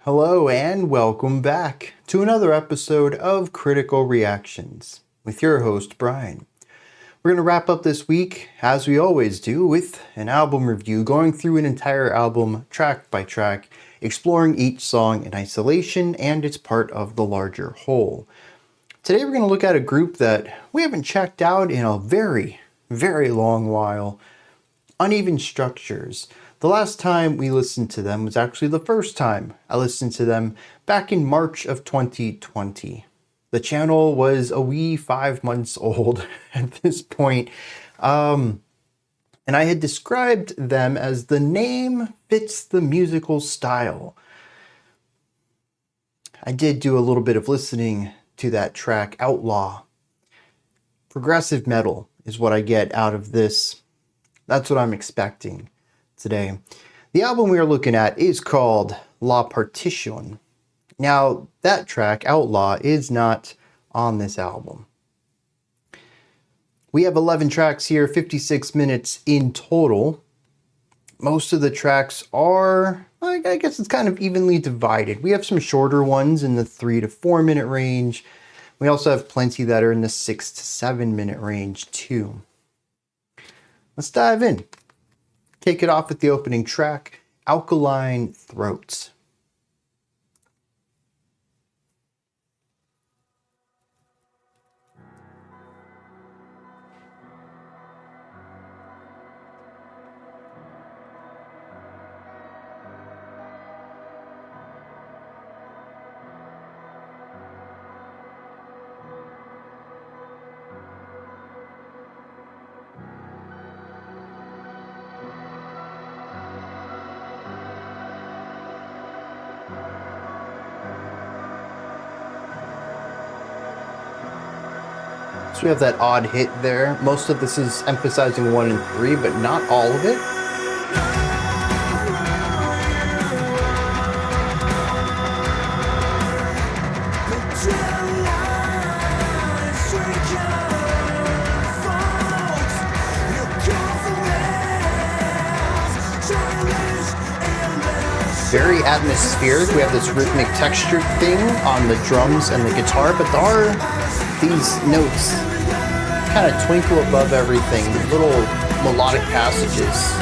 Hello and welcome back to another episode of Critical Reactions with your host Bryan. We're going to wrap up this week, as we always do, with an album review, going through an entire album track by track, exploring each song in isolation and it's part of the larger whole. Today we're going to look at a group that we haven't checked out in a very long while, Uneven Structures. The last time we listened to them was actually the first time I listened to them back in March of 2020. The channel was a wee 5 months old at this point. And I had described them as the name fits the musical style. I did do a little bit of listening to that track, Outlaw. Progressive metal is what I get out of this. That's what I'm expecting today. The album we are looking at is called La Partition. Now, that track, Outlaw, is not on this album. We have 11 tracks here, 56 minutes in total. Most of the tracks are, I guess it's kind of evenly divided. We have some shorter ones in the 3 to 4 minute range. We also have plenty that are in the 6 to 7 minute range too. Let's dive in. Kick it off with the opening track, Alkaline Throats. So we have that odd hit there. Most of this is emphasizing 1 and 3, but not all of it. Very atmospheric. We have this rhythmic texture thing on the drums and the guitar, but there are these notes kind of twinkle above everything, little melodic passages.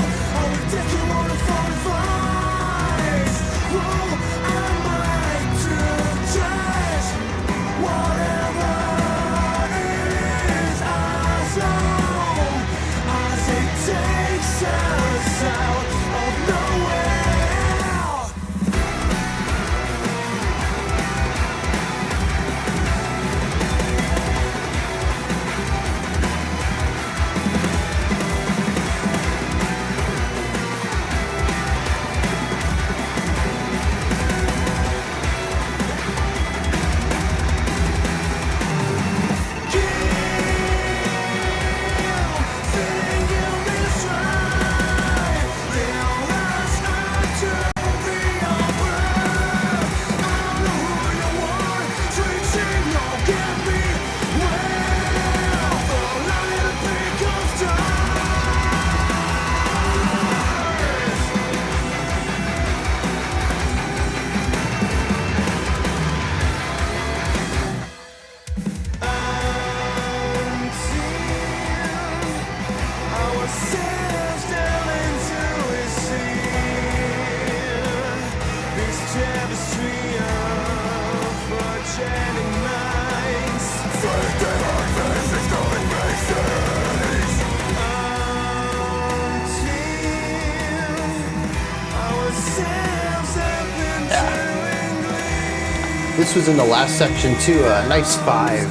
This was in the last section too, a nice 5.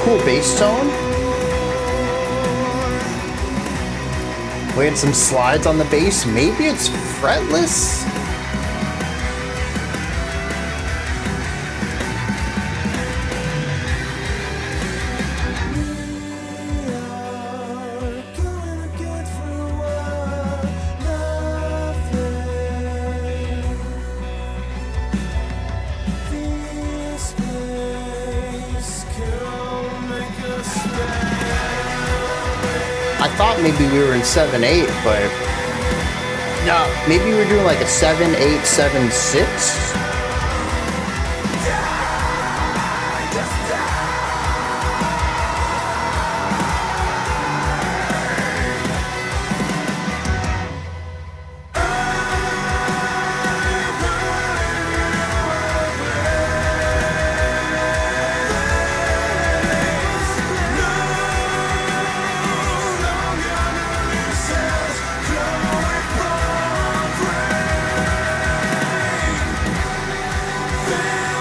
Cool bass tone. We had some slides on the bass. Maybe it's fretless? I thought maybe we were in 7/8, but No, maybe we're doing like a 7-8-7-6.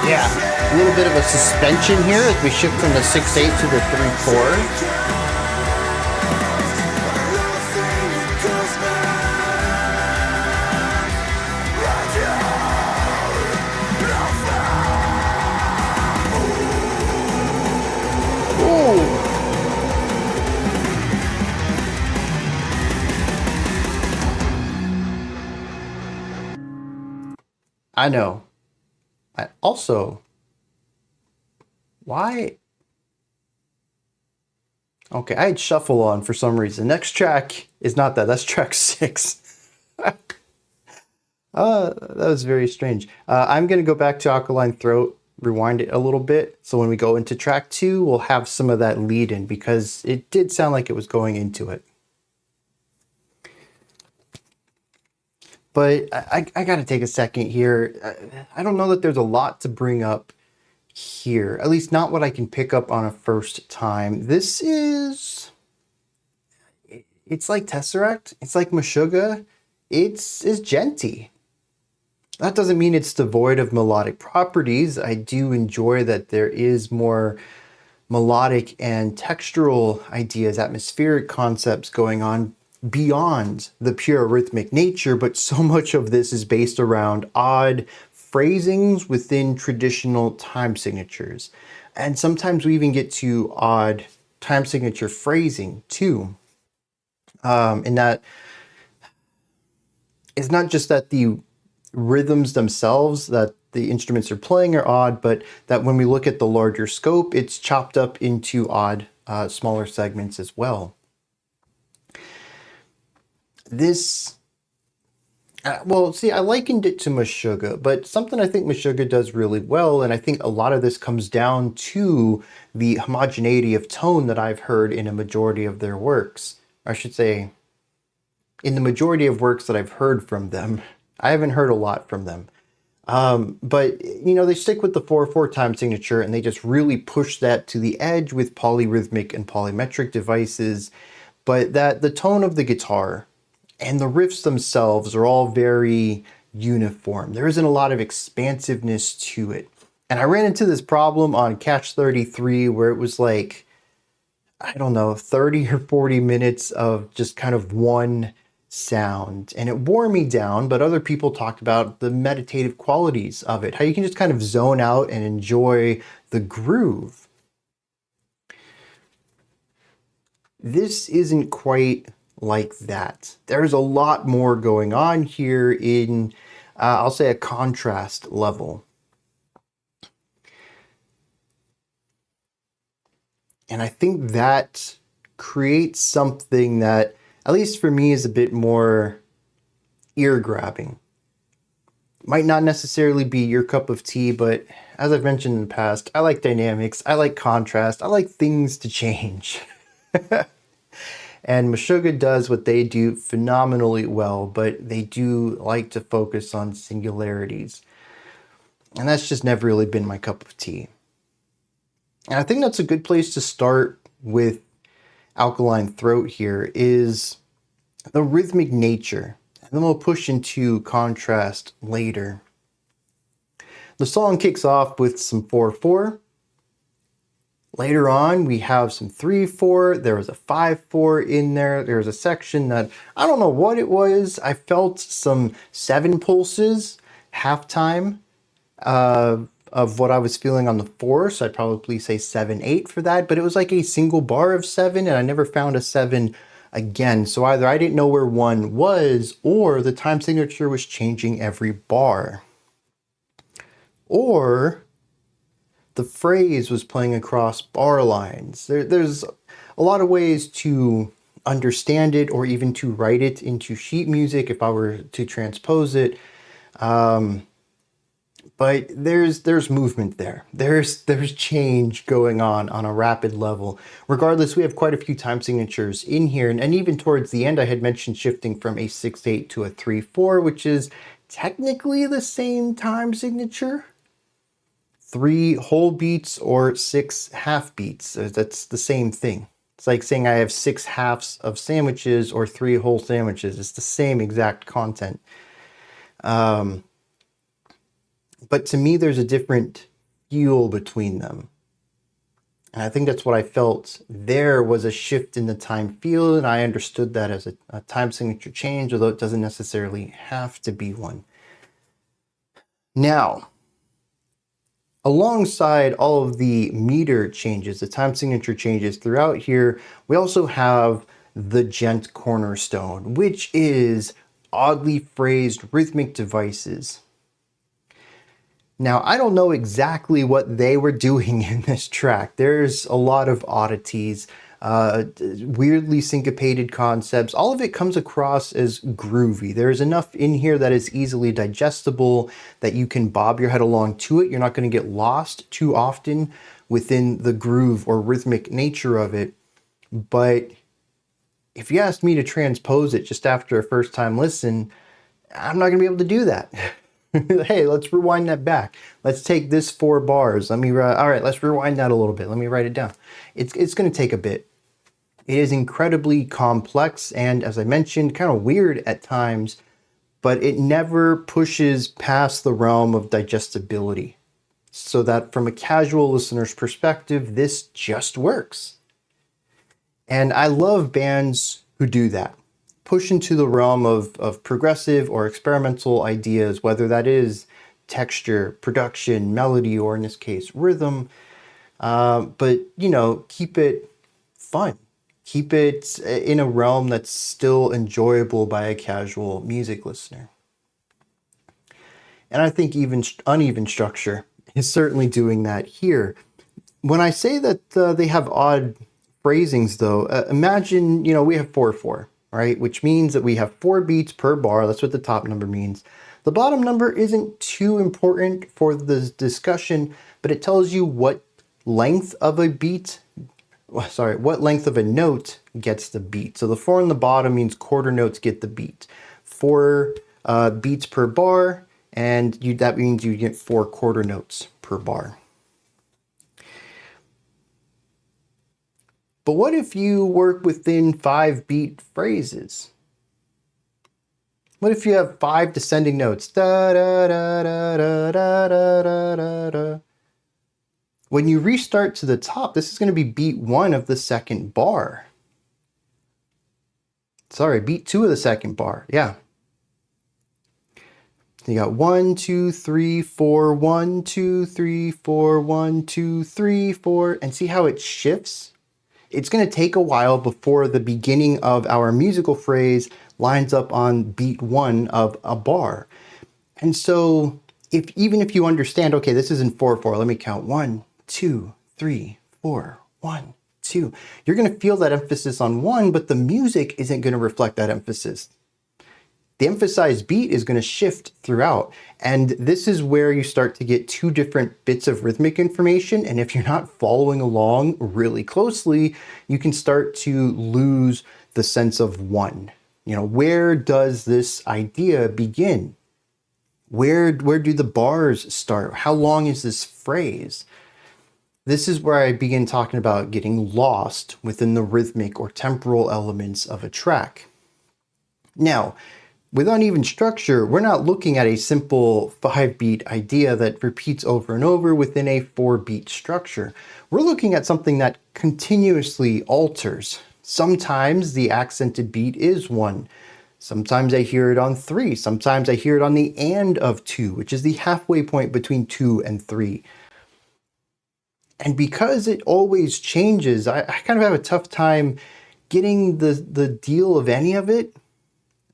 Yeah, a little bit of a suspension here as we shift from the 6-8 to the 3-4. I know. I also, why? Okay, I had shuffle on for some reason. Next track is not that. That's track 6. That was very strange. I'm going to go back to Alkaline Throat, rewind it a little bit. So when we go into track 2, we'll have some of that lead in because it did sound like it was going into it. But I got to take a second here. I don't know that there's a lot to bring up here, at least not what I can pick up on a first time. This is, it's like Tesseract, it's like Meshuggah, it's Genty. That doesn't mean it's devoid of melodic properties. I do enjoy that there is more melodic and textural ideas, atmospheric concepts going on beyond the pure rhythmic nature, but so much of this is based around odd phrasings within traditional time signatures. And sometimes we even get to odd time signature phrasing too. In that it's not just that the rhythms themselves that the instruments are playing are odd, but that when we look at the larger scope, it's chopped up into odd, smaller segments as well. This, well, see, I likened it to Meshuggah, but something I think Meshuggah does really well, and I think a lot of this comes down to the homogeneity of tone that I've heard in a majority of their works. I should say, in the majority of works that I've heard from them. I haven't heard a lot from them. But, you know, they stick with the 4/4 time signature, and they just really push that to the edge with polyrhythmic and polymetric devices, but that the tone of the guitar and the riffs themselves are all very uniform. There isn't a lot of expansiveness to it. And I ran into this problem on Catch 33 where it was like, I don't know, 30 or 40 minutes of just kind of one sound. And it wore me down, but other people talked about the meditative qualities of it, how you can just kind of zone out and enjoy the groove. This isn't quite like that. There's a lot more going on here in, I'll say, a contrast level. And I think that creates something that, at least for me, is a bit more ear-grabbing. Might not necessarily be your cup of tea, but as I've mentioned in the past, I like dynamics, I like contrast, I like things to change. And Meshuggah does what they do phenomenally well, but they do like to focus on singularities. And that's just never really been my cup of tea. And I think that's a good place to start with Alkaline Throat here, is the rhythmic nature. And then we'll push into contrast later. The song kicks off with some 4/4. Later on, we have some 3/4. There was a 5/4 in there. There was a section that, I don't know what it was. I felt some 7 pulses, halftime, of what I was feeling on the 4. So I'd probably say 7/8 for that. But it was like a single bar of 7, and I never found a 7 again. So either I didn't know where 1 was, or the time signature was changing every bar. Or the phrase was playing across bar lines. There's a lot of ways to understand it or even to write it into sheet music if I were to transpose it. But there's movement there. There's change going on a rapid level. Regardless, we have quite a few time signatures in here. And even towards the end, I had mentioned shifting from a 6/8 to a 3/4, which is technically the same time signature. 3 whole beats or 6 half beats. That's the same thing. It's like saying I have 6 halves of sandwiches or 3 whole sandwiches. It's the same exact content. But to me, there's a different feel between them. And I think that's what I felt. There was a shift in the time feel, and I understood that as a time signature change, although it doesn't necessarily have to be one. Now, alongside all of the meter changes, the time signature changes throughout here, we also have the gent cornerstone, which is oddly phrased rhythmic devices. Now, I don't know exactly what they were doing in this track. There's a lot of oddities, weirdly syncopated concepts. All of it comes across as groovy. There's enough in here that is easily digestible, that you can bob your head along to it. You're not going to get lost too often within the groove or rhythmic nature of it. But if you asked me to transpose it just after a first time listen, I'm not going to be able to do that. Hey, let's rewind that back. Let's take this 4 bars. All right, let's rewind that a little bit. Let me write it down. It's going to take a bit. It is incredibly complex and, as I mentioned, kind of weird at times, but it never pushes past the realm of digestibility. So that from a casual listener's perspective, this just works. And I love bands who do that. Push into the realm of progressive or experimental ideas, whether that is texture, production, melody, or in this case, rhythm. But, keep it fun. Keep it in a realm that's still enjoyable by a casual music listener. And I think even uneven structure is certainly doing that here. When I say that they have odd phrasings, though, imagine, we have 4/4. Right? Which means that we have 4 beats per bar. That's what the top number means. The bottom number isn't too important for the discussion, but it tells you what length of a note gets the beat. So the 4 on the bottom means quarter notes get the beat. 4 beats per bar, and that means you get 4 quarter notes per bar. But what if you work within 5 beat phrases? What if you have 5 descending notes? Da, da, da, da, da, da, da, da, da. When you restart to the top, this is going to be beat 1 of the second bar. Sorry, beat 2 of the second bar. Yeah. You got 1, 2, 3, 4, 1, 2, 3, 4, 1, 2, 3, 4. And see how it shifts? It's going to take a while before the beginning of our musical phrase lines up on beat 1 of a bar. And so even if you understand, okay, this is in 4/4, let me count 1, 2, 3, 4, 1, 2. You're going to feel that emphasis on 1, but the music isn't going to reflect that emphasis. The emphasized beat is going to shift throughout. And this is where you start to get 2 different bits of rhythmic information. And if you're not following along really closely, you can start to lose the sense of 1. Where does this idea begin? Where do the bars start? How long is this phrase? This is where I begin talking about getting lost within the rhythmic or temporal elements of a track. Now, with uneven structure, we're not looking at a simple 5-beat idea that repeats over and over within a 4-beat structure. We're looking at something that continuously alters. Sometimes the accented beat is 1. Sometimes I hear it on 3. Sometimes I hear it on the and of 2, which is the halfway point between 2 and 3. And because it always changes, I kind of have a tough time getting the deal of any of it.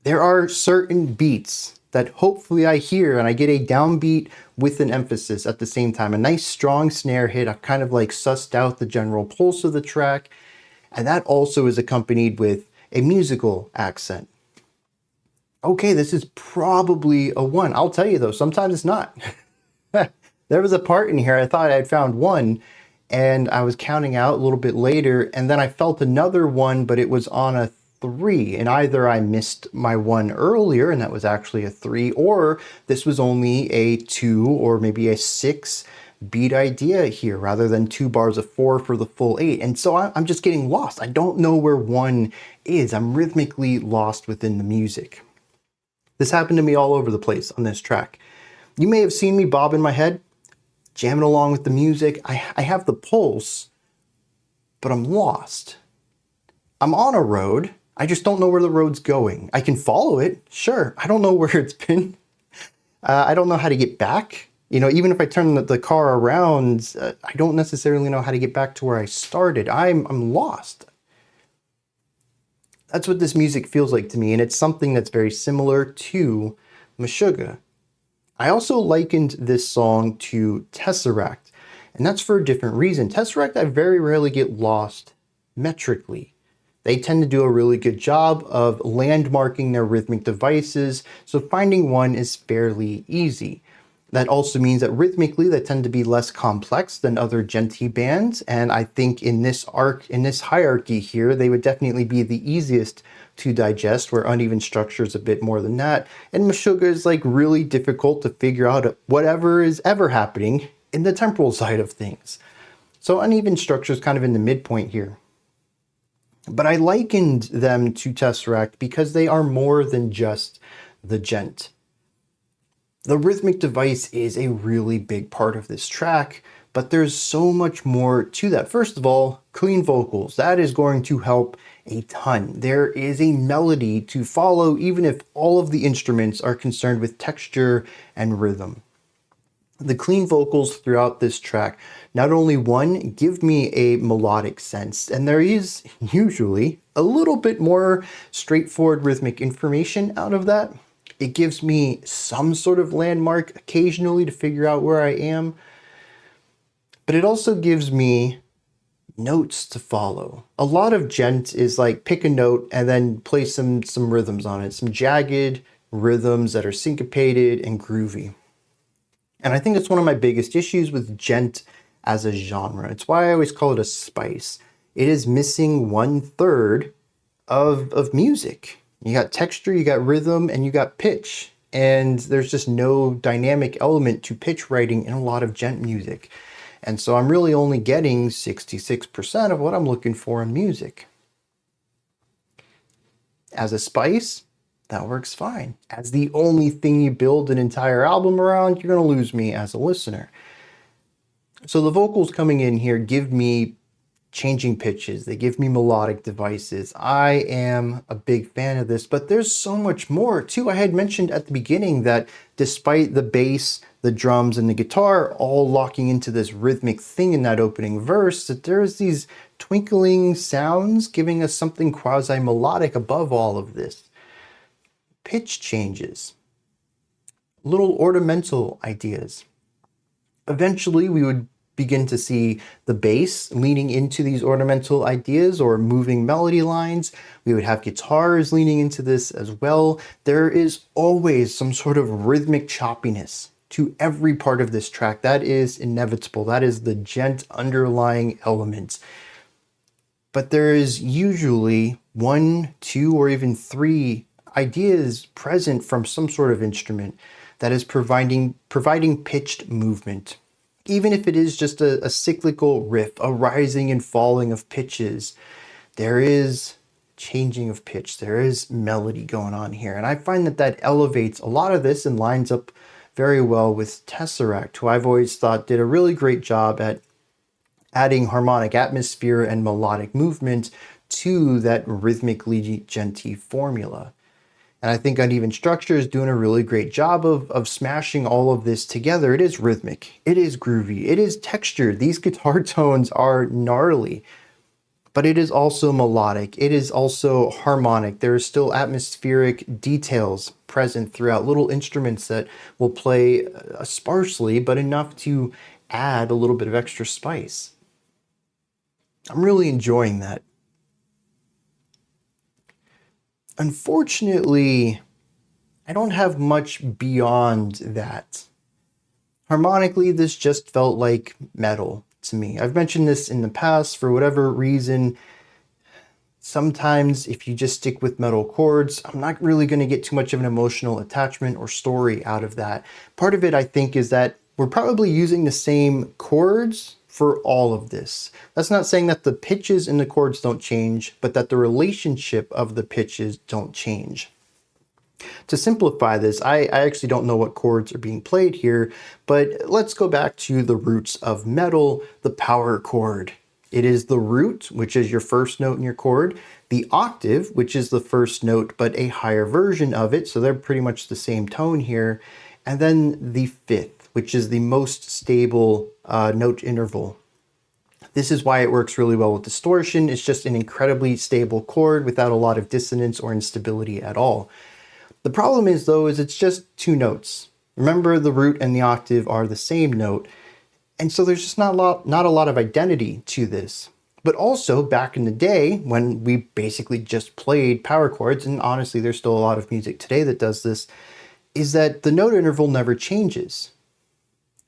There are certain beats that hopefully I hear and I get a downbeat with an emphasis at the same time. A nice strong snare hit. I kind of like sussed out the general pulse of the track. And that also is accompanied with a musical accent. Okay, this is probably a 1. I'll tell you though, sometimes it's not. There was a part in here I thought I'd found 1, and I was counting out a little bit later, and then I felt another 1, but it was on a 3, and either I missed my 1 earlier and that was actually a 3, or this was only a 2 or maybe a 6 beat idea here rather than 2 bars of 4 for the full 8. And so I'm just getting lost. I don't know where 1 is. I'm rhythmically lost within the music. This happened to me all over the place on this track. You may have seen me bob in my head, jamming along with the music. I have the pulse, but I'm lost. I'm on a road. I just don't know where the road's going. I can follow it, sure. I don't know where it's been. I don't know how to get back. You know, even if I turn the car around, I don't necessarily know how to get back to where I started. I'm lost. That's what this music feels like to me, and it's something that's very similar to Meshuggah. I also likened this song to Tesseract, and that's for a different reason. Tesseract, I very rarely get lost metrically. They tend to do a really good job of landmarking their rhythmic devices, so finding one is fairly easy. That also means that rhythmically they tend to be less complex than other Djenty bands, and I think in this hierarchy here, they would definitely be the easiest to digest, where Uneven Structure is a bit more than that, and Meshuggah is like really difficult to figure out whatever is ever happening in the temporal side of things. So Uneven Structure is kind of in the midpoint here. But I likened them to Tesseract because they are more than just the djent. The rhythmic device is a really big part of this track, but there's so much more to that. First of all, clean vocals. That is going to help a ton. There is a melody to follow, even if all of the instruments are concerned with texture and rhythm. The clean vocals throughout this track, not only one, give me a melodic sense, and there is usually a little bit more straightforward rhythmic information out of that. It gives me some sort of landmark occasionally to figure out where I am, but it also gives me notes to follow. A lot of djent is like pick a note and then play some rhythms on it, some jagged rhythms that are syncopated and groovy. And I think it's one of my biggest issues with djent as a genre. It's why I always call it a spice. It is missing 1/3 of music. You got texture, you got rhythm, and you got pitch. And there's just no dynamic element to pitch writing in a lot of djent music. And so I'm really only getting 66% of what I'm looking for in music. As a spice, that works fine. As the only thing you build an entire album around, you're going to lose me as a listener. So the vocals coming in here give me changing pitches. They give me melodic devices. I am a big fan of this, but there's so much more too. I had mentioned at the beginning that despite the bass, the drums, and the guitar all locking into this rhythmic thing in that opening verse, that there's these twinkling sounds giving us something quasi-melodic above all of this. Pitch changes, little ornamental ideas. Eventually we would begin to see the bass leaning into these ornamental ideas or moving melody lines. We would have guitars leaning into this as well. There is always some sort of rhythmic choppiness to every part of this track. That is inevitable. That is the djent underlying element. But there is usually 1, 2, or even 3 ideas present from some sort of instrument that is providing pitched movement. Even if it is just a cyclical riff, a rising and falling of pitches, there is changing of pitch, there is melody going on here. And I find that elevates a lot of this and lines up very well with Tesseract, who I've always thought did a really great job at adding harmonic atmosphere and melodic movement to that rhythmically djenty formula. And I think Uneven Structure is doing a really great job of smashing all of this together. It is rhythmic, it is groovy, it is textured. These guitar tones are gnarly, but it is also melodic. It is also harmonic. There is still atmospheric details present throughout, little instruments that will play sparsely, but enough to add a little bit of extra spice. I'm really enjoying that. Unfortunately, I don't have much beyond that. Harmonically, this just felt like metal to me. I've mentioned this in the past. For whatever reason, sometimes if you just stick with metal chords, I'm not really going to get too much of an emotional attachment or story out of that. Part of it, I think, is that we're probably using the same chords for all of this. That's not saying that the pitches in the chords don't change, but that the relationship of the pitches don't change. To simplify this, I actually don't know what chords are being played here, but let's go back to the roots of metal, the power chord. It is the root, which is your first note in your chord, the octave, which is the first note, but a higher version of it, so they're pretty much the same tone here, and then the fifth, which is the most stable note interval. This is why it works really well with distortion. It's just an incredibly stable chord without a lot of dissonance or instability at all. The problem is, though, is it's just two notes. Remember, the root and the octave are the same note, and so there's just not a lot of identity to this. But also, back in the day, when we basically just played power chords, and honestly, there's still a lot of music today that does this, is that the note interval never changes.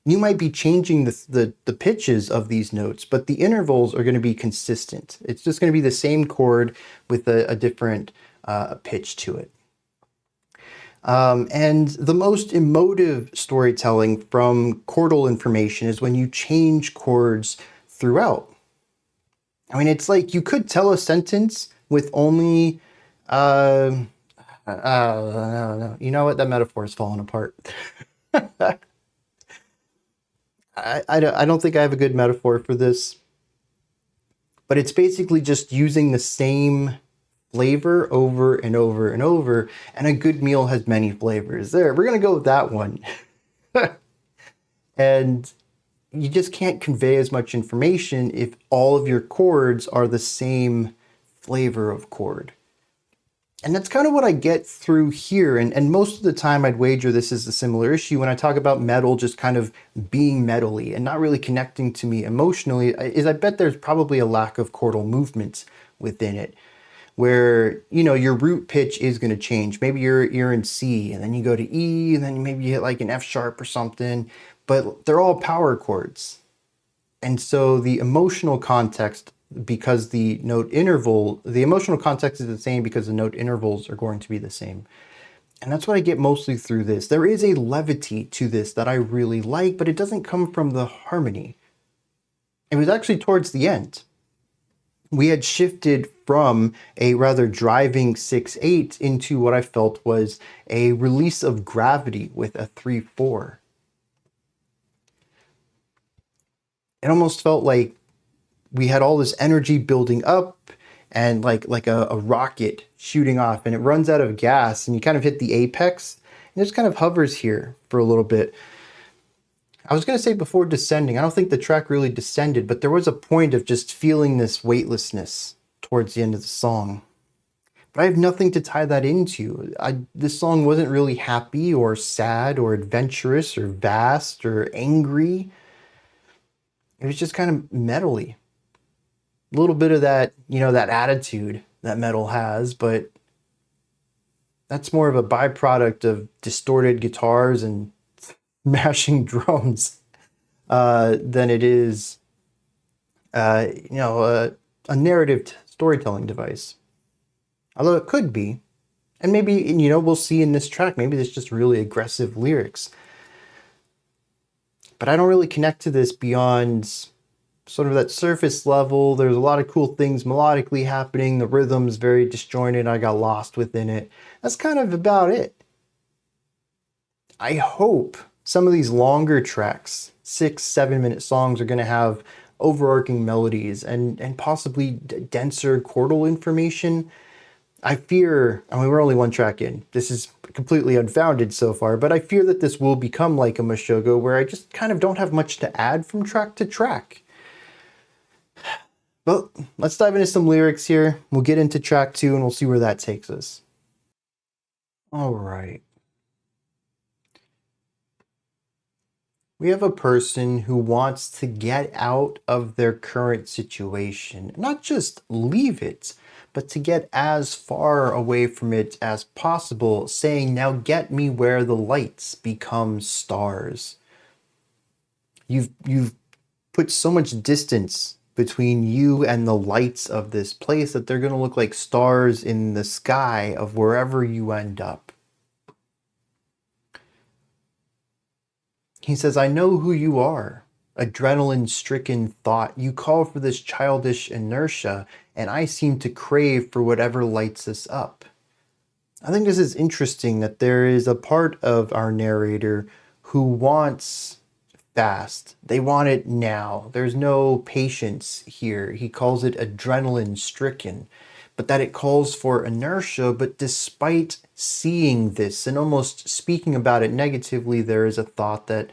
You might be changing the pitches of these notes, but the intervals are going to be consistent. It's just going to be the same chord with a different pitch to it. And the most emotive storytelling from chordal information is when you change chords throughout. I mean, it's like you could tell a sentence with only, no. You know what? That metaphor is falling apart. I don't think I have a good metaphor for this, but it's basically just using the same flavor over and over and over, and a good meal has many flavors. There, we're gonna go with that one. And you just can't convey as much information if all of your chords are the same flavor of chord. And that's kind of what I get through here. And most of the time I'd wager this is a similar issue when I talk about metal just kind of being metally and not really connecting to me emotionally, is I bet there's probably a lack of chordal movement within it, where, you know, your root pitch is going to change. Maybe you're in C and then you go to E and then maybe you hit like an F sharp or something, but they're all power chords. And so the emotional context, because the emotional context is the same because the note intervals are going to be the same. And that's what I get mostly through this. There is a levity to this that I really like, but it doesn't come from the harmony. It was actually towards the end. We had shifted from a rather driving 6/8 into what I felt was a release of gravity with a 3/4. It almost felt like we had all this energy building up and like a rocket shooting off, and it runs out of gas and you kind of hit the apex and it just kind of hovers here for a little bit. I was going to say before descending, I don't think the track really descended, but there was a point of just feeling this weightlessness towards the end of the song. But I have nothing to tie that into. This song wasn't really happy or sad or adventurous or vast or angry. It was just kind of metally. A little bit of that, you know, that attitude that metal has, but that's more of a byproduct of distorted guitars and mashing drums than it is, a narrative storytelling device. Although it could be, and maybe, you know, we'll see in this track, maybe there's just really aggressive lyrics. But I don't really connect to this beyond sort of that surface level. There's a lot of cool things melodically happening. The rhythm's very disjointed. I got lost within it. That's kind of about it. I hope some of these longer tracks, 6-7 minute songs, are going to have overarching melodies and possibly denser chordal information. I fear, I mean, we're only one track in. This is completely unfounded so far, but I fear that this will become like a Meshuggah, where I just kind of don't have much to add from track to track. Well, let's dive into some lyrics here. We'll get into track 2 and we'll see where that takes us. All right. We have a person who wants to get out of their current situation, not just leave it, but to get as far away from it as possible, saying, now get me where the lights become stars. You've put so much distance between you and the lights of this place that they're going to look like stars in the sky of wherever you end up. He says, I know who you are. Adrenaline-stricken thought. You call for this childish inertia, and I seem to crave for whatever lights us up. I think this is interesting that there is a part of our narrator who wants fast. They want it now. There's no patience here. He calls it adrenaline-stricken, but that it calls for inertia. But despite seeing this and almost speaking about it negatively, there is a thought that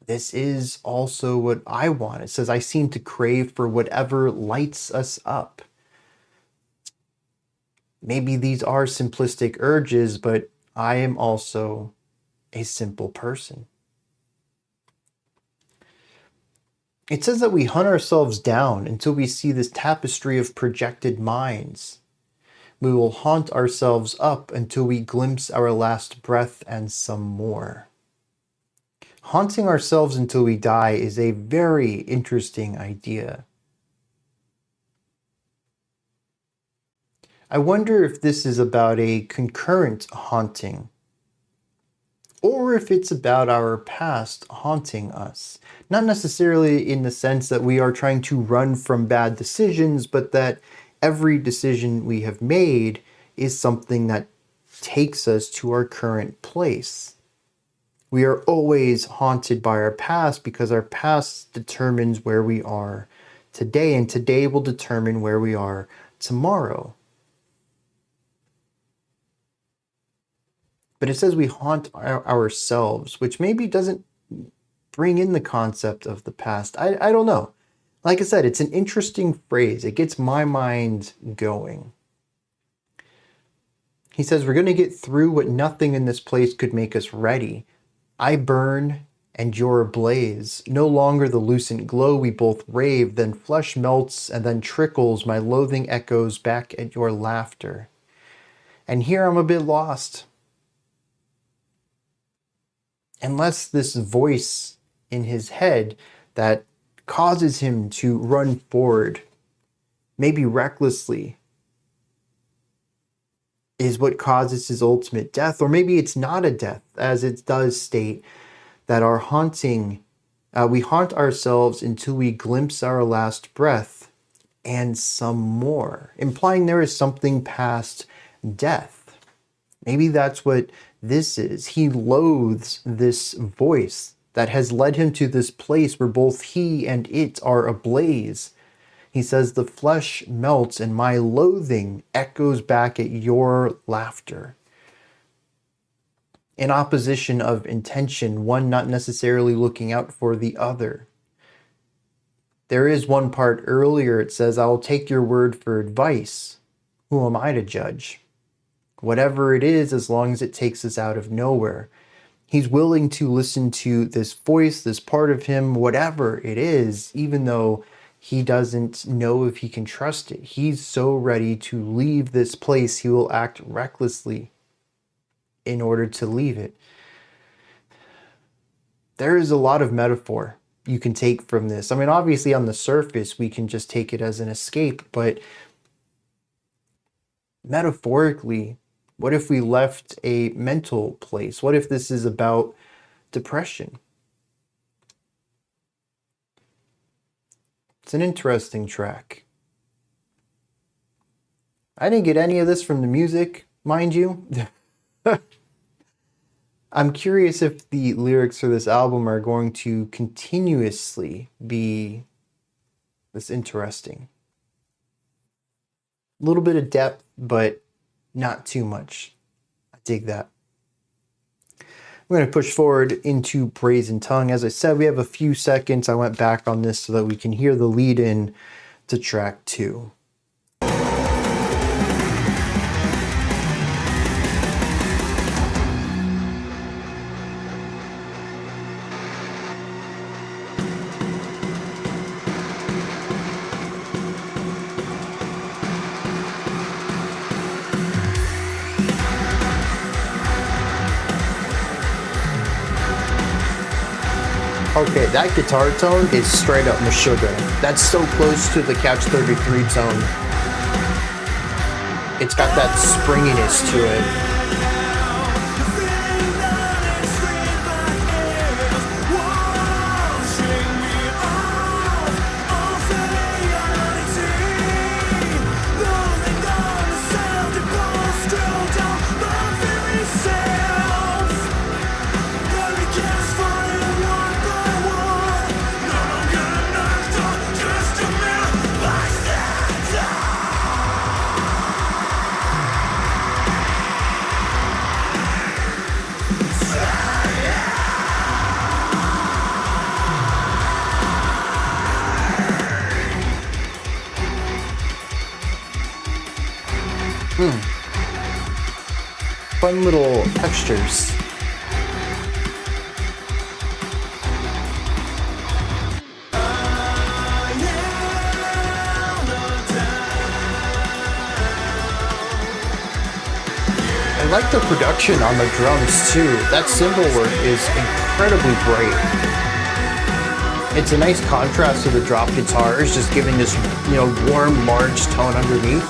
this is also what I want. It says, I seem to crave for whatever lights us up. Maybe these are simplistic urges, but I am also a simple person. It says that we hunt ourselves down until we see this tapestry of projected minds. We will haunt ourselves up until we glimpse our last breath and some more. Haunting ourselves until we die is a very interesting idea. I wonder if this is about a concurrent haunting, or if it's about our past haunting us. Not necessarily in the sense that we are trying to run from bad decisions, but that every decision we have made is something that takes us to our current place. We are always haunted by our past because our past determines where we are today, and today will determine where we are tomorrow. But it says we haunt ourselves, which maybe doesn't bring in the concept of the past. I don't know. Like I said, it's an interesting phrase. It gets my mind going. He says, we're going to get through what nothing in this place could make us ready. I burn and you're ablaze. No longer the lucent glow, we both rave, then flesh melts and then trickles, my loathing echoes back at your laughter. And here I'm a bit lost. Unless this voice in his head that causes him to run forward, maybe recklessly, is what causes his ultimate death. Or maybe it's not a death, as it does state that our haunting, we haunt ourselves until we glimpse our last breath and some more, implying there is something past death. Maybe that's what this is. He loathes this voice that has led him to this place where both he and it are ablaze. He says, the flesh melts and my loathing echoes back at your laughter. In opposition of intention, one not necessarily looking out for the other. There is one part earlier, it says, I will take your word for advice. Who am I to judge? Whatever it is, as long as it takes us out of nowhere. He's willing to listen to this voice, this part of him, whatever it is, even though he doesn't know if he can trust it. He's so ready to leave this place, he will act recklessly in order to leave it. There is a lot of metaphor you can take from this. I mean, obviously on the surface, we can just take it as an escape, but metaphorically, what if we left a mental place? What if this is about depression? It's an interesting track. I didn't get any of this from the music, mind you. I'm curious if the lyrics for this album are going to continuously be this interesting. A little bit of depth, but not too much. I dig that. I'm going to push forward into Brazen Tongue. As I said, we have a few seconds. I went back on this so that we can hear the lead in to track 2. Okay, that guitar tone is straight up Meshuggah. That's so close to the Catch 33 tone. It's got that springiness to it. Fun little textures. I like the production on the drums too. That cymbal work is incredibly bright. It's a nice contrast to the drop guitars, just giving this, warm, large tone underneath.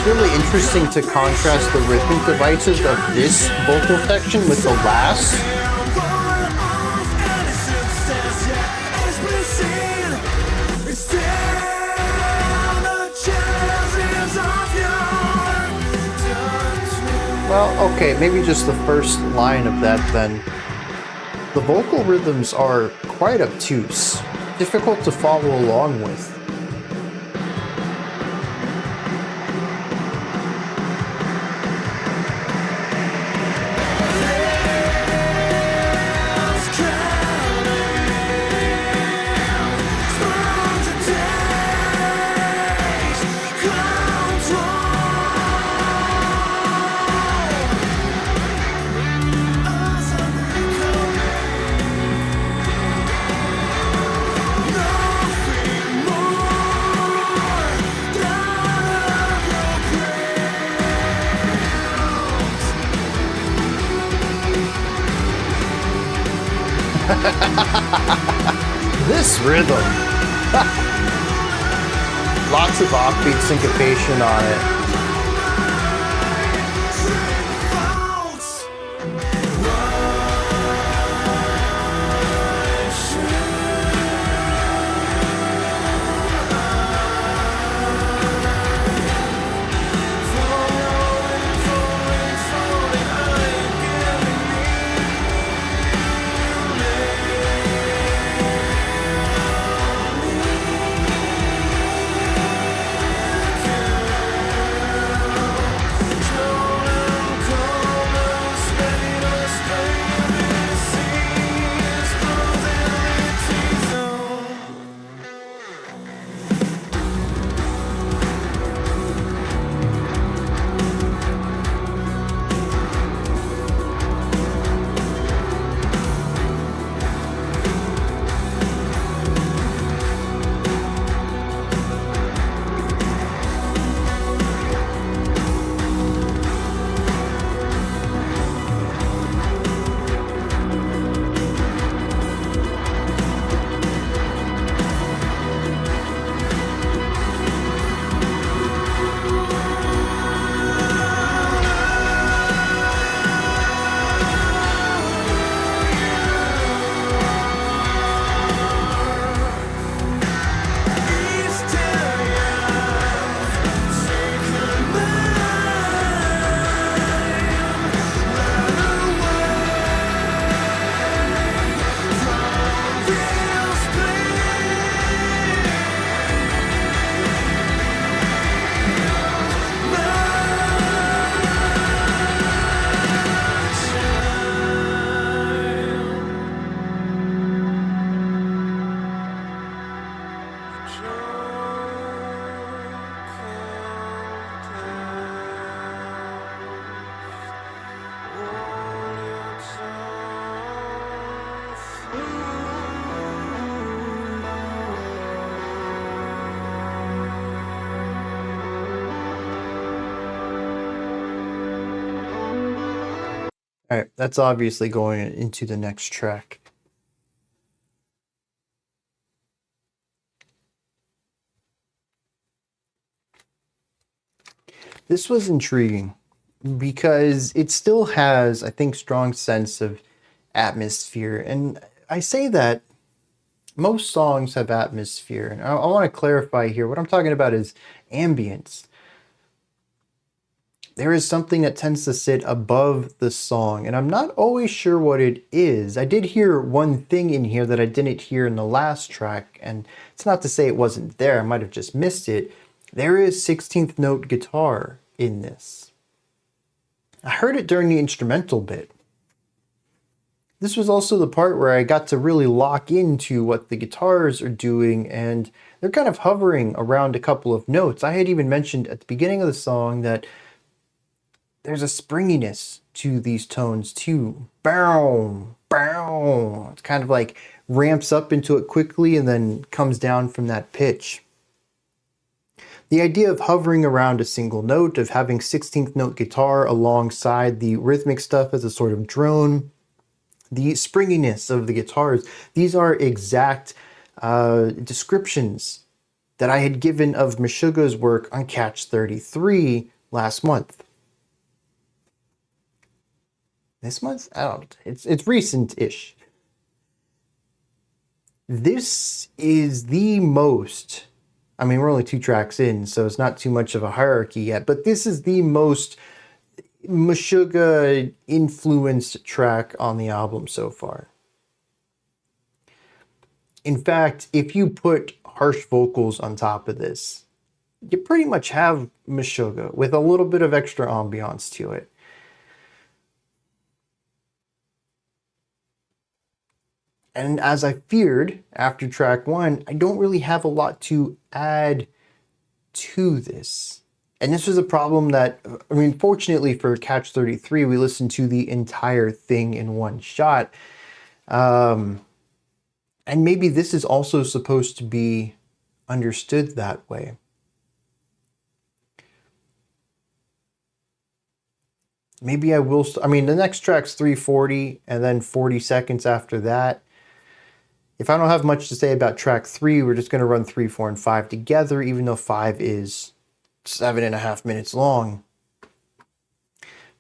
Really interesting to contrast the rhythmic devices of this vocal section with the last. Well, okay, maybe just the first line of that then. The vocal rhythms are quite obtuse, difficult to follow along with. This rhythm. Lots of offbeat syncopation on it. All right, that's obviously going into the next track. This was intriguing because it still has, I think, strong sense of atmosphere. And I say that most songs have atmosphere. And I want to clarify here. What I'm talking about is ambience. There is something that tends to sit above the song, and I'm not always sure what it is. I did hear one thing in here that I didn't hear in the last track, and it's not to say it wasn't there. I might have just missed it. There is 16th note guitar in this. I heard it during the instrumental bit. This was also the part where I got to really lock into what the guitars are doing, and they're kind of hovering around a couple of notes. I had even mentioned at the beginning of the song that there's a springiness to these tones too. Bow, bow. It's kind of like ramps up into it quickly and then comes down from that pitch. The idea of hovering around a single note, of having 16th note guitar alongside the rhythmic stuff as a sort of drone, the springiness of the guitars, these are exact descriptions that I had given of Meshuggah's work on Catch 33 last month. This month? I don't. It's recent-ish. This is the most. I mean, we're only 2 tracks in, so it's not too much of a hierarchy yet. But this is the most Meshuggah influenced track on the album so far. In fact, if you put harsh vocals on top of this, you pretty much have Meshuggah with a little bit of extra ambiance to it. And as I feared after track 1, I don't really have a lot to add to this. And this was a problem that, I mean, fortunately for Catch 33, we listened to the entire thing in one shot. And maybe this is also supposed to be understood that way. Maybe I will, I mean, the next track's 3:40 and then 40 seconds after that. If I don't have much to say about track 3, we're just going to run 3, 4, and 5 together, even though 5 is 7.5 minutes long.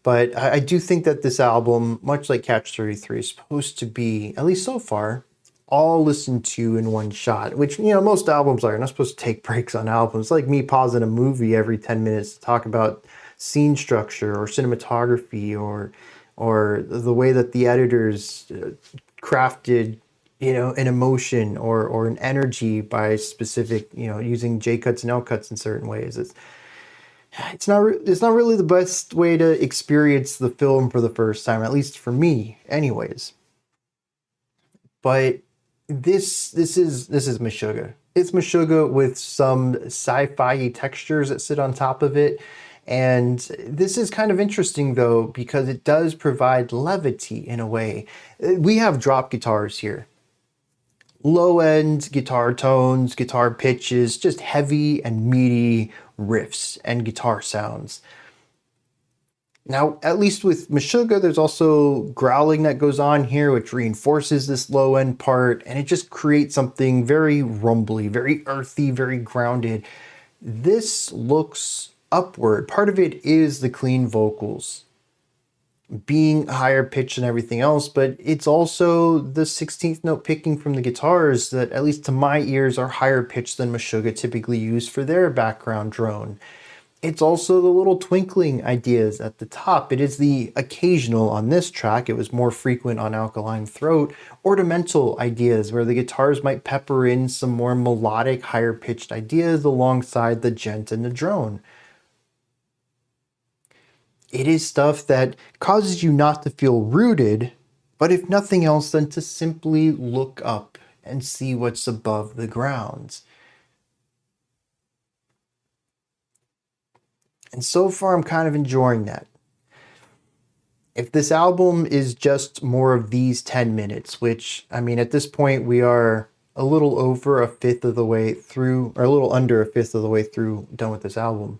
But I do think that this album, much like Catch 33, is supposed to be, at least so far, all listened to in one shot, which, you know, most albums are. You're not supposed to take breaks on albums. It's like me pausing a movie every 10 minutes to talk about scene structure or cinematography or the way that the editors crafted, you know, an emotion or an energy by specific, you know, using J cuts and L cuts in certain ways. It's not really the best way to experience the film for the first time, at least for me, anyways. But this is Meshuggah. It's Meshuggah with some sci-fi textures that sit on top of it. And this is kind of interesting though, because it does provide levity in a way. We have drop guitars here. Low end guitar tones, guitar pitches, just heavy and meaty riffs and guitar sounds. Now, at least with Meshuggah, there's also growling that goes on here, which reinforces this low end part, and it just creates something very rumbly, very earthy, very grounded. This looks upward. Part of it is the clean vocals being higher pitched and everything else, but it's also the 16th note picking from the guitars that, at least to my ears, are higher pitched than Meshuggah typically use for their background drone. It's also the little twinkling ideas at the top. It is the occasional on this track, it was more frequent on Alkaline Throat, ornamental ideas where the guitars might pepper in some more melodic, higher pitched ideas alongside the djent and the drone. It is stuff that causes you not to feel rooted, but if nothing else, then to simply look up and see what's above the ground. And so far, I'm kind of enjoying that. If this album is just more of these 10 minutes, which, I mean, at this point, we are a little over a fifth of the way through, or a little under a fifth of the way through, done with this album.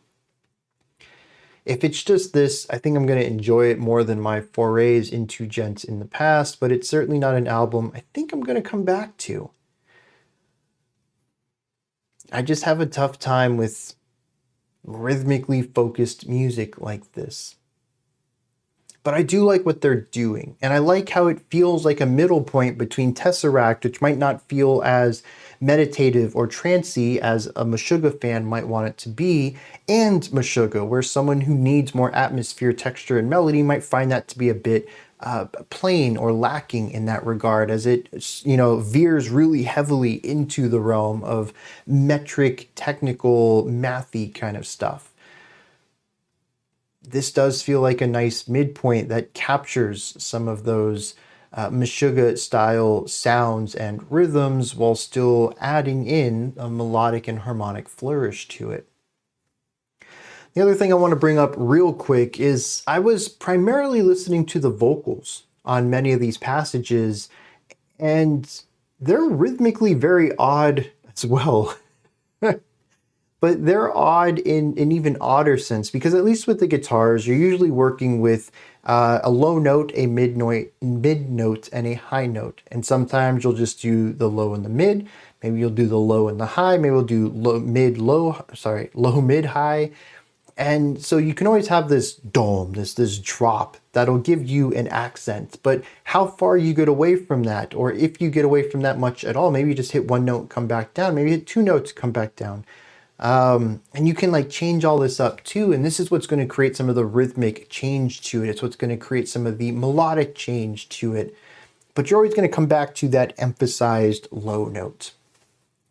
If it's just this, I think I'm going to enjoy it more than my forays into djents in the past, but it's certainly not an album I think I'm going to come back to. I just have a tough time with rhythmically focused music like this. But I do like what they're doing, and I like how it feels like a middle point between Tesseract, which might not feel as meditative or trancy as a Meshuggah fan might want it to be, and Meshuggah, where someone who needs more atmosphere, texture, and melody might find that to be a bit plain or lacking in that regard, as it, you know, veers really heavily into the realm of metric, technical, mathy kind of stuff. This does feel like a nice midpoint that captures some of those Meshuggah style sounds and rhythms while still adding in a melodic and harmonic flourish to it. The other thing I want to bring up real quick is I was primarily listening to the vocals on many of these passages, and they're rhythmically very odd as well. But they're odd in an even odder sense, because at least with the guitars, you're usually working with a low note, a mid note, and a high note. And sometimes you'll just do the low and the mid. Maybe you'll do the low and the high. Maybe we'll do low, mid, high. And so you can always have this dome, this drop that'll give you an accent. But how far you get away from that, or if you get away from that much at all, maybe you just hit one note, come back down. Maybe hit two notes, come back down. And you can like change all this up too, and this is what's going to create some of the rhythmic change to it. It's what's going to create some of the melodic change to it. But you're always going to come back to that emphasized low note.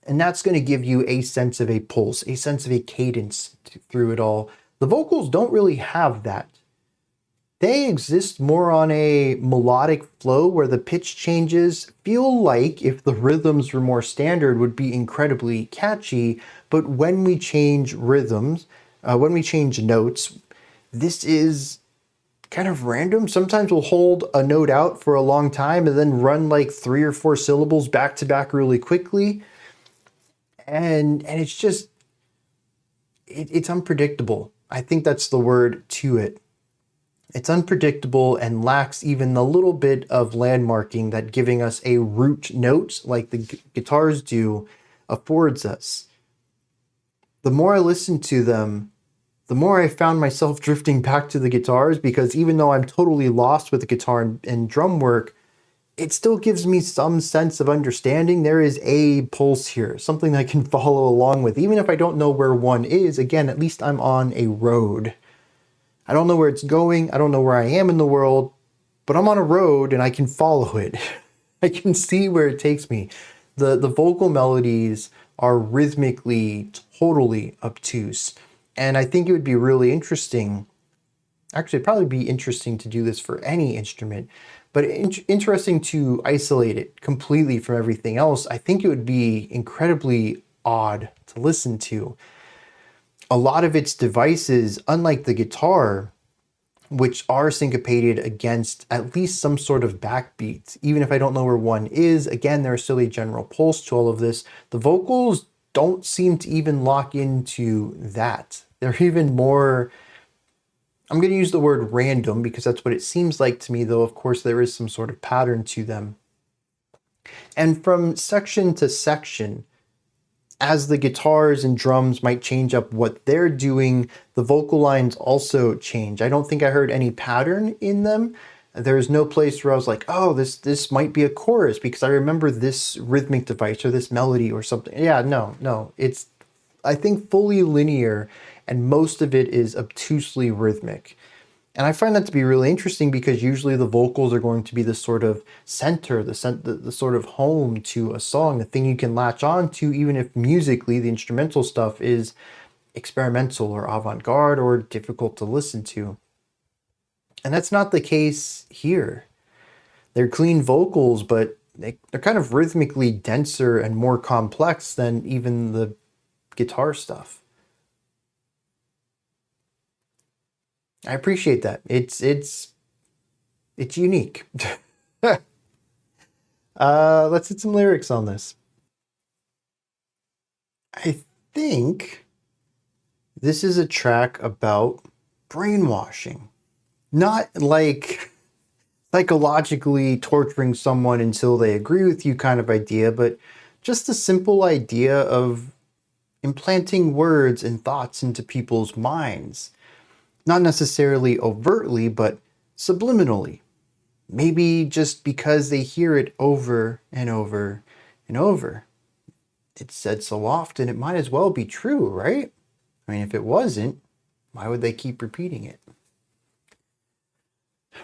And that's going to give you a sense of a pulse, a sense of a cadence through it all. The vocals don't really have that. They exist more on a melodic flow where the pitch changes feel like, if the rhythms were more standard, would be incredibly catchy. But when we change rhythms, when we change notes, this is kind of random. Sometimes we'll hold a note out for a long time and then run like 3 or 4 syllables back to back really quickly. And it's just, it's unpredictable. I think that's the word to it. It's unpredictable and lacks even the little bit of landmarking that giving us a root note like the guitars do affords us. The more I listened to them, the more I found myself drifting back to the guitars, because even though I'm totally lost with the guitar and drum work, it still gives me some sense of understanding. There is a pulse here, something I can follow along with. Even if I don't know where one is, again, at least I'm on a road. I don't know where it's going. I don't know where I am in the world, but I'm on a road and I can follow it. I can see where it takes me. The vocal melodies are rhythmically totally obtuse. And I think it would be really interesting. Actually, it'd probably be interesting to do this for any instrument, but interesting to isolate it completely from everything else. I think it would be incredibly odd to listen to. A lot of its devices, unlike the guitar, which are syncopated against at least some sort of backbeat, even if I don't know where one is, again, there's still a general pulse to all of this. The vocals don't seem to even lock into that. They're even more, I'm going to use the word random because that's what it seems like to me, though of course there is some sort of pattern to them. And from section to section, as the guitars and drums might change up what they're doing, the vocal lines also change. I don't think I heard any pattern in them. There's no place where I was like, oh, this might be a chorus because I remember this rhythmic device or this melody or something. Yeah, no. It's, I think, fully linear, and most of it is obtusely rhythmic. And I find that to be really interesting because usually the vocals are going to be the sort of center, the sort of home to a song, the thing you can latch on to, even if musically the instrumental stuff is experimental or avant-garde or difficult to listen to. And that's not the case here. They're clean vocals, but they're kind of rhythmically denser and more complex than even the guitar stuff. I appreciate that. It's unique. Let's hit some lyrics on this. I think this is a track about brainwashing. Not like psychologically torturing someone until they agree with you kind of idea, but just the simple idea of implanting words and thoughts into people's minds. Not necessarily overtly, but subliminally. Maybe just because they hear it over and over and over. It's said so often, it might as well be true, right? I mean, if it wasn't, why would they keep repeating it?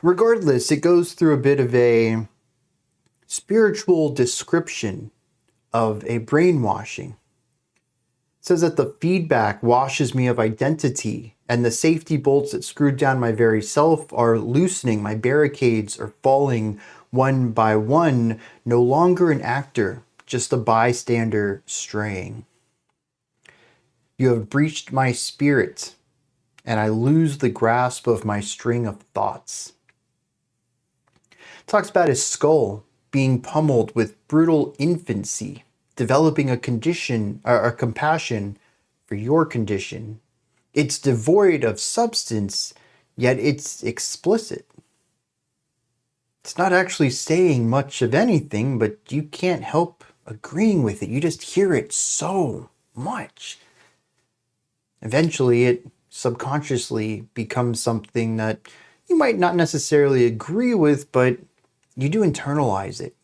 Regardless, it goes through a bit of a spiritual description of a brainwashing. It says that the feedback washes me of identity, and the safety bolts that screwed down my very self are loosening. My barricades are falling one by one. No longer an actor, just a bystander straying. You have breached my spirit, and I lose the grasp of my string of thoughts. It talks about his skull being pummeled with brutal infancy, developing a condition or a compassion for your condition. It's devoid of substance, yet it's explicit. It's not actually saying much of anything, but you can't help agreeing with it. You just hear it so much. Eventually, it subconsciously becomes something that you might not necessarily agree with, but you do internalize it.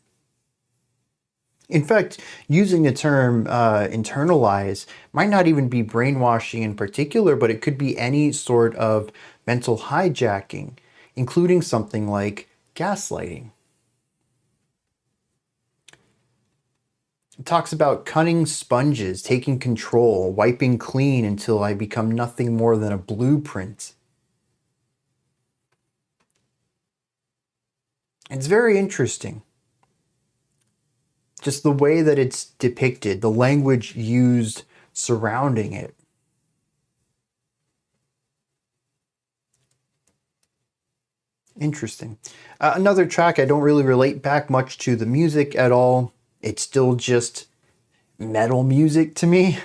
In fact, using the term internalize might not even be brainwashing in particular, but it could be any sort of mental hijacking, including something like gaslighting. It talks about cunning sponges, taking control, wiping clean until I become nothing more than a blueprint. It's very interesting. Just the way that it's depicted, the language used surrounding it. Interesting. Another track, I don't really relate back much to the music at all. It's still just metal music to me.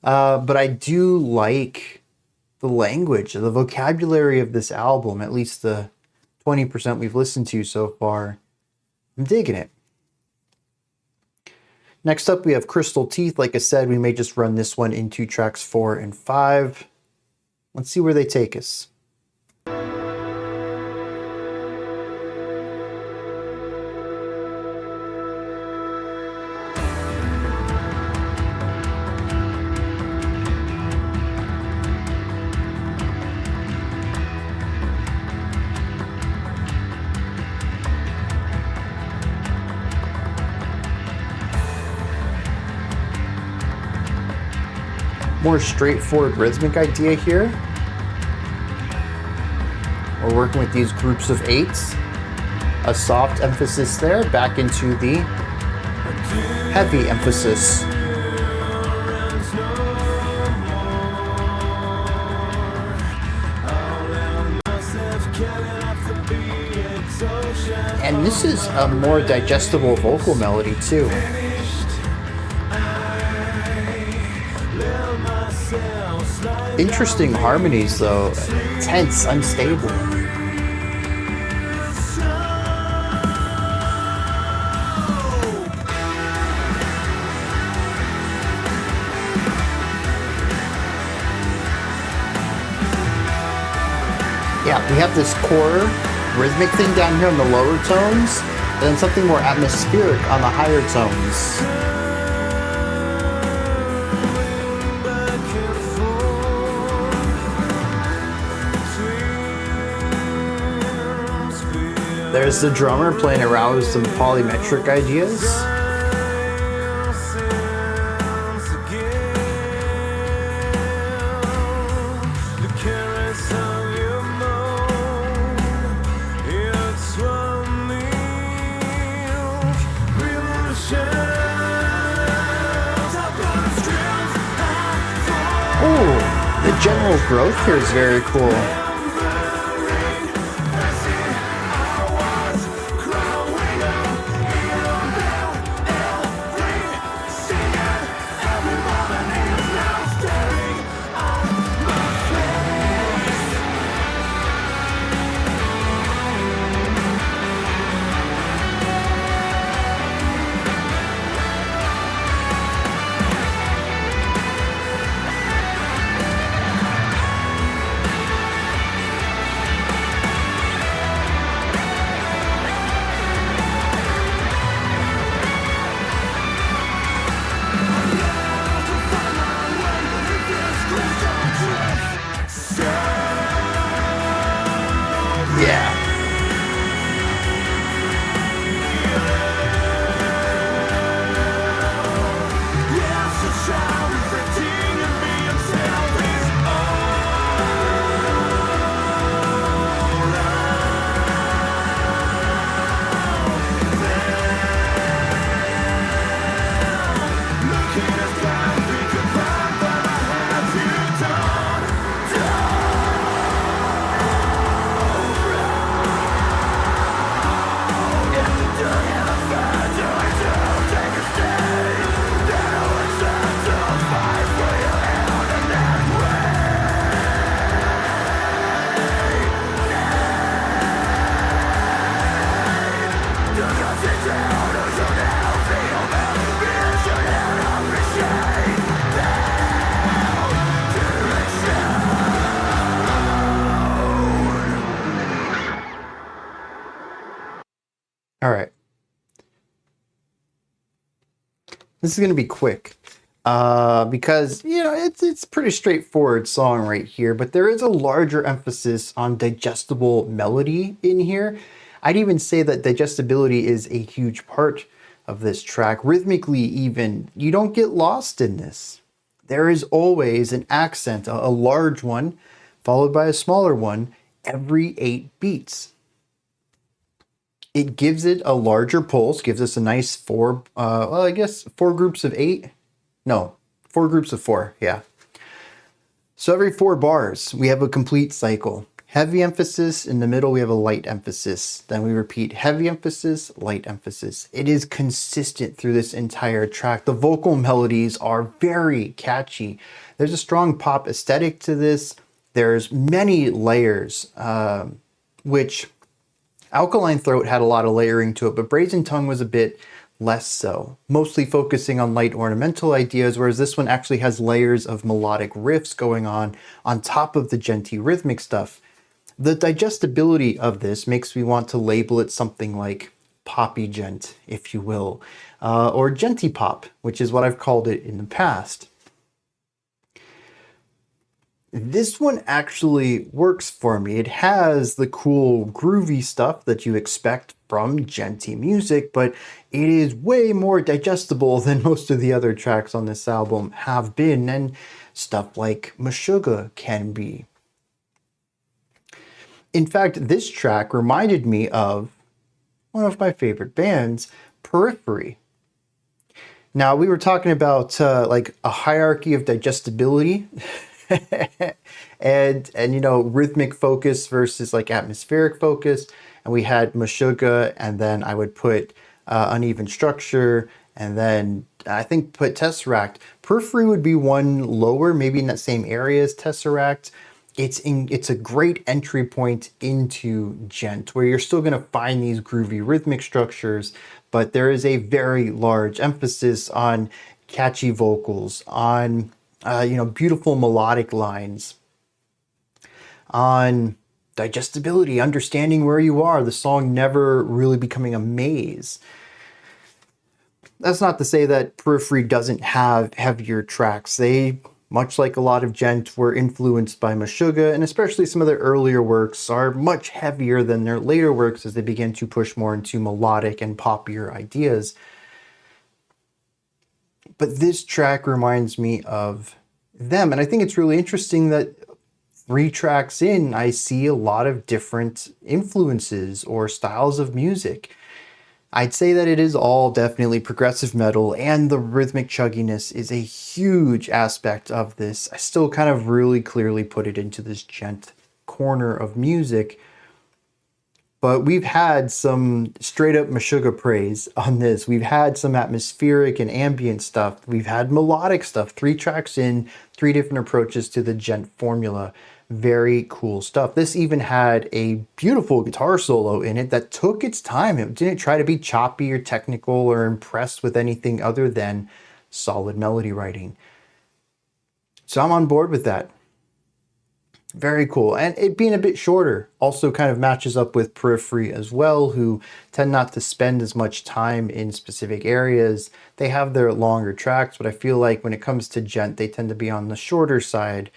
But I do like the language, the vocabulary of this album, at least the 20% we've listened to so far. I'm digging it. Next up, we have Crystal Teeth. Like I said, we may just run this one into tracks 4 and 5. Let's see where they take us. More straightforward rhythmic idea here. We're working with these groups of 8s. A soft emphasis there, back into the heavy emphasis. And this is a more digestible vocal melody too. Interesting harmonies though, tense, unstable. Yeah, we have this core rhythmic thing down here on the lower tones, and then something more atmospheric on the higher tones. There's the drummer playing around with some polymetric ideas. Ooh, the general growth here is very cool. Yeah. All right. This is going to be quick because, you know, it's pretty straightforward song right here, but there is a larger emphasis on digestible melody in here. I'd even say that digestibility is a huge part of this track. Rhythmically even, you don't get lost in this. There is always an accent, a large one, followed by a smaller one, every 8 beats. It gives it a larger pulse, gives us a nice 4 groups of 8. No, 4 groups of 4, yeah. So every 4 bars, we have a complete cycle. Heavy emphasis, in the middle we have a light emphasis. Then we repeat heavy emphasis, light emphasis. It is consistent through this entire track. The vocal melodies are very catchy. There's a strong pop aesthetic to this. There's many layers, which Alkaline Throat had a lot of layering to it, but Brazen Tongue was a bit less so, mostly focusing on light ornamental ideas, whereas this one actually has layers of melodic riffs going on top of the djenty rhythmic stuff. The digestibility of this makes me want to label it something like poppy djent, if you will, or djenty pop, which is what I've called it in the past. This one actually works for me. It has the cool groovy stuff that you expect from djenty music, but it is way more digestible than most of the other tracks on this album have been, and stuff like Meshuggah can be. In fact, this track reminded me of one of my favorite bands, Periphery. Now, we were talking about like a hierarchy of digestibility and you know, rhythmic focus versus like atmospheric focus, and we had Meshuggah, and then I would put uneven structure, and then I think put Tesseract. Periphery would be one lower, maybe in that same area as Tesseract. It's a great entry point into djent, where you're still going to find these groovy rhythmic structures, but there is a very large emphasis on catchy vocals, on you know, beautiful melodic lines, on digestibility, understanding where you are, the song never really becoming a maze. That's not to say that Periphery doesn't have heavier tracks. They, much like a lot of djent, were influenced by Meshuggah, and especially some of their earlier works are much heavier than their later works as they began to push more into melodic and poppier ideas. But this track reminds me of them, and I think it's really interesting that 3 tracks in, I see a lot of different influences or styles of music. I'd say that it is all definitely progressive metal, and the rhythmic chugginess is a huge aspect of this. I still kind of really clearly put it into this djent corner of music, but we've had some straight up Meshuggah praise on this. We've had some atmospheric and ambient stuff. We've had melodic stuff. 3 tracks in, 3 different approaches to the djent formula. Very cool stuff. This even had a beautiful guitar solo in it that took its time. It didn't try to be choppy or technical or impressed with anything other than solid melody writing. So I'm on board with that. Very cool. And it being a bit shorter also kind of matches up with Periphery as well, who tend not to spend as much time in specific areas. They have their longer tracks, but I feel like when it comes to djent, they tend to be on the shorter side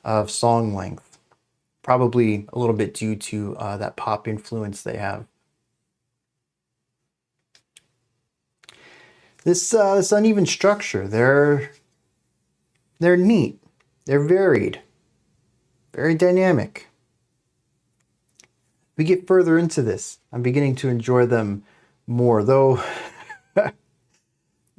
of song length. probably a little bit due to that pop influence they have. This uneven structure, they're neat, they're varied, very dynamic. We get further into this, I'm beginning to enjoy them more, though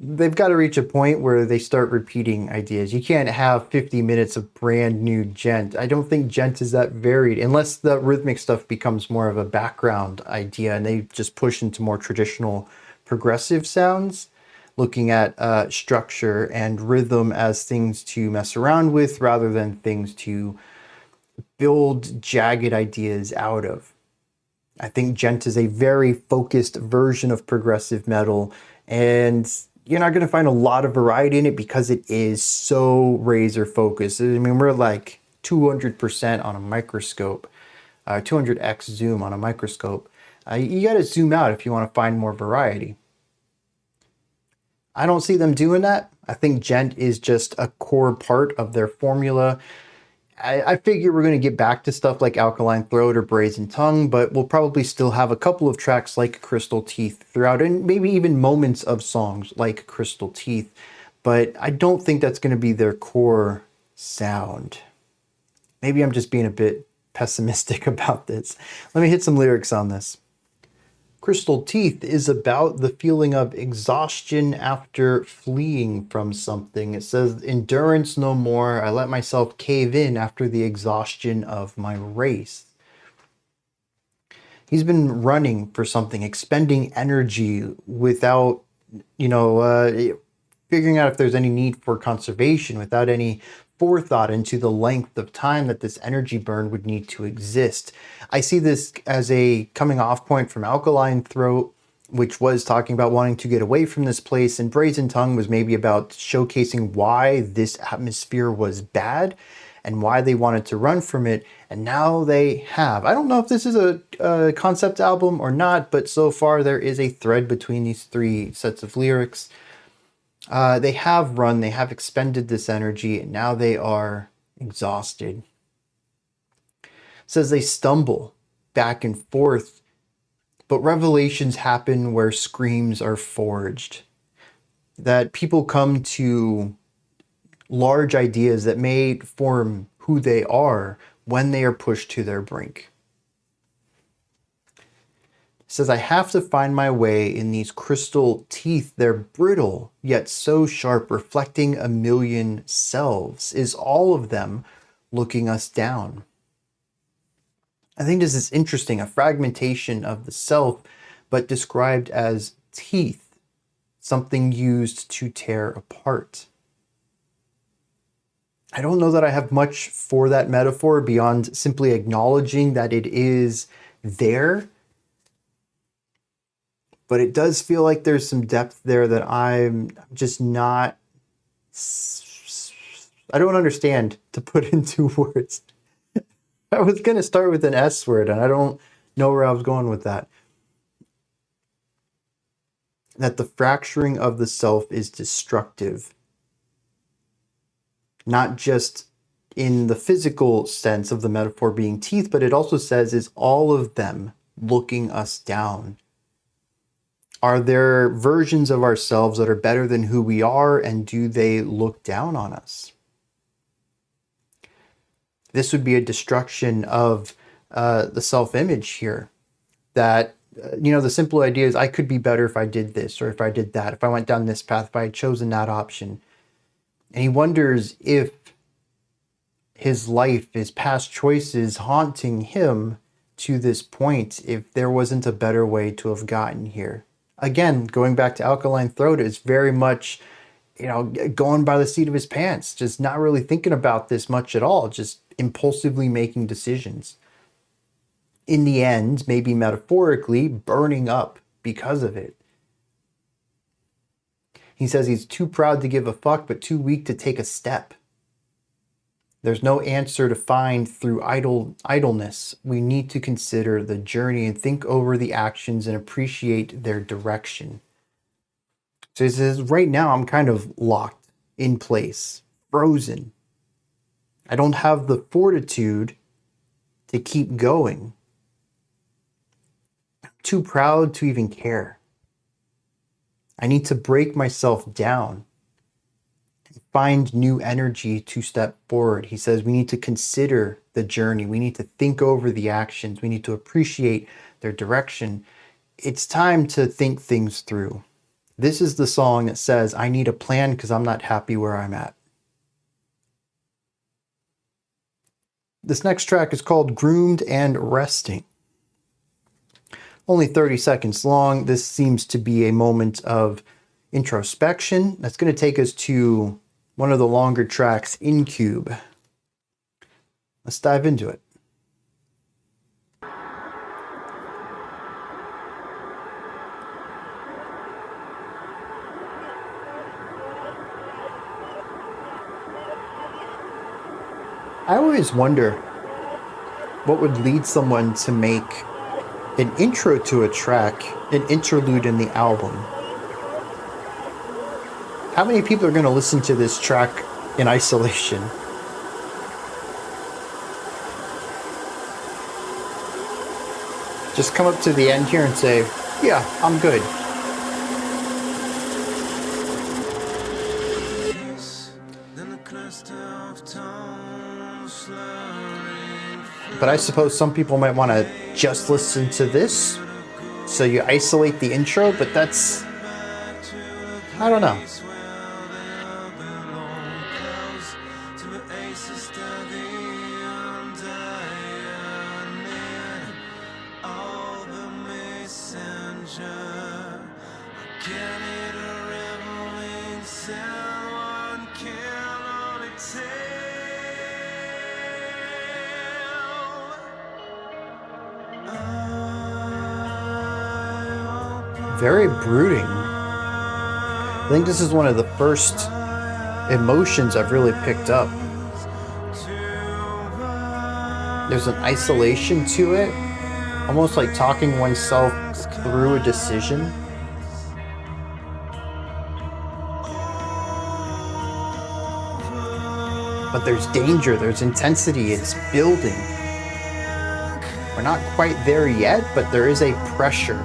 they've got to reach a point where they start repeating ideas. You can't have 50 minutes of brand new gent. I don't think gent is that varied, unless the rhythmic stuff becomes more of a background idea and they just push into more traditional progressive sounds, looking at structure and rhythm as things to mess around with rather than things to build jagged ideas out of. I think gent is a very focused version of progressive metal, and you're not going to find a lot of variety in it because it is so razor focused. I mean, we're like 200% on a microscope, 200x zoom on a microscope. You got to zoom out if you want to find more variety. I don't see them doing that. I think gent is just a core part of their formula. I figure we're going to get back to stuff like Alkaline Throat or Brazen Tongue, but we'll probably still have a couple of tracks like Crystal Teeth throughout, and maybe even moments of songs like Crystal Teeth. But I don't think that's going to be their core sound. Maybe I'm just being a bit pessimistic about this. Let me hit some lyrics on this. Crystal Teeth is about the feeling of exhaustion after fleeing from something. It says, endurance no more. I let myself cave in after the exhaustion of my race. He's been running for something, expending energy without, figuring out if there's any need for conservation, without any forethought into the length of time that this energy burn would need to exist. I see this as a coming off point from Alkaline Throat, which was talking about wanting to get away from this place, and Brazen Tongue was maybe about showcasing why this atmosphere was bad and why they wanted to run from it, and now they have. I don't know if this is a concept album or not, but so far there is a thread between these three sets of lyrics. They have run, they have expended this energy, and now they are exhausted. It says they stumble back and forth, but revelations happen where screams are forged. That people come to large ideas that may form who they are when they are pushed to their brink. Says, I have to find my way in these crystal teeth. They're brittle, yet so sharp, reflecting a million selves. Is all of them looking us down? I think this is interesting, a fragmentation of the self, but described as teeth, something used to tear apart. I don't know that I have much for that metaphor beyond simply acknowledging that it is there. But it does feel like there's some depth there that I'm just not, I don't understand to put into words. I was going to start with an S word, and I don't know where I was going with that. That the fracturing of the self is destructive. Not just in the physical sense of the metaphor being teeth, but it also says, is all of them looking us down? Are there versions of ourselves that are better than who we are, and do they look down on us? This would be a destruction of the self-image here. That, the simple idea is I could be better if I did this, or if I did that, if I went down this path, if I had chosen that option. And he wonders if his life, his past choices haunting him to this point, if there wasn't a better way to have gotten here. Again, going back to Alkaline Throat, it's very much, going by the seat of his pants, just not really thinking about this much at all, just impulsively making decisions. In the end, maybe metaphorically, burning up because of it. He says he's too proud to give a fuck, but too weak to take a step. There's no answer to find through idleness. We need to consider the journey and think over the actions and appreciate their direction. So he says, right now I'm kind of locked in place, frozen. I don't have the fortitude to keep going. I'm too proud to even care. I need to break myself down and find new energy to step forward. He says we need to consider the journey. We need to think over the actions. We need to appreciate their direction. It's time to think things through. This is the song that says, I need a plan because I'm not happy where I'm at. This next track is called Groomed and Resting. Only 30 seconds long. This seems to be a moment of introspection. That's going to take us to one of the longer tracks, Incube. Let's dive into it. I always wonder what would lead someone to make an intro to a track, an interlude in the album. How many people are going to listen to this track in isolation? Just come up to the end here and say, yeah, I'm good. But I suppose some people might want to just listen to this, so you isolate the intro, but that's, I don't know. Very brooding. I think this is one of the first emotions I've really picked up. There's an isolation to it, almost like talking oneself through a decision. But there's danger, there's intensity, it's building. We're not quite there yet, but there is a pressure.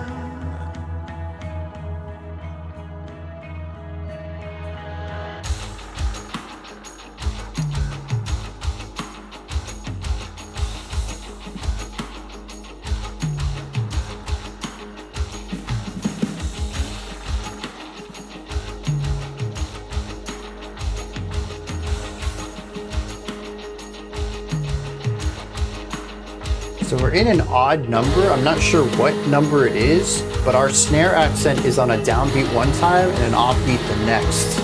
So we're in an odd number. I'm not sure what number it is, but our snare accent is on a downbeat one time and an offbeat the next.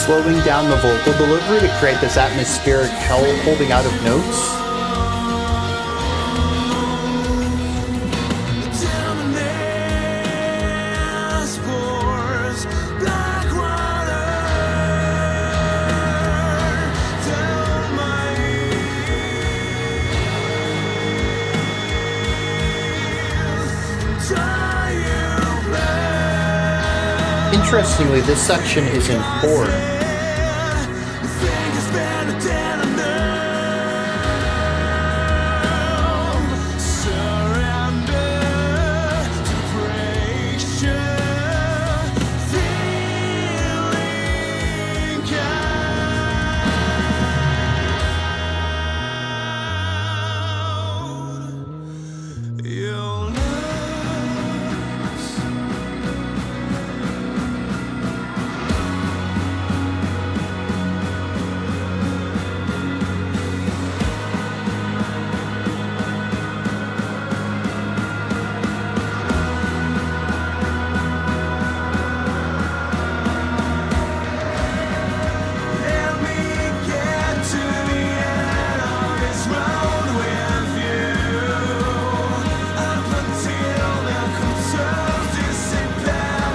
Slowing down the vocal delivery to create this atmospheric hell holding out of notes. Interestingly, this section is in 4.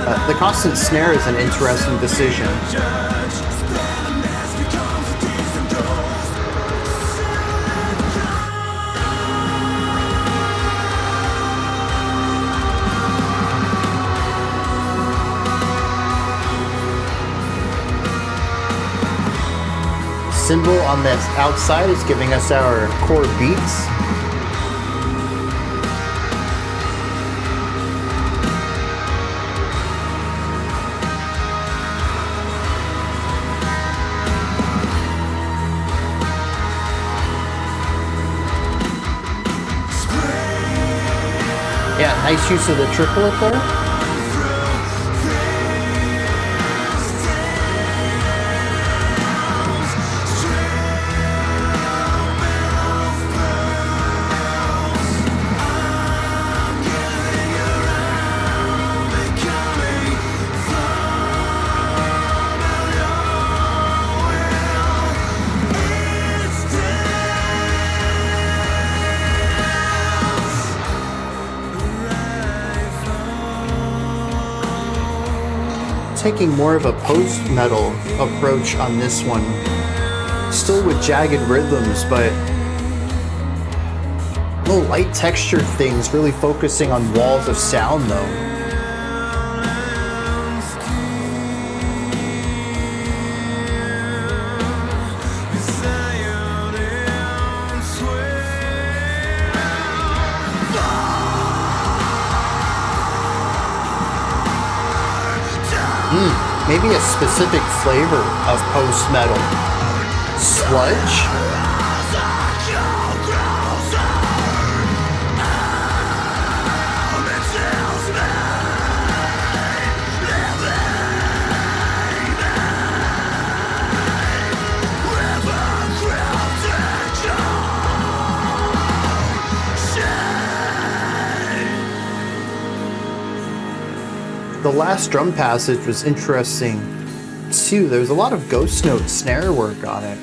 The constant snare is an interesting decision. Cymbal on the outside is giving us our core beats. Yeah, nice use of the triplet there. Taking more of a post-metal approach on this one. Still with jagged rhythms, but little light texture things, really focusing on walls of sound though. Maybe a specific flavor of post-metal. Sludge? The last drum passage was interesting too. There was a lot of ghost note snare work on it.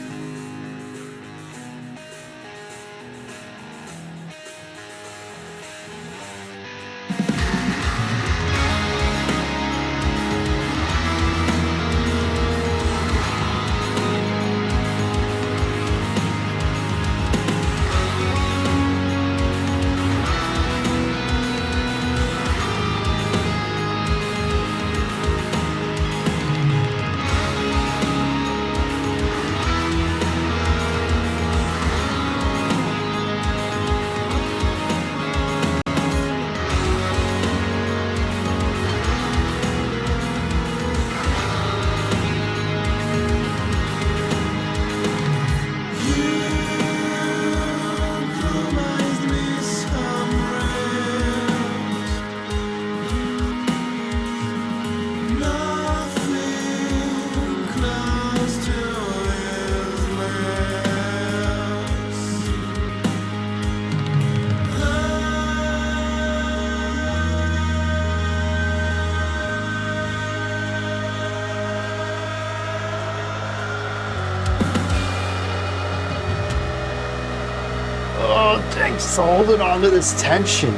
Thanks for holding on to this tension.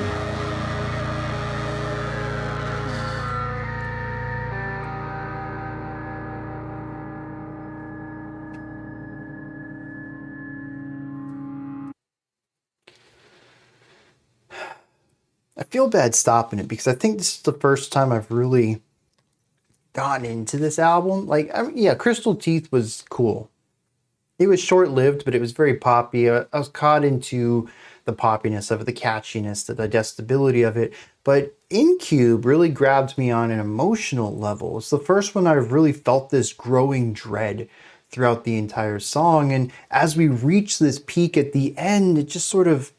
I feel bad stopping it because I think this is the first time I've really gotten into this album. Like, I mean, yeah, Crystal Teeth was cool. It was short-lived, but it was very poppy. I was caught into the poppiness of it, the catchiness, the digestibility of it. But Incube really grabbed me on an emotional level. It's the first one I've really felt this growing dread throughout the entire song. And as we reach this peak at the end, it just sort of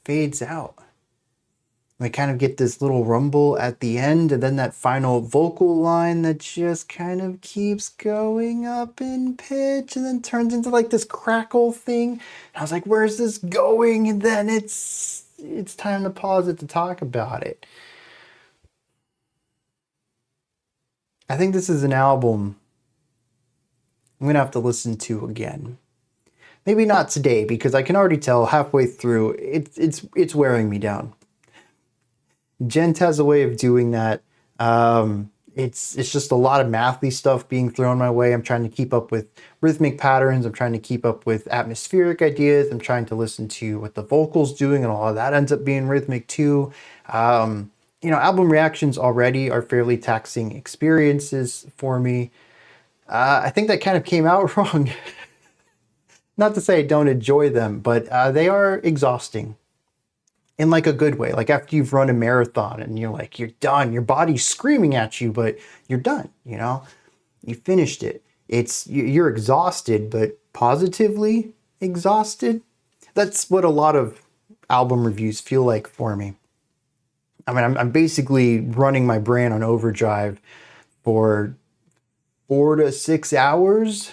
fades out. We kind of get this little rumble at the end, and then that final vocal line that just kind of keeps going up in pitch and then turns into like this crackle thing. And I was like, where's this going? And then it's time to pause it to talk about it. I think this is an album I'm going to have to listen to again. Maybe not today, because I can already tell halfway through it's wearing me down. Gent has a way of doing that. It's just a lot of mathy stuff being thrown my way. I'm trying to keep up with rhythmic patterns. I'm trying to keep up with atmospheric ideas. I'm trying to listen to what the vocals doing, and all of that ends up being rhythmic too. Album reactions already are fairly taxing experiences for me. I think that kind of came out wrong. Not to say I don't enjoy them, but they are exhausting in like a good way. Like after you've run a marathon and you're done, your body's screaming at you, but you're done, you finished it. You're exhausted, but positively exhausted. That's what a lot of album reviews feel like for me. I mean, I'm basically running my brain on overdrive for 4 to 6 hours.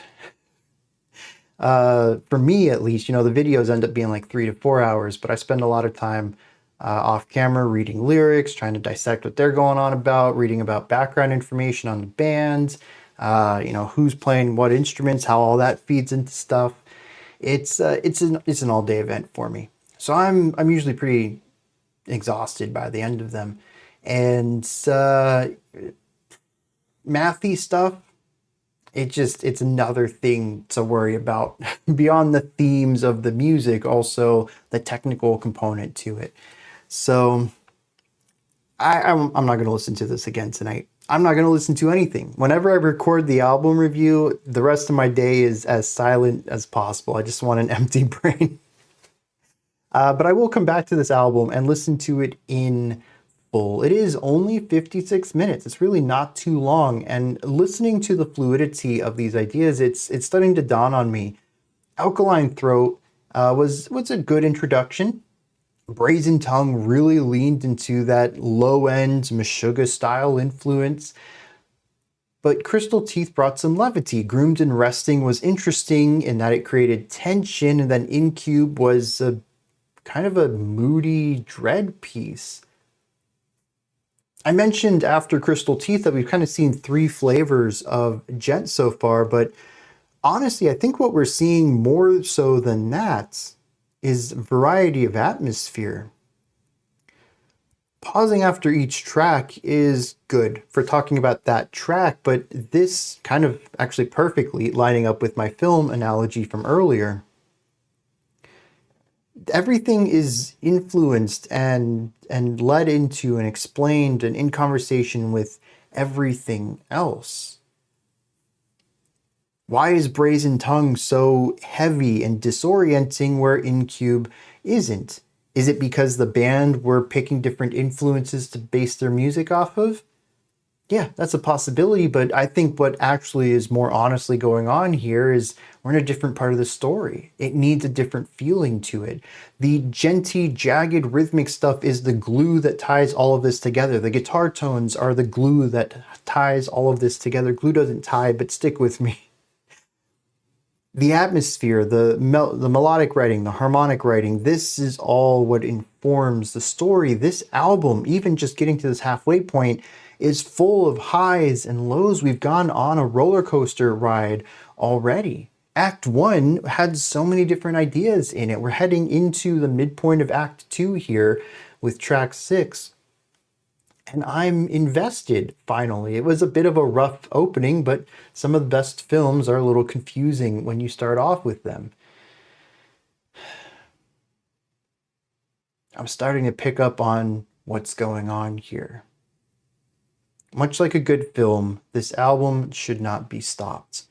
For me, at least, the videos end up being like 3 to 4 hours, but I spend a lot of time off camera reading lyrics, trying to dissect what they're going on about, reading about background information on the bands, who's playing what instruments, how all that feeds into stuff. It's an all day event for me. So I'm usually pretty exhausted by the end of them, and mathy stuff. It's another thing to worry about beyond the themes of the music, also the technical component to it. So I'm not going to listen to this again tonight. I'm not going to listen to anything. Whenever I record the album review, the rest of my day is as silent as possible. I just want an empty brain. But I will come back to this album and listen to it in full. It is only 56 minutes. It's really not too long. And listening to the fluidity of these ideas, it's starting to dawn on me. Alkaline Throat was a good introduction. Brazen Tongue really leaned into that low-end Meshuggah style influence. But Crystal Teeth brought some levity. Groomed and Resting was interesting in that it created tension, and then Incube was kind of a moody dread piece. I mentioned after Crystal Teeth that we've kind of seen 3 flavors of Gent so far, but honestly, I think what we're seeing more so than that is variety of atmosphere. Pausing after each track is good for talking about that track, but this kind of actually perfectly lining up with my film analogy from earlier. Everything is influenced and led into and explained and in conversation with everything else. Why is Brazen Tongue so heavy and disorienting where Incube isn't? Is it because the band were picking different influences to base their music off of? Yeah, that's a possibility, but I think what actually is more honestly going on here is we're in a different part of the story. It needs a different feeling to it. The genty, jagged, rhythmic stuff is the glue that ties all of this together. The guitar tones are the glue that ties all of this together. Glue doesn't tie, but stick with me. The atmosphere, the melodic writing, the harmonic writing, this is all what informs the story. This album, even just getting to this halfway point, is full of highs and lows. We've gone on a roller coaster ride already. Act 1 had so many different ideas in it. We're heading into the midpoint of Act 2 here with track 6. And I'm invested, finally. It was a bit of a rough opening, but some of the best films are a little confusing when you start off with them. I'm starting to pick up on what's going on here. Much like a good film, this album should not be stopped.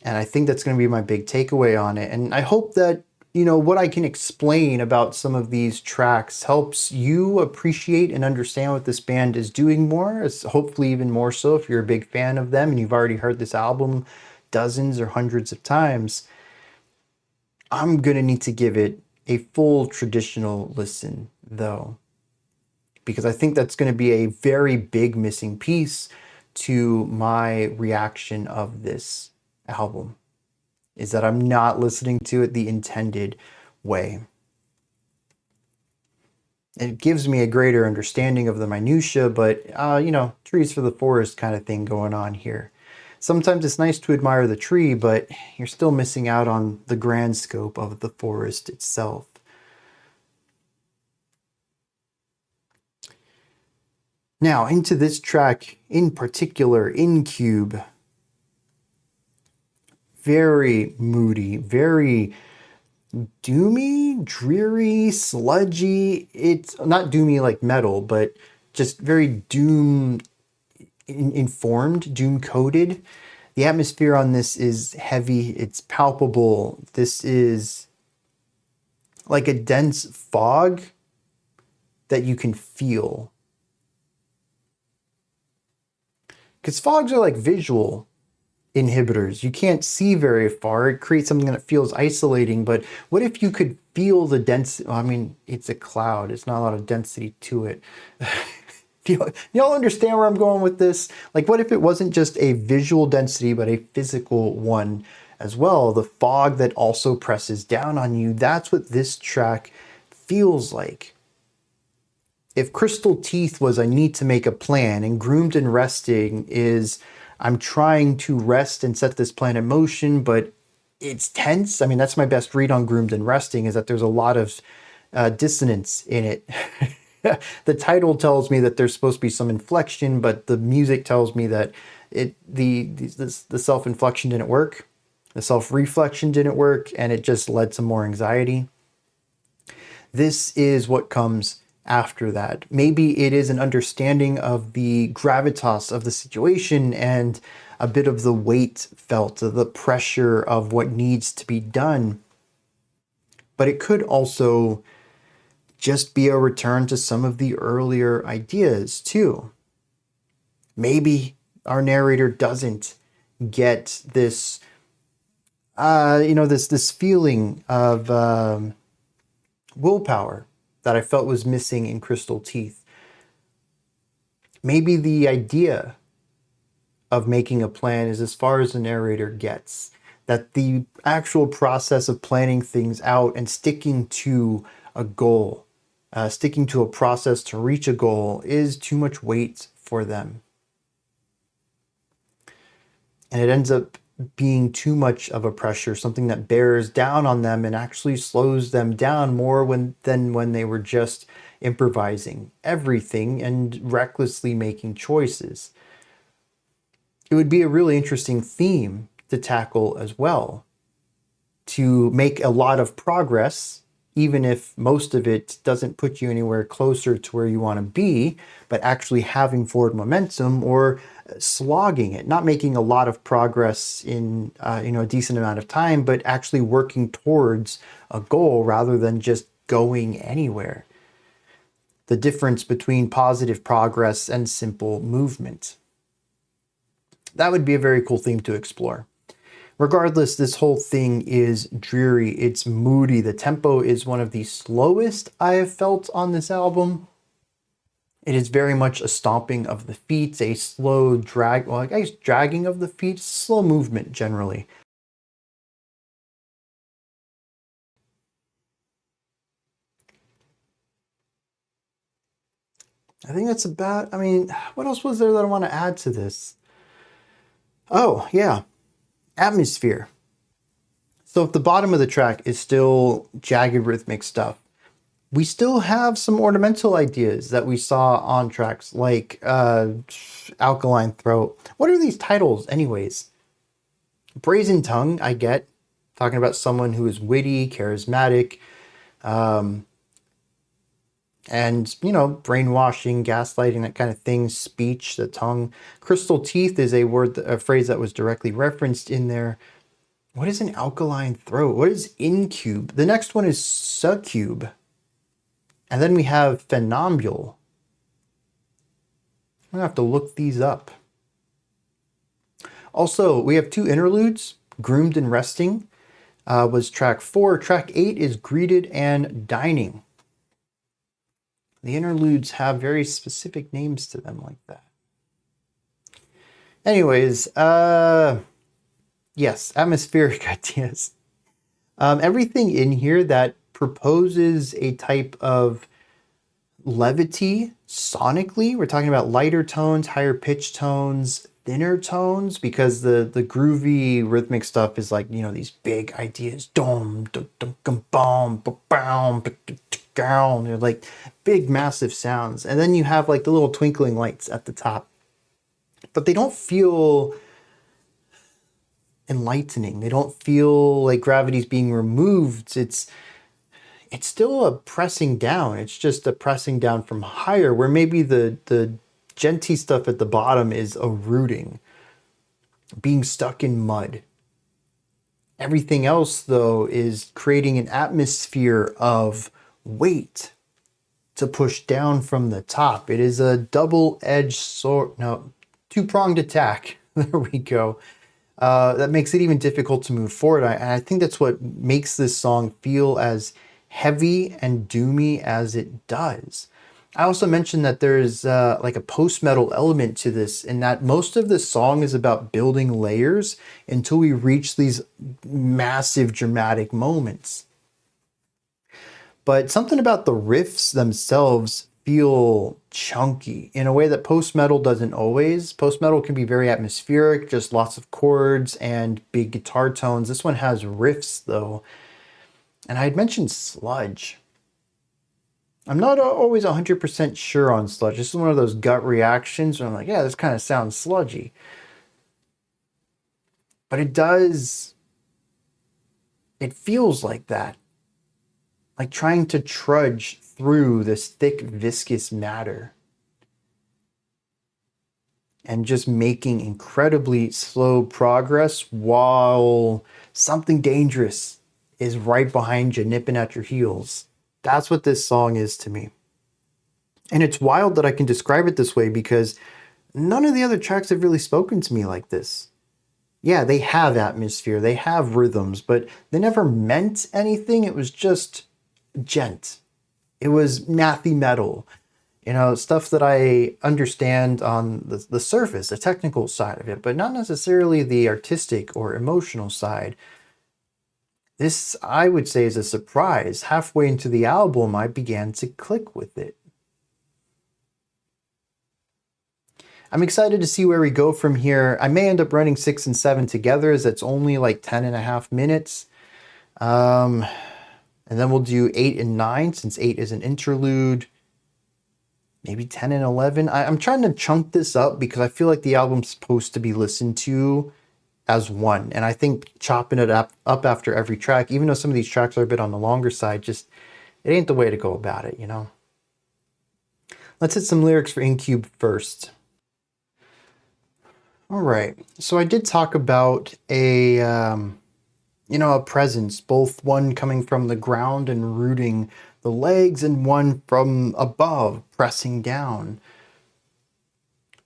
And I think that's going to be my big takeaway on it. And I hope that what I can explain about some of these tracks helps you appreciate and understand what this band is doing more. It's hopefully even more so if you're a big fan of them and you've already heard this album dozens or hundreds of times. I'm going to need to give it a full traditional listen, though, because I think that's going to be a very big missing piece to my reaction of this album. Is that I'm not listening to it the intended way. It gives me a greater understanding of the minutia, but, trees for the forest kind of thing going on here. Sometimes it's nice to admire the tree, but you're still missing out on the grand scope of the forest itself. Now, into this track in particular, Incube. Very moody, very doomy, dreary, sludgy. It's not doomy like metal, but just very doom informed, doom coded. The atmosphere on this is heavy, it's palpable. This is like a dense fog that you can feel. Because fogs are like visual inhibitors. You can't see very far. It creates something that feels isolating. But what if you could feel the density? Well, I mean, it's a cloud. It's not a lot of density to it. Y'all understand where I'm going with this? Like, what if it wasn't just a visual density, but a physical one as well? The fog that also presses down on you. That's what this track feels like. If Crystal Teeth was I need to make a plan, and Groomed and Resting is I'm trying to rest and set this plan in motion, but it's tense. I mean, that's my best read on Groomed and Resting, is that there's a lot of dissonance in it. The title tells me that there's supposed to be some inflection, but the music tells me that the self-inflection didn't work. The self-reflection didn't work, and it just led to more anxiety. This is what comes after that. Maybe it is an understanding of the gravitas of the situation and a bit of the weight felt, the pressure of what needs to be done. But it could also just be a return to some of the earlier ideas too. Maybe our narrator doesn't get this, this feeling of willpower that I felt was missing in Crystal Teeth. Maybe the idea of making a plan is as far as the narrator gets. That the actual process of planning things out and sticking to a goal, sticking to a process to reach a goal is too much weight for them. And it ends up being too much of a pressure, something that bears down on them and actually slows them down more than when they were just improvising everything and recklessly making choices. It would be a really interesting theme to tackle as well, to make a lot of progress, even if most of it doesn't put you anywhere closer to where you want to be, but actually having forward momentum, or slogging it, not making a lot of progress in a decent amount of time, but actually working towards a goal rather than just going anywhere. The difference between positive progress and simple movement. That would be a very cool theme to explore. Regardless, this whole thing is dreary, it's moody. The tempo is one of the slowest I have felt on this album. It is very much a stomping of the feet, a slow drag, well, I guess dragging of the feet, slow movement generally. I think that's about, what else was there that I want to add to this? Oh, yeah, atmosphere. So if the bottom of the track is still jagged rhythmic stuff, we still have some ornamental ideas that we saw on tracks like Alkaline Throat. What are these titles anyways? Brazen Tongue, I get. Talking about someone who is witty, charismatic, and, brainwashing, gaslighting, that kind of thing, speech, the tongue. Crystal Teeth is a phrase that was directly referenced in there. What is an alkaline throat? What is Incube? The next one is Succube. And then we have Funambule. I'm gonna have to look these up. Also, we have two interludes. Groomed and Resting was track 4. Track 8 is Greeted and Dining. The interludes have very specific names to them like that. Anyways, yes, atmospheric ideas. Everything in here that proposes a type of levity sonically. We're talking about lighter tones, higher pitch tones, thinner tones, because the groovy rhythmic stuff is like, these big ideas. Dum, dum, dum, dum, bum, bum, down. They're like big, massive sounds. And then you have like the little twinkling lights at the top. But they don't feel enlightening. They don't feel like gravity's being removed. It's still a pressing down. It's just a pressing down from higher, where maybe the genty stuff at the bottom is a rooting, being stuck in mud. Everything else, though, is creating an atmosphere of weight to push down from the top. It is a double-edged sword. No, two-pronged attack. There we go. That makes it even difficult to move forward. I think that's what makes this song feel as heavy and doomy as it does. I also mentioned that there's like a post-metal element to this, in that most of this song is about building layers until we reach these massive dramatic moments. But something about the riffs themselves feel chunky in a way that post-metal doesn't always. Post-metal can be very atmospheric, just lots of chords and big guitar tones. This one has riffs though. And I had mentioned sludge. I'm not always 100% sure on sludge. This is one of those gut reactions where I'm like, yeah, this kind of sounds sludgy. But it does, it feels like that. Like trying to trudge through this thick, viscous matter. And just making incredibly slow progress while something dangerous is right behind you, nipping at your heels. That's what this song is to me. And it's wild that I can describe it this way, because none of the other tracks have really spoken to me like this. Yeah, they have atmosphere, they have rhythms, but they never meant anything. It was just gent. It was mathy metal. You know, stuff that I understand on the surface, the technical side of it, but not necessarily the artistic or emotional side. This, I would say, is a surprise. Halfway into the album, I began to click with it. I'm excited to see where we go from here. I may end up running 6 and 7 together, as it's only like 10.5 minutes. And then we'll do 8 and 9, since 8 is an interlude. Maybe 10 and 11. I'm trying to chunk this up because I feel like the album's supposed to be listened to as one. And I think chopping it up after every track, even though some of these tracks are a bit on the longer side, just, it ain't the way to go about it, you know? Let's hit some lyrics for Incube first. All right. So I did talk about a presence, both one coming from the ground and rooting the legs, and one from above pressing down.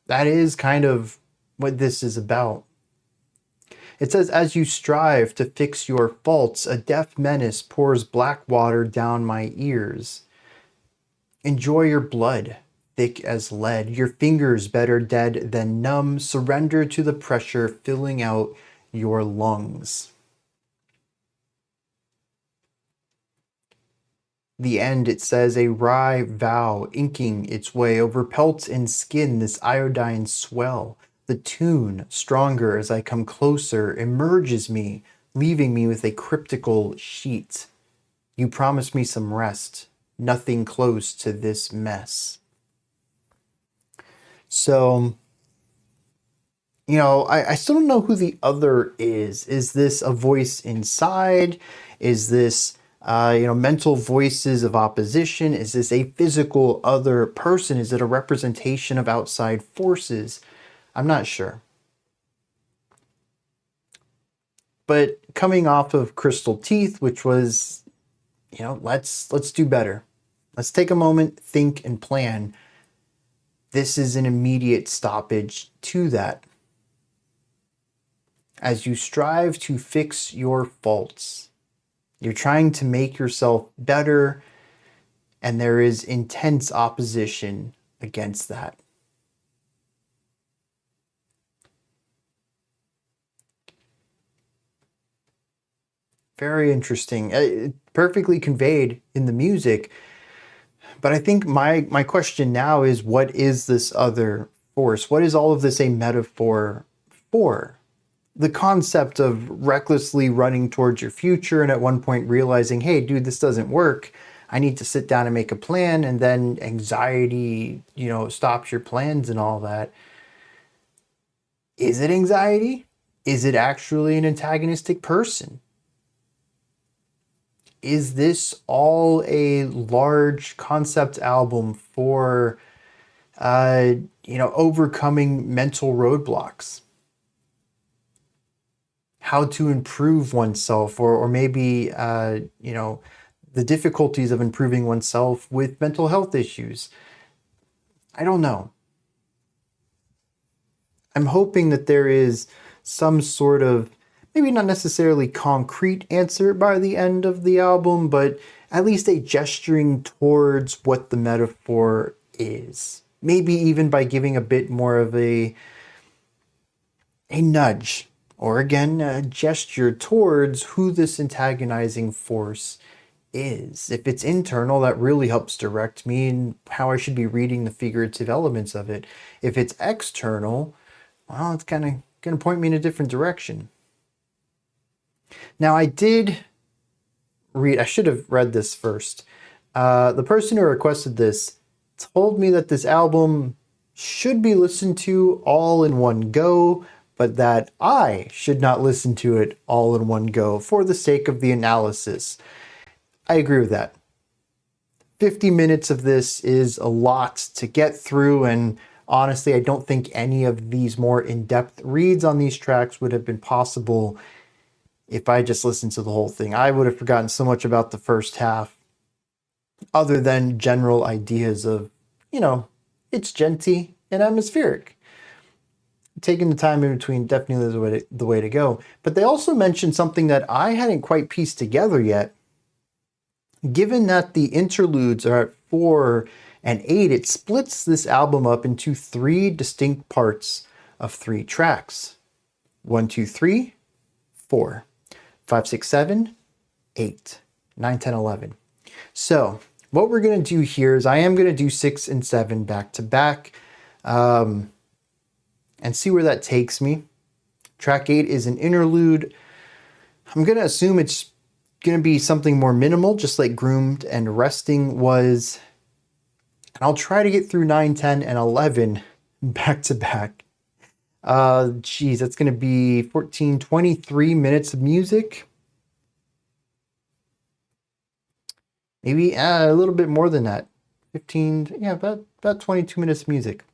That is kind of what this is about. It says, as you strive to fix your faults, a deaf menace pours black water down my ears. Enjoy your blood, thick as lead, your fingers better dead than numb. Surrender to the pressure filling out your lungs. The end, it says, a wry vow inking its way over pelt and skin, this iodine swell. The tune, stronger as I come closer, emerges me, leaving me with a cryptical sheet. You promise me some rest, nothing close to this mess. So, you know, I still don't know who the other is. Is this a voice inside? Is this, mental voices of opposition? Is this a physical other person? Is it a representation of outside forces? I'm not sure. But coming off of Crystal Teeth, which was, let's do better. Let's take a moment, think, and plan. This is an immediate stoppage to that. As you strive to fix your faults, you're trying to make yourself better, and there is intense opposition against that. Very interesting. Perfectly conveyed in the music. But I think my question now is, what is this other force? What is all of this a metaphor for? The concept of recklessly running towards your future and at one point realizing, hey, dude, this doesn't work. I need to sit down and make a plan, and then anxiety, stops your plans and all that. Is it anxiety? Is it actually an antagonistic person? Is this all a large concept album for, overcoming mental roadblocks? How to improve oneself, or maybe, the difficulties of improving oneself with mental health issues. I don't know. I'm hoping that there is some sort of, maybe not necessarily concrete answer by the end of the album, but at least a gesturing towards what the metaphor is. Maybe even by giving a bit more of a nudge, or again, a gesture towards who this antagonizing force is. If it's internal, that really helps direct me in how I should be reading the figurative elements of it. If it's external, well, it's kind of going to point me in a different direction. Now, I should have read this first. The person who requested this told me that this album should be listened to all in one go, but that I should not listen to it all in one go for the sake of the analysis. I agree with that. 50 minutes of this is a lot to get through, and honestly, I don't think any of these more in-depth reads on these tracks would have been possible if I just listened to the whole thing. I would have forgotten so much about the first half, other than general ideas of, it's genty and atmospheric. Taking the time in between definitely is the way to go. But they also mentioned something that I hadn't quite pieced together yet. Given that the interludes are at 4 and 8, it splits this album up into 3 distinct parts of 3 tracks. 1, 2, 3, 4, 5, 6, 7, 8, 9, 10, 11. So what we're going to do here is I am going to do 6 and 7 back to back, and see where that takes me. Track 8 is an interlude. I'm going to assume it's going to be something more minimal, just like Groomed and Resting was. And I'll try to get through 9, 10, and 11 back to back. That's going to be 14, 23 minutes of music. Maybe a little bit more than that. 15, about 22 minutes of music.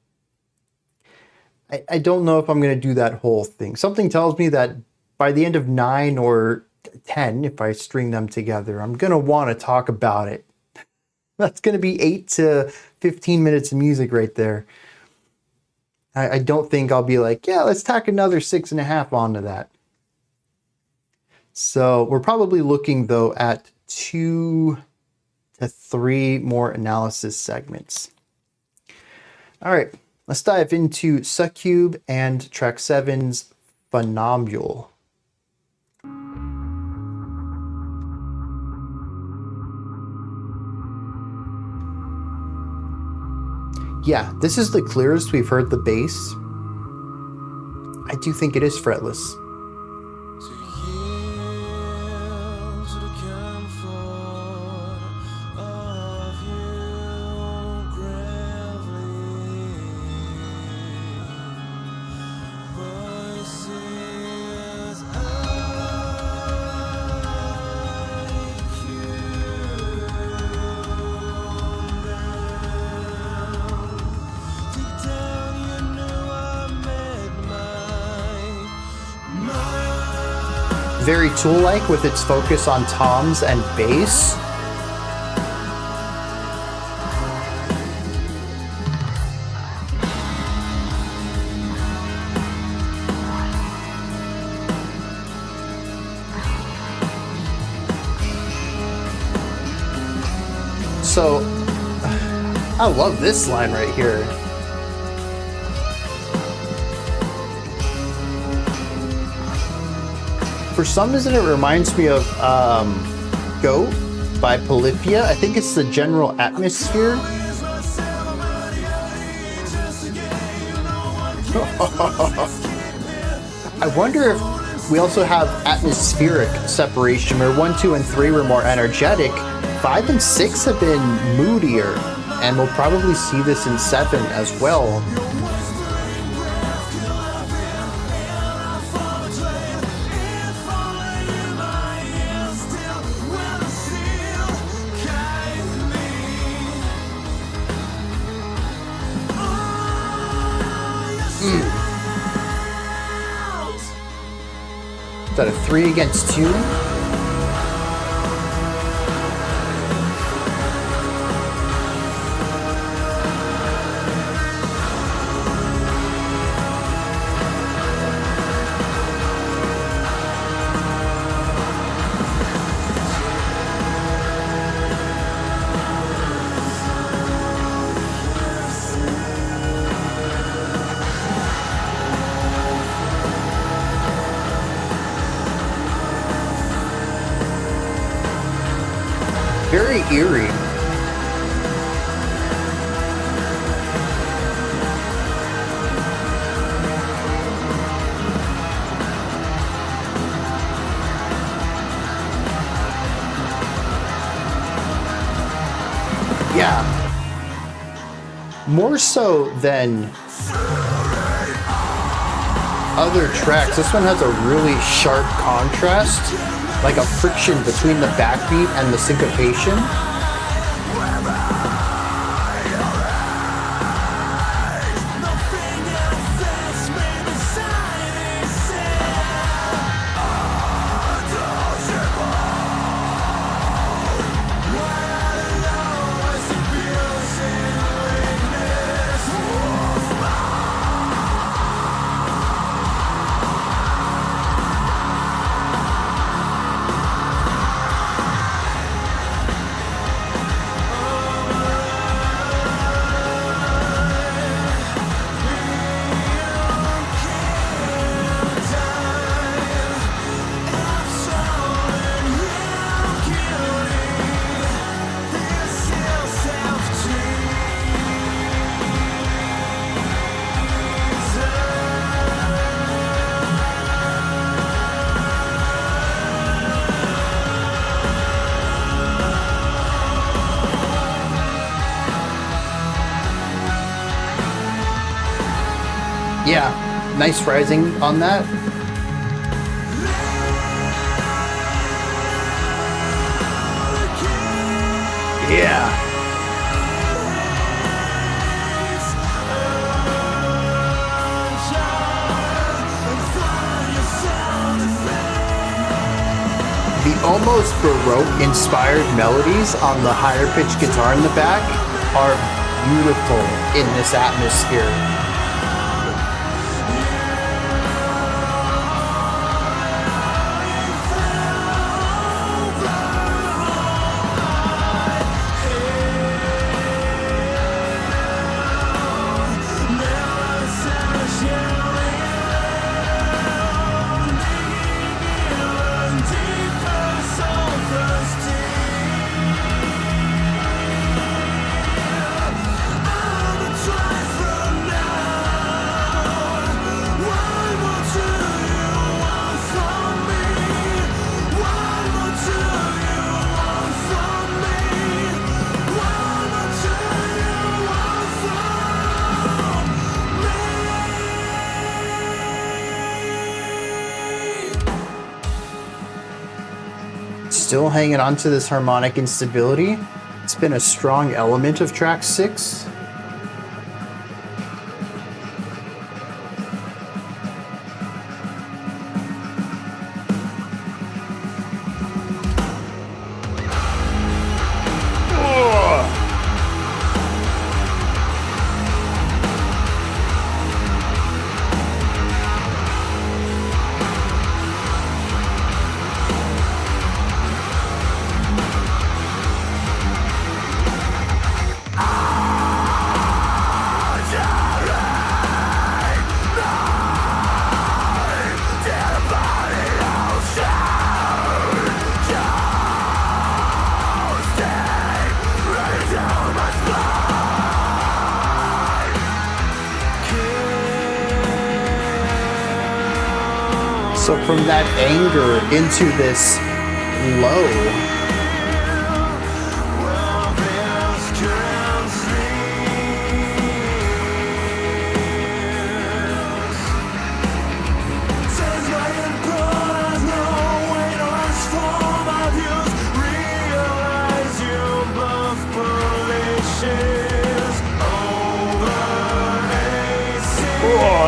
I don't know if I'm going to do that whole thing. Something tells me that by the end of 9 or 10, if I string them together, I'm going to want to talk about it. That's going to be 8 to 15 minutes of music right there. I don't think I'll be like, let's tack another 6.5 onto that. So we're probably looking, though, at 2 to 3 more analysis segments. All right, let's dive into Succube and track 7's Funambule. Yeah, this is the clearest we've heard the bass. I do think it is fretless. Very Tool-like with its focus on toms and bass. So, I love this line right here. For some reason, it reminds me of Go by Poppier. I think it's the general atmosphere. I wonder if we also have atmospheric separation, where 1, 2, and 3 were more energetic. 5 and 6 have been moodier, and we'll probably see this in 7 as well. Is that a 3 against 2? Very eerie. Yeah. More so than other tracks, this one has a really sharp contrast, like a friction between the backbeat and the syncopation. Yeah, nice rising on that. Yeah. The almost Baroque inspired melodies on the higher pitched guitar in the back are beautiful in this atmosphere. Still hanging on to this harmonic instability. It's been a strong element of track 6. So from that anger into this low,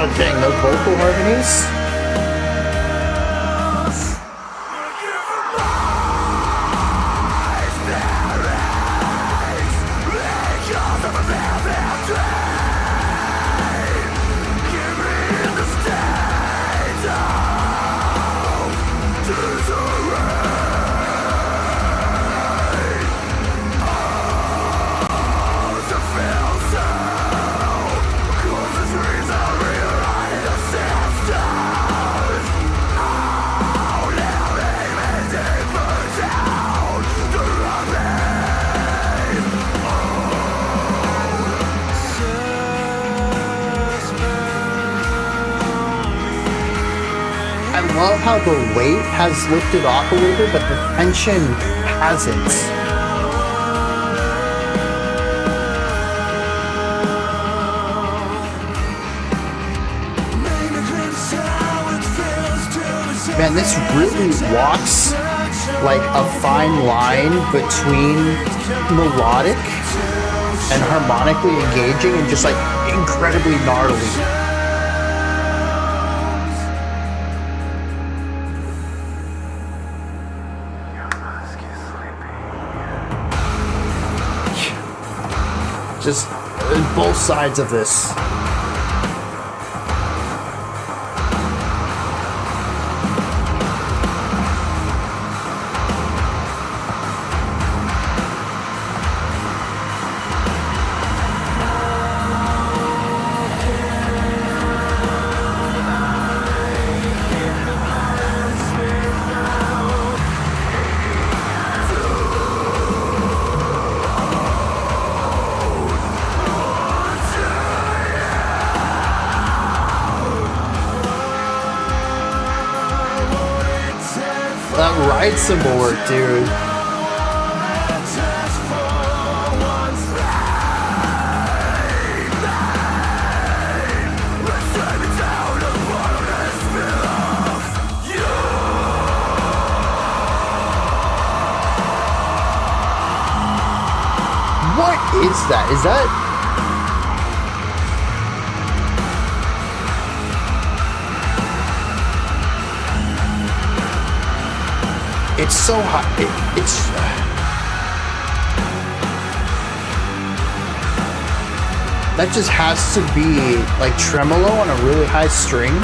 Oh dang, those vocal harmonies. I love how the weight has lifted off a little bit, but the tension hasn't. Man, this really walks like a fine line between melodic and harmonically engaging and just like incredibly gnarly. Just both sides of this. That ride cymbal work, dude. What is that? Is that... It's so hot. It's... That just has to be like tremolo on a really high string.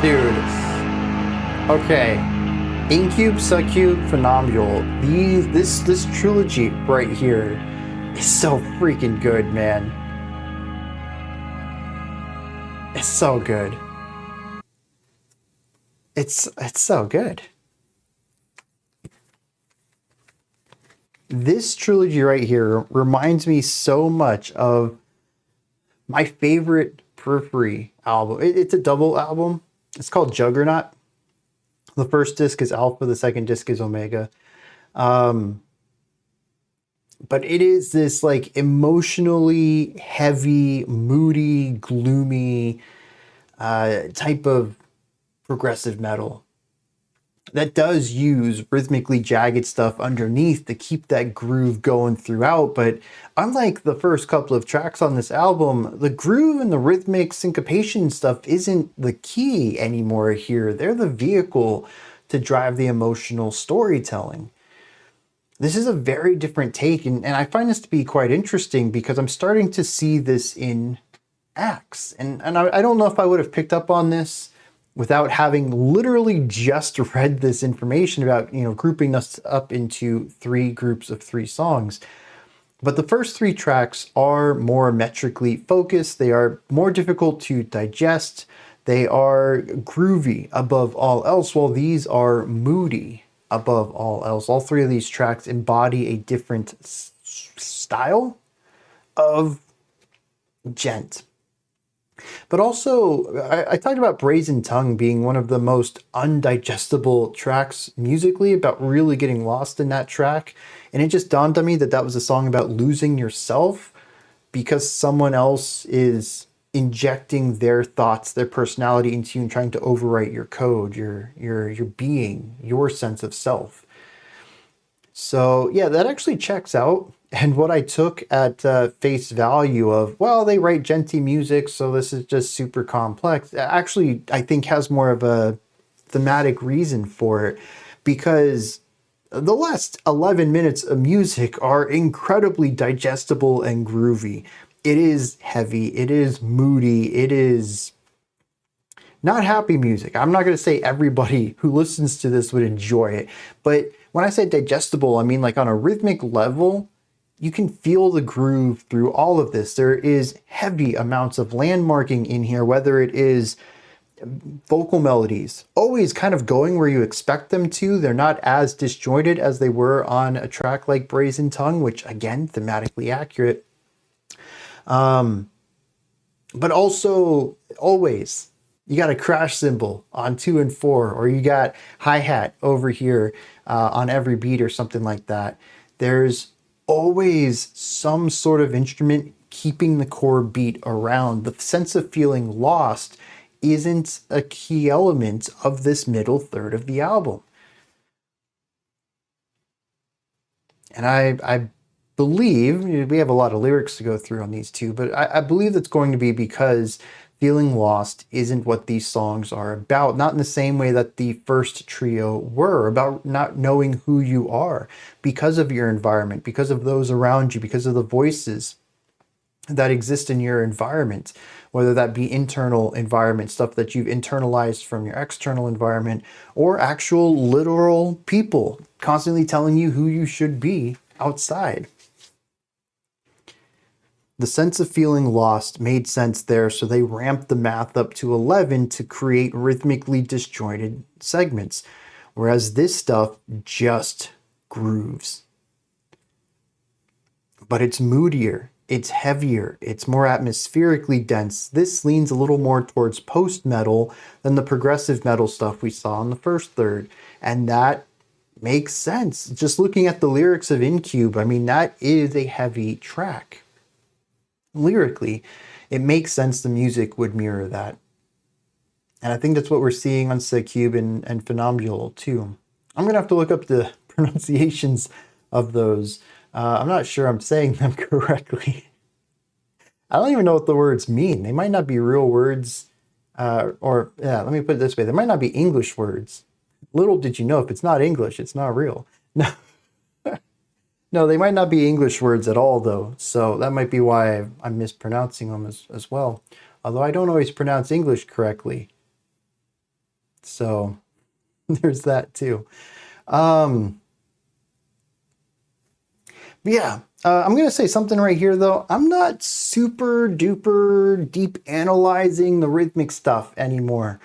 Dude. Okay. Incube, Succube, Funambule. This trilogy right here is so freaking good, man. It's so good. It's so good. This trilogy right here reminds me so much of my favorite Periphery album. It's a double album. It's called Juggernaut. The first disc is Alpha, the second disc is Omega. But it is this like emotionally heavy, moody, gloomy type of progressive metal that does use rhythmically jagged stuff underneath to keep that groove going throughout. But unlike the first couple of tracks on this album, the groove and the rhythmic syncopation stuff isn't the key anymore here. They're the vehicle to drive the emotional storytelling. This is a very different take, and I find this to be quite interesting because I'm starting to see this in Axe. And I don't know if I would have picked up on this without having literally just read this information about, grouping us up into 3 groups of 3 songs. But the first three tracks are more metrically focused. They are more difficult to digest. They are groovy above all else, while these are moody above all else. All three of these tracks embody a different style of gent. But also, I talked about Brazen Tongue being one of the most undigestible tracks musically, about really getting lost in that track. And it just dawned on me that that was a song about losing yourself because someone else is injecting their thoughts, their personality into you and trying to overwrite your code, your being, your sense of self. So yeah, that actually checks out. And what I took at face value of, well, they write genty music, so this is just super complex, actually, I think has more of a thematic reason for it, because the last 11 minutes of music are incredibly digestible and groovy. It is heavy, it is moody, it is not happy music. I'm not going to say everybody who listens to this would enjoy it, but when I say digestible, I mean like on a rhythmic level, you can feel the groove through all of this. There is heavy amounts of landmarking in here, whether it is vocal melodies, always kind of going where you expect them to. They're not as disjointed as they were on a track like Brazen Tongue, which again, thematically accurate. But also always, you got a crash cymbal on 2 and 4, or you got hi-hat over here on every beat or something like that. There's always some sort of instrument keeping the core beat around. The sense of feeling lost isn't a key element of this middle third of the album. And I believe, we have a lot of lyrics to go through on these two, but I believe that's going to be because feeling lost isn't what these songs are about. Not in the same way that the first trio were, about not knowing who you are because of your environment, because of those around you, because of the voices that exist in your environment, whether that be internal environment, stuff that you've internalized from your external environment, or actual literal people constantly telling you who you should be outside. The sense of feeling lost made sense there, so they ramped the math up to 11 to create rhythmically disjointed segments, whereas this stuff just grooves. But it's moodier, it's heavier, it's more atmospherically dense. This leans a little more towards post-metal than the progressive metal stuff we saw in the first third, and that makes sense. Just looking at the lyrics of Incube, I mean, that is a heavy track. Lyrically, it makes sense the music would mirror that. And I think that's what we're seeing on Succube and Funambule too. I'm going to have to look up the pronunciations of those. I'm not sure I'm saying them correctly. I don't even know what the words mean. They might not be real words. Let me put it this way. They might not be English words. Little did you know, if it's not English, it's not real. No. No, they might not be English words at all, though, so that might be why I'm mispronouncing them as well. Although I don't always pronounce English correctly. So there's that, too. I'm going to say something right here, though. I'm not super duper deep analyzing the rhythmic stuff anymore.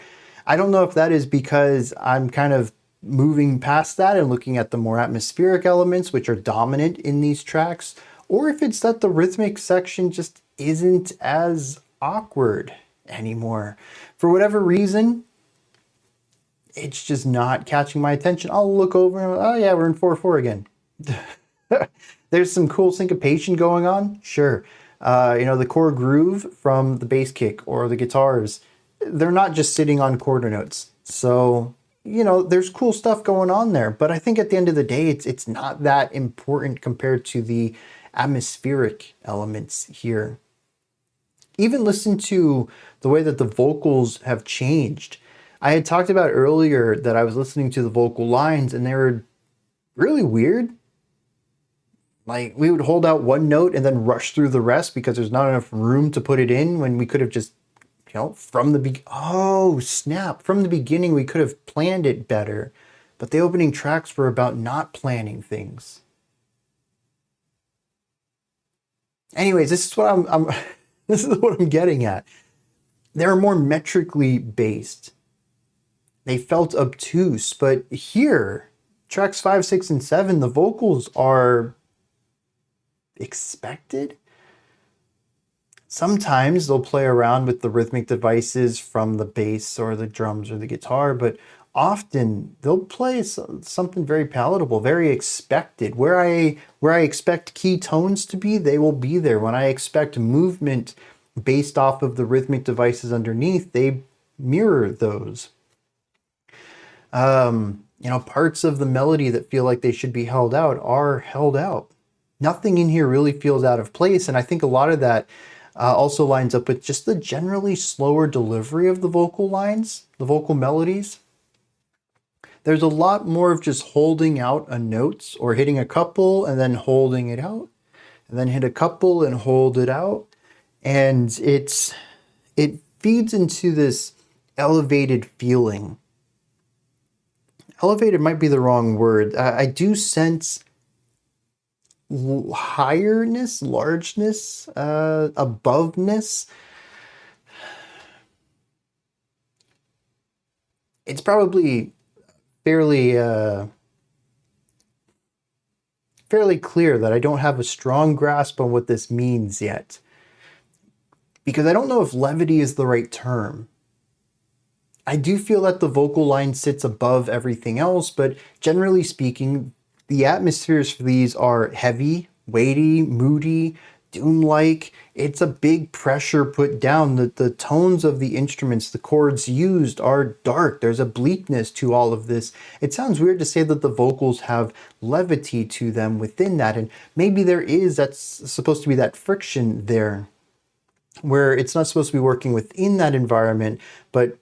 I don't know if that is because I'm kind of moving past that and looking at the more atmospheric elements, which are dominant in these tracks, or if it's that the rhythmic section just isn't as awkward anymore. For whatever reason, it's just not catching my attention. I'll look over and, oh yeah, we're in 4/4 again. There's some cool syncopation going on, sure. The core groove from the bass kick or the guitars, they're not just sitting on quarter notes. So there's cool stuff going on there, but I think at the end of the day, it's not that important compared to the atmospheric elements here. Even listen to the way that the vocals have changed. I had talked about earlier that I was listening to the vocal lines and they were really weird. Like we would hold out one note and then rush through the rest because there's not enough room to put it in, when we could have just from the from the beginning, we could have planned it better. But the opening tracks were about not planning things. Anyways, this is what I'm this is what I'm getting at. They're more metrically based. They felt obtuse, but here, tracks 5, 6, and 7, the vocals are expected. Sometimes they'll play around with the rhythmic devices from the bass or the drums or the guitar, but often they'll play something very palatable, very expected. Where I expect key tones to be, they will be there. When I expect movement based off of the rhythmic devices underneath, they mirror those. Parts of the melody that feel like they should be held out are held out. Nothing in here really feels out of place, and I think a lot of that also lines up with just the generally slower delivery of the vocal lines, the vocal melodies. There's a lot more of just holding out a note or hitting a couple and then holding it out, and then hit a couple and hold it out. And it feeds into this elevated feeling. Elevated might be the wrong word. I do sense highness, largeness, aboveness. It's probably fairly clear that I don't have a strong grasp on what this means yet, because I don't know if levity is the right term. I do feel that the vocal line sits above everything else, but generally speaking, the atmospheres for these are heavy, weighty, moody, doom-like. It's a big pressure put down. The tones of the instruments, the chords used are dark. There's a bleakness to all of this. It sounds weird to say that the vocals have levity to them within that, and maybe there is. That's supposed to be that friction there, where it's not supposed to be working within that environment, but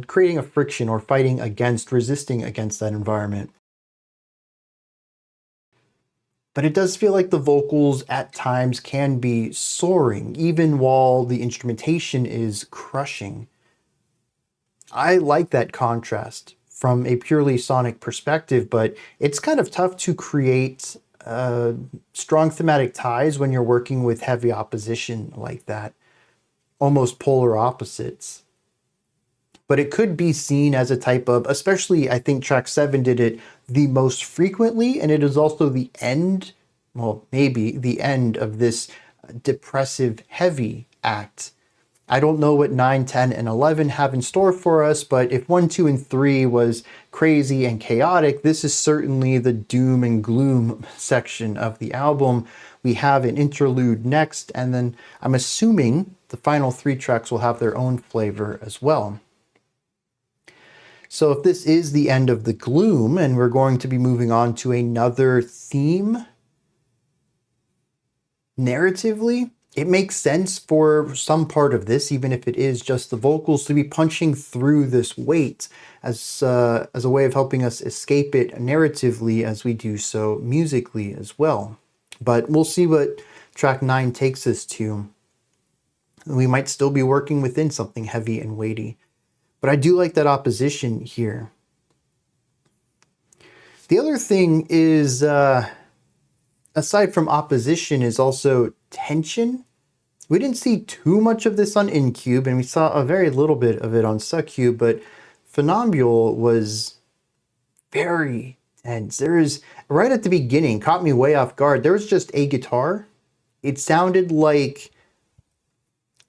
creating a friction or fighting against, resisting against that environment. But it does feel like the vocals at times can be soaring, even while the instrumentation is crushing. I like that contrast from a purely sonic perspective, but it's kind of tough to create strong thematic ties when you're working with heavy opposition like that, almost polar opposites. But it could be seen as a type of, especially I think track 7 did it the most frequently, and it is also the end, well, maybe the end of this depressive heavy act. I don't know what 9, 10, and 11 have in store for us, but if 1, 2, and 3 was crazy and chaotic, this is certainly the doom and gloom section of the album. We have an interlude next, and then I'm assuming the final 3 tracks will have their own flavor as well. So if this is the end of the gloom and we're going to be moving on to another theme, narratively, it makes sense for some part of this, even if it is just the vocals, to be punching through this weight as a way of helping us escape it narratively as we do so musically as well. But we'll see what track 9 takes us to. We might still be working within something heavy and weighty. But I do like that opposition here. The other thing is, aside from opposition, is also tension. We didn't see too much of this on Incube, and we saw a very little bit of it on Succube, but Funambule was very tense. There is, right at the beginning, caught me way off guard. There was just a guitar. It sounded like,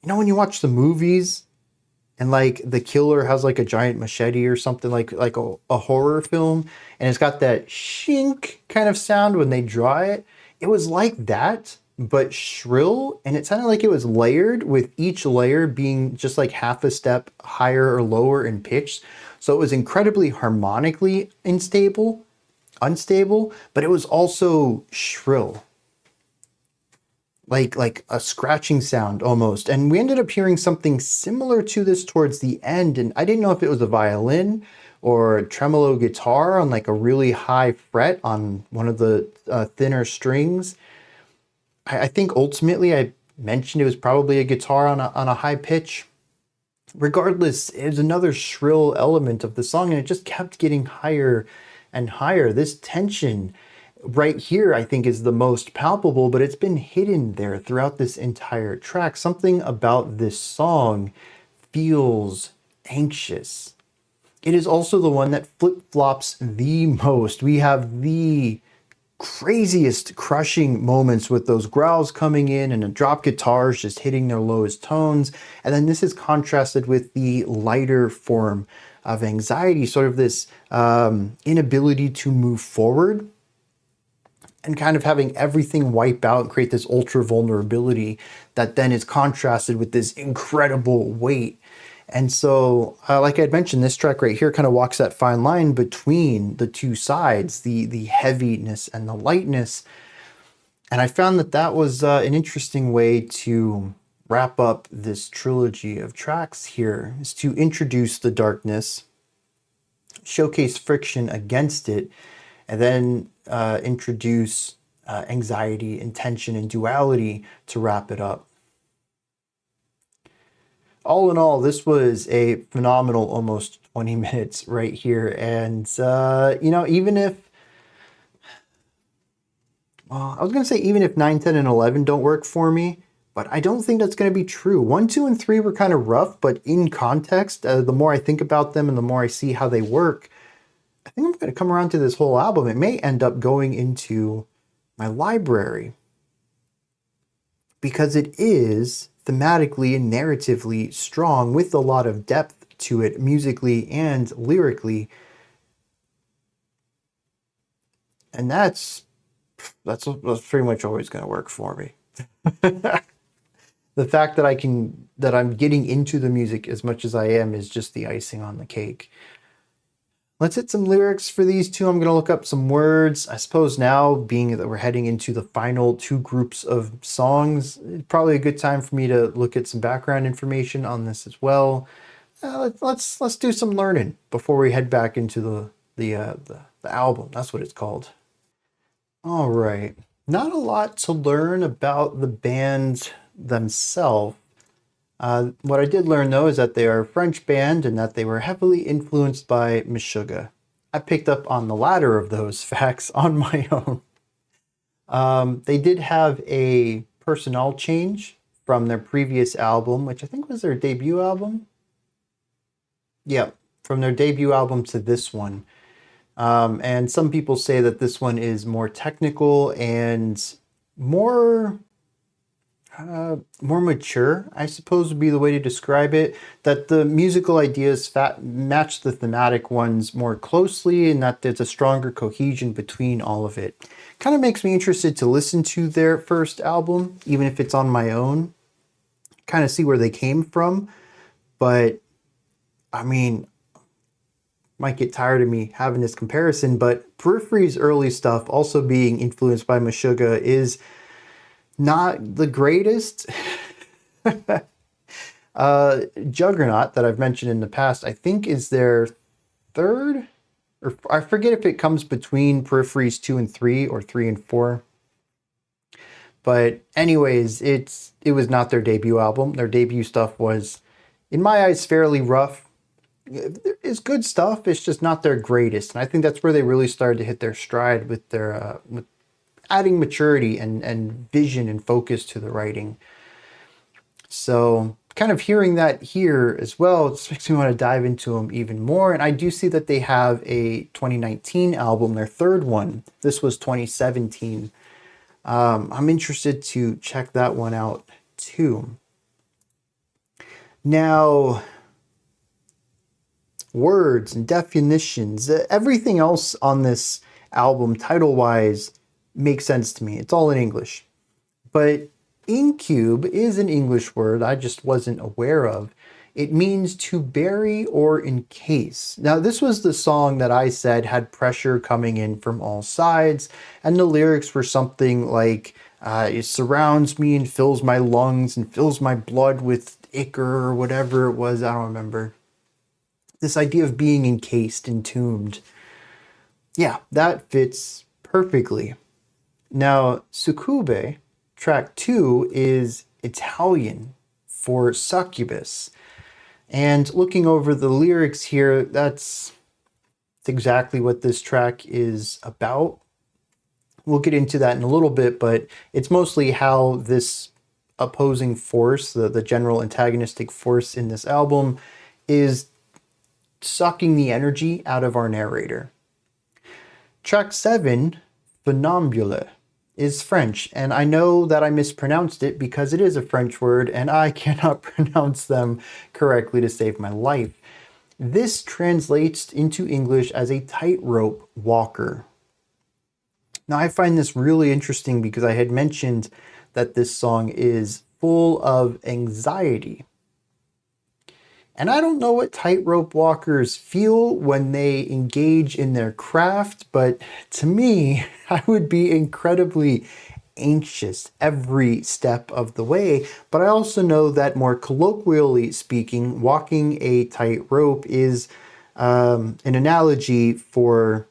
when you watch the movies, and like the killer has like a giant machete or something, like a horror film, and it's got that shink kind of sound when they draw it. It was like that, but shrill, and it sounded like it was layered, with each layer being just like half a step higher or lower in pitch. So it was incredibly harmonically unstable, but it was also shrill. Like a scratching sound almost. And we ended up hearing something similar to this towards the end, and I didn't know if it was a violin or a tremolo guitar on like a really high fret on one of the thinner strings. I think ultimately I mentioned it was probably a guitar on a high pitch. Regardless, it was another shrill element of the song, and it just kept getting higher and higher. This tension, right here, I think, is the most palpable, but it's been hidden there throughout this entire track. Something about this song feels anxious. It is also the one that flip-flops the most. We have the craziest crushing moments with those growls coming in and a drop guitars just hitting their lowest tones. And then this is contrasted with the lighter form of anxiety, sort of this inability to move forward and kind of having everything wipe out and create this ultra vulnerability that then is contrasted with this incredible weight. And so, like I had mentioned, this track right here kind of walks that fine line between the two sides, the heaviness and the lightness. And I found that that was an interesting way to wrap up this trilogy of tracks here, is to introduce the darkness, showcase friction against it, and then introduce anxiety and tension and duality to wrap it up. All in all, this was a phenomenal almost 20 minutes right here. And, even if, well, I was going to say even if 9, 10, and 11 don't work for me, but I don't think that's going to be true. 1, 2, and 3 were kind of rough, but in context, the more I think about them and the more I see how they work, I think I'm going to come around to this whole album. It may end up going into my library because it is thematically and narratively strong with a lot of depth to it, musically and lyrically. And that's pretty much always going to work for me. The fact that I'm getting into the music as much as I am is just the icing on the cake. Let's hit some lyrics for these two. I'm going to look up some words. I suppose now, being that we're heading into the final 2 groups of songs, probably a good time for me to look at some background information on this as well. Let's do some learning before we head back into the album. That's what it's called. All right. Not a lot to learn about the band themselves. What I did learn, though, is that they are a French band and that they were heavily influenced by Meshuggah. I picked up on the latter of those facts on my own. They did have a personnel change from their previous album, which I think was their debut album. Yeah, from their debut album to this one. And some people say that this one is more technical and more mature, I suppose would be the way to describe it. That the musical ideas match the thematic ones more closely, and that there's a stronger cohesion between all of it. Kind of makes me interested to listen to their first album, even if it's on my own. Kind of see where they came from. But, I mean, might get tired of me having this comparison, but Periphery's early stuff, also being influenced by Meshuggah, is not the greatest. Juggernaut, that I've mentioned in the past, I think is their third, or I forget if it comes between Peripheries 2 and 3 or 3 and 4. But anyways, it was not their debut album. Their debut stuff was, in my eyes, fairly rough. It's good stuff. It's just not their greatest. And I think that's where they really started to hit their stride with their with adding maturity and vision and focus to the writing. So kind of hearing that here as well, it just makes me want to dive into them even more. And I do see that they have a 2019 album, their third one. This was 2017. I'm interested to check that one out too. Now, words and definitions, everything else on this album title-wise makes sense to me. It's all in English. But Incube is an English word I just wasn't aware of. It means to bury or encase. Now, this was the song that I said had pressure coming in from all sides, and the lyrics were something like, it surrounds me and fills my lungs and fills my blood with ichor or whatever it was, I don't remember. This idea of being encased, entombed. Yeah, that fits perfectly. Now, Succube, track 2, is Italian for succubus. And looking over the lyrics here, that's exactly what this track is about. We'll get into that in a little bit, but it's mostly how this opposing force, the general antagonistic force in this album, is sucking the energy out of our narrator. Track 7, Funambule, is French, and I know that I mispronounced it because it is a French word and I cannot pronounce them correctly to save my life. This translates into English as a tightrope walker. Now I find this really interesting because I had mentioned that this song is full of anxiety. And I don't know what tightrope walkers feel when they engage in their craft, but to me, I would be incredibly anxious every step of the way. But I also know that more colloquially speaking, walking a tightrope is an analogy for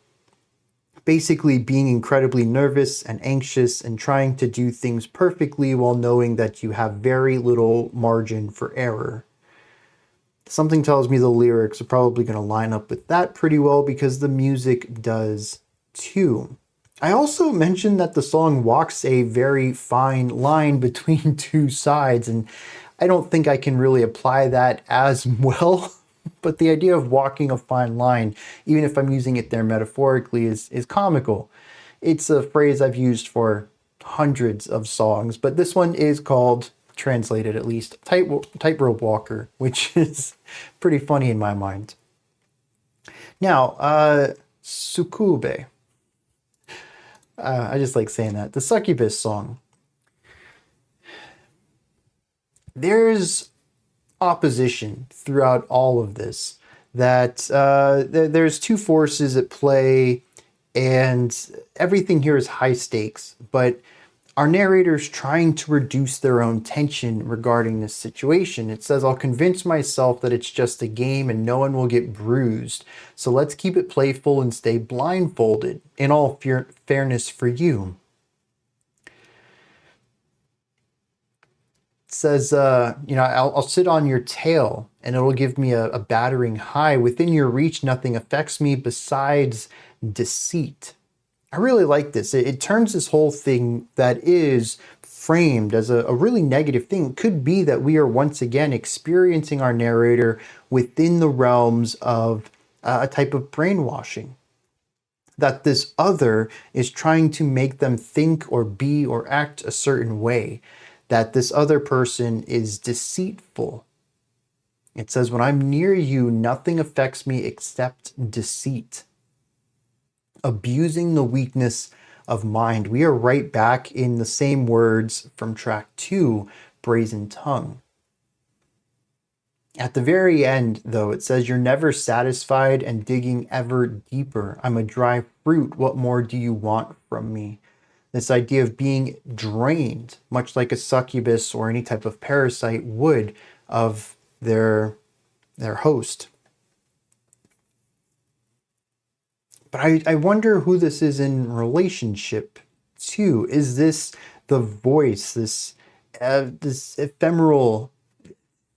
basically being incredibly nervous and anxious and trying to do things perfectly while knowing that you have very little margin for error. Something tells me the lyrics are probably going to line up with that pretty well because the music does too. I also mentioned that the song walks a very fine line between two sides, and I don't think I can really apply that as well. But the idea of walking a fine line, even if I'm using it there metaphorically, is comical. It's a phrase I've used for hundreds of songs, but this one is called, translated at least, tightrope walker, which is pretty funny in my mind. Now, Succube. I just like saying that. The Succubus song. There's opposition throughout all of this. That there's two forces at play, and everything here is high stakes, but our narrator's trying to reduce their own tension regarding this situation. It says, I'll convince myself that it's just a game and no one will get bruised. So let's keep it playful and stay blindfolded, in all fairness for you. It says, I'll sit on your tail and it'll give me a battering high. Within your reach, nothing affects me besides deceit. I really like this. It turns this whole thing that is framed as a really negative thing. It could be that we are once again experiencing our narrator within the realms of a type of brainwashing. That this other is trying to make them think or be or act a certain way. That this other person is deceitful. It says, when I'm near you, nothing affects me except deceit. Abusing the weakness of mind. We are right back in the same words from track 2, Brazen Tongue. At the very end, though, it says, you're never satisfied and digging ever deeper. I'm a dry fruit. What more do you want from me? This idea of being drained, much like a succubus or any type of parasite would of their host. But I wonder who this is in relationship to. Is this the voice, this ephemeral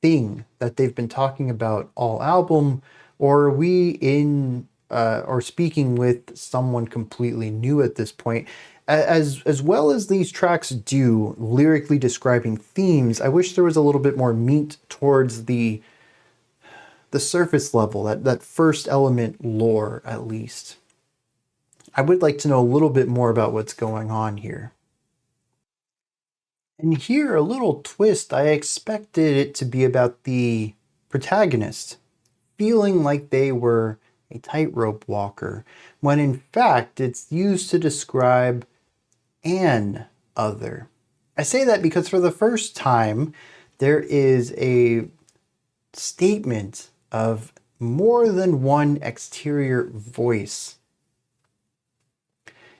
thing that they've been talking about all album, or are we in or speaking with someone completely new at this point? As well as these tracks do, lyrically describing themes, I wish there was a little bit more meat towards the surface level, that first element lore at least. I would like to know a little bit more about what's going on here. And here, a little twist, I expected it to be about the protagonist feeling like they were a tightrope walker, when in fact it's used to describe an other. I say that because for the first time, there is a statement of more than one exterior voice.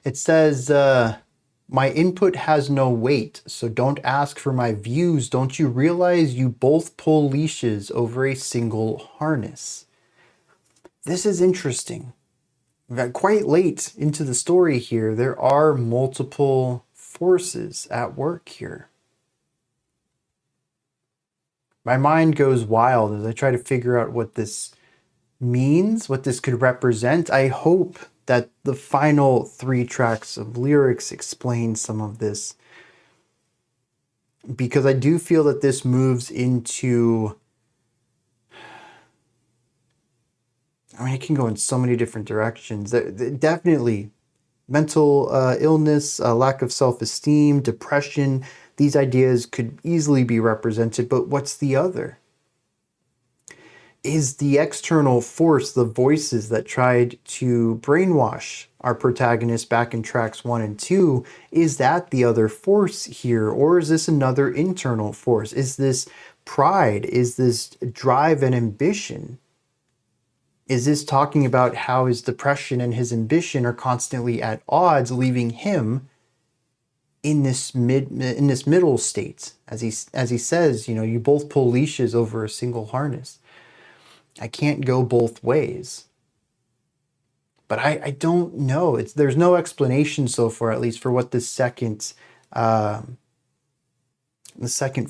It says, my input has no weight, so don't ask for my views. Don't you realize you both pull leashes over a single harness? This is interesting. Quite late into the story here, there are multiple forces at work here. My mind goes wild as I try to figure out what this means, what this could represent. I hope that the final 3 tracks of lyrics explain some of this, because I do feel that this moves into, I mean, it can go in so many different directions. Definitely mental illness, lack of self-esteem, depression, these ideas could easily be represented, but what's the other? Is the external force, the voices that tried to brainwash our protagonist back in tracks 1 and 2, is that the other force here? Or is this another internal force? Is this pride? Is this drive and ambition? Is this talking about how his depression and his ambition are constantly at odds, leaving him in this middle state? As he says, you know, you both pull leashes over a single harness. I can't go both ways. But I don't know. There's no explanation so far, at least, for what the second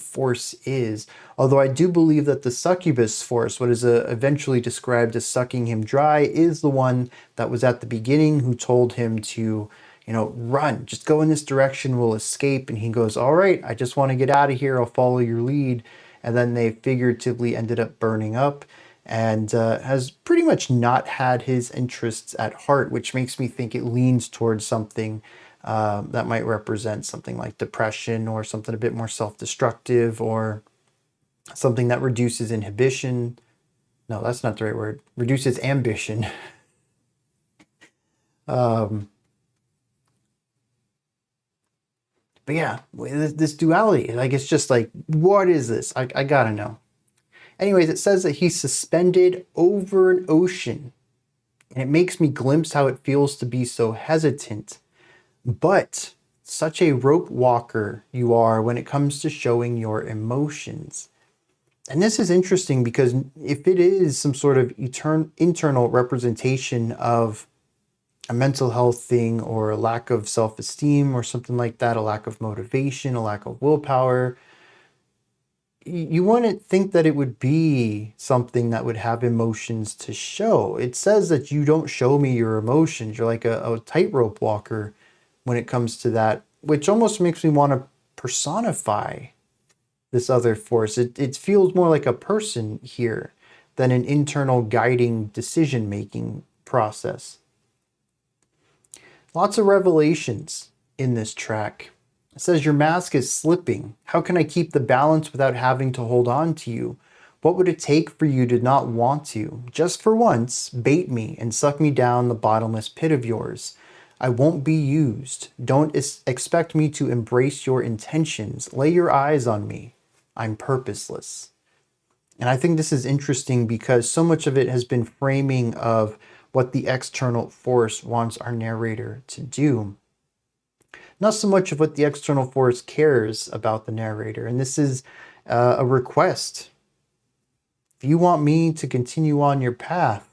force is. Although I do believe that the succubus force, what is eventually described as sucking him dry, is the one that was at the beginning, who told him to, you know, run, just go in this direction, we'll escape. And he goes, all right, I just want to get out of here, I'll follow your lead. And then they figuratively ended up burning up, and has pretty much not had his interests at heart, which makes me think it leans towards something that might represent something like depression, or something a bit more self-destructive, or something that reduces inhibition. No, that's not the right word. Reduces ambition. But yeah, this duality, like, it's just like, what is this? I gotta know. Anyways, it says that he's suspended over an ocean, and it makes me glimpse how it feels to be so hesitant. But such a rope walker you are when it comes to showing your emotions. And this is interesting, because if it is some sort of internal representation of a mental health thing, or a lack of self-esteem, or something like that, a lack of motivation, a lack of willpower, you wouldn't think that it would be something that would have emotions to show. It says that you don't show me your emotions. You're like a tightrope walker when it comes to that, which almost makes me want to personify this other force. It feels more like a person here than an internal guiding decision-making process. Lots of revelations in this track. It says, your mask is slipping. How can I keep the balance without having to hold on to you? What would it take for you to not want to? Just for once, bait me and suck me down the bottomless pit of yours. I won't be used. Don't expect me to embrace your intentions. Lay your eyes on me. I'm purposeless. And I think this is interesting, because so much of it has been framing of what the external force wants our narrator to do. Not so much of what the external force cares about the narrator. And this is a request. If you want me to continue on your path,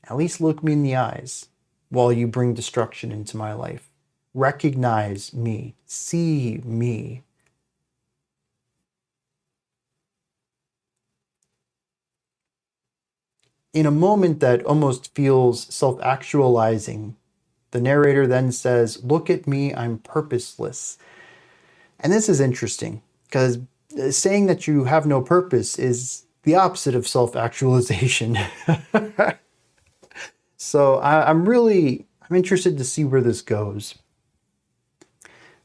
at least look me in the eyes while you bring destruction into my life. Recognize me. See me. In a moment that almost feels self-actualizing, the narrator then says, look at me, I'm purposeless. And this is interesting, because saying that you have no purpose is the opposite of self-actualization. So I'm interested to see where this goes.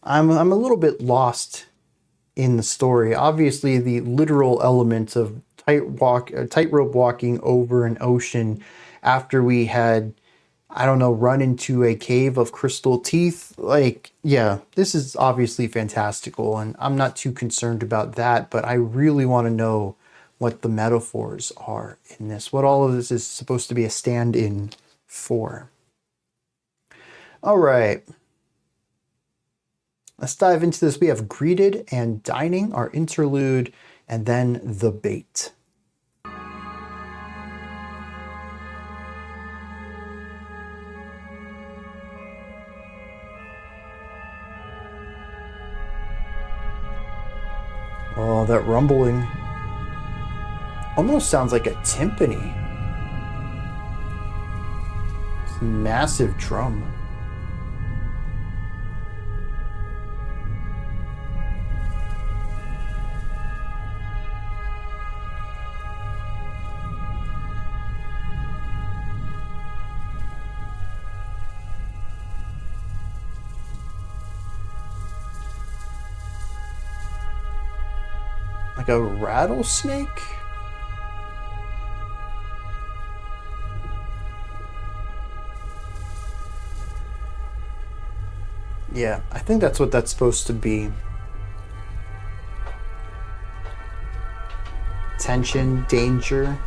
I'm a little bit lost in the story. Obviously, the literal element of tightrope walking over an ocean after we had, I don't know, run into a cave of crystal teeth. Like, yeah, this is obviously fantastical, and I'm not too concerned about that, but I really want to know what the metaphors are in this, what all of this is supposed to be a stand-in for. All right. Let's dive into this. We have greeted and dining, our interlude, and then the bait. Oh, that rumbling almost sounds like a timpani. massive drum. Like a rattlesnake? Yeah, I think that's what that's supposed to be. Tension, danger.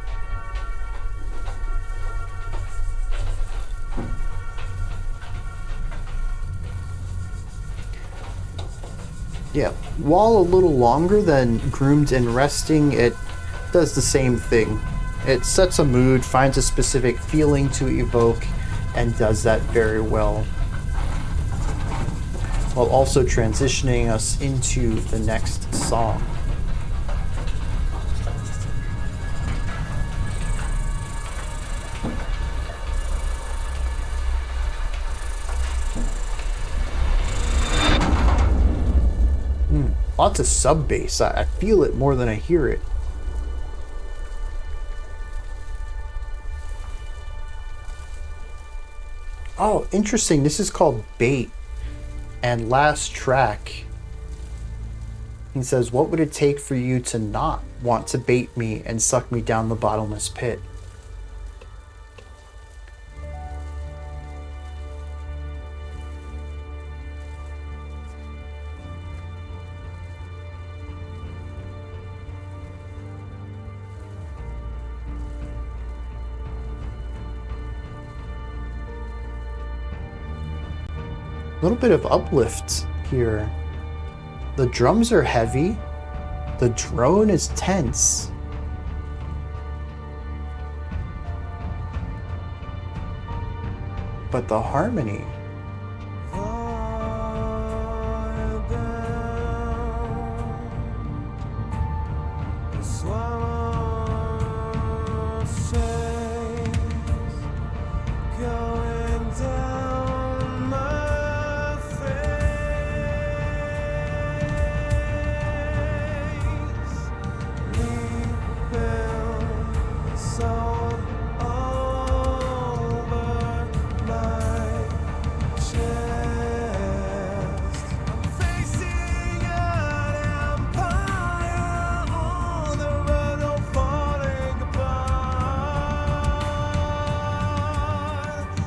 Yeah, while a little longer than Groomed and Resting, it does the same thing. It sets a mood, finds a specific feeling to evoke, and does that very well, while also transitioning us into the next song. Lots of sub bass. I feel it more than I hear it. Oh, interesting. This is called Bait. And last track, he says, what would it take for you to not want to bait me and suck me down the bottomless pit? A little bit of uplift here. The drums are heavy. The drone is tense. But the harmony.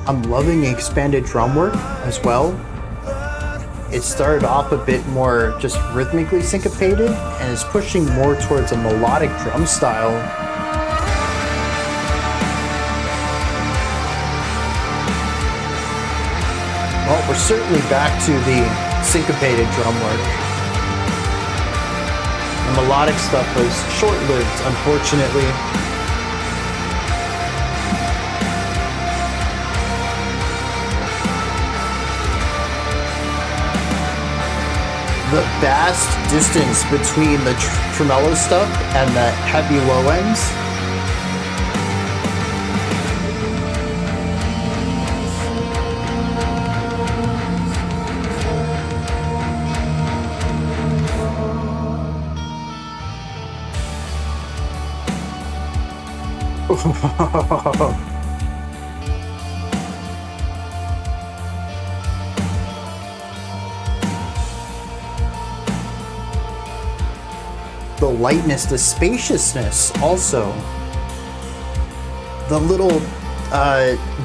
I'm loving the expanded drum work as well. It started off a bit more just rhythmically syncopated and is pushing more towards a melodic drum style. Well, we're certainly back to the syncopated drum work. The melodic stuff was short-lived, unfortunately. The vast distance between the tremolo stuff and the heavy low ends. The lightness, the spaciousness also. The little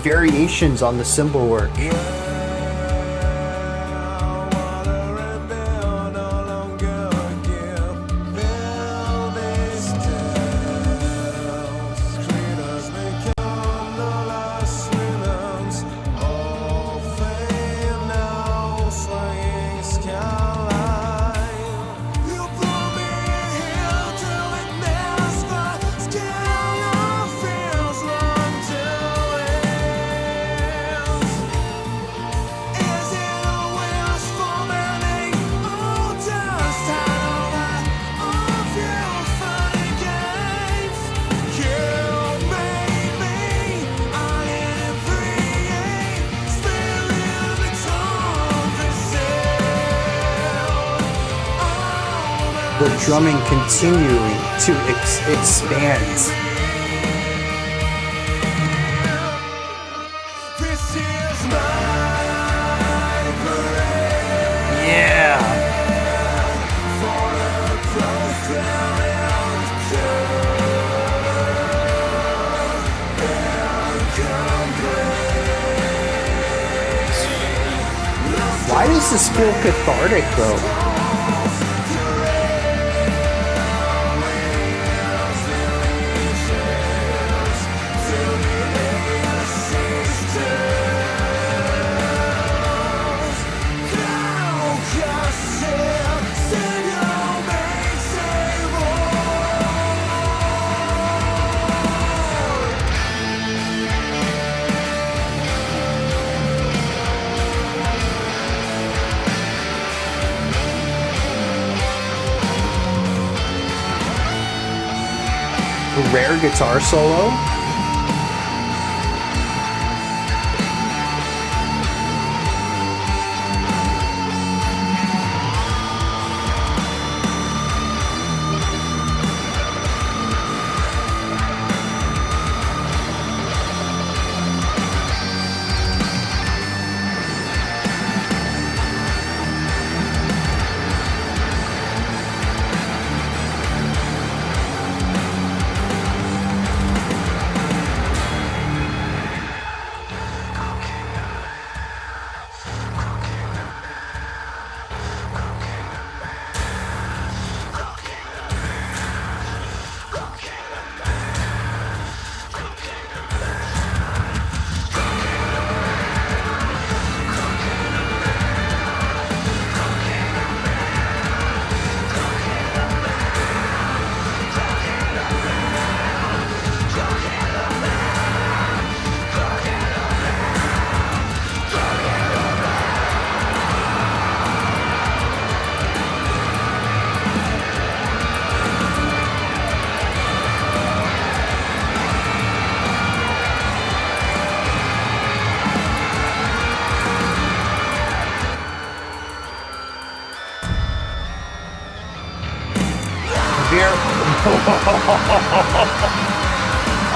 variations on the cymbal work. The drumming continuing to expand. Yeah. Why does this feel cathartic though? A rare guitar solo.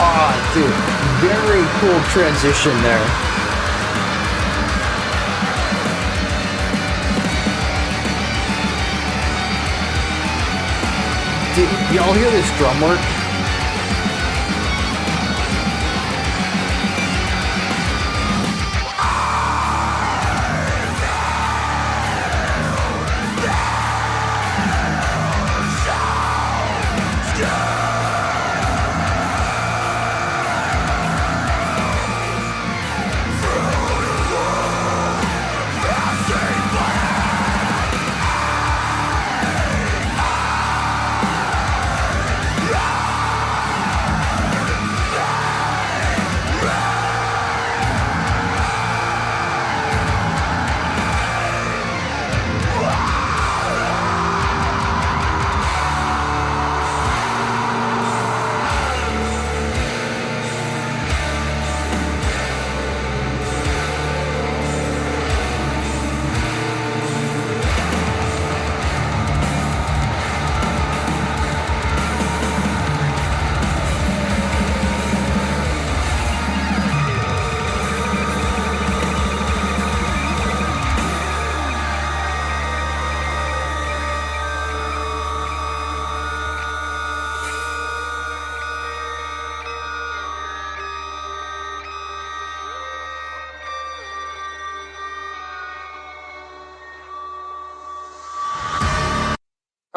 Oh, dude, very cool transition there. Did y'all hear this drum work?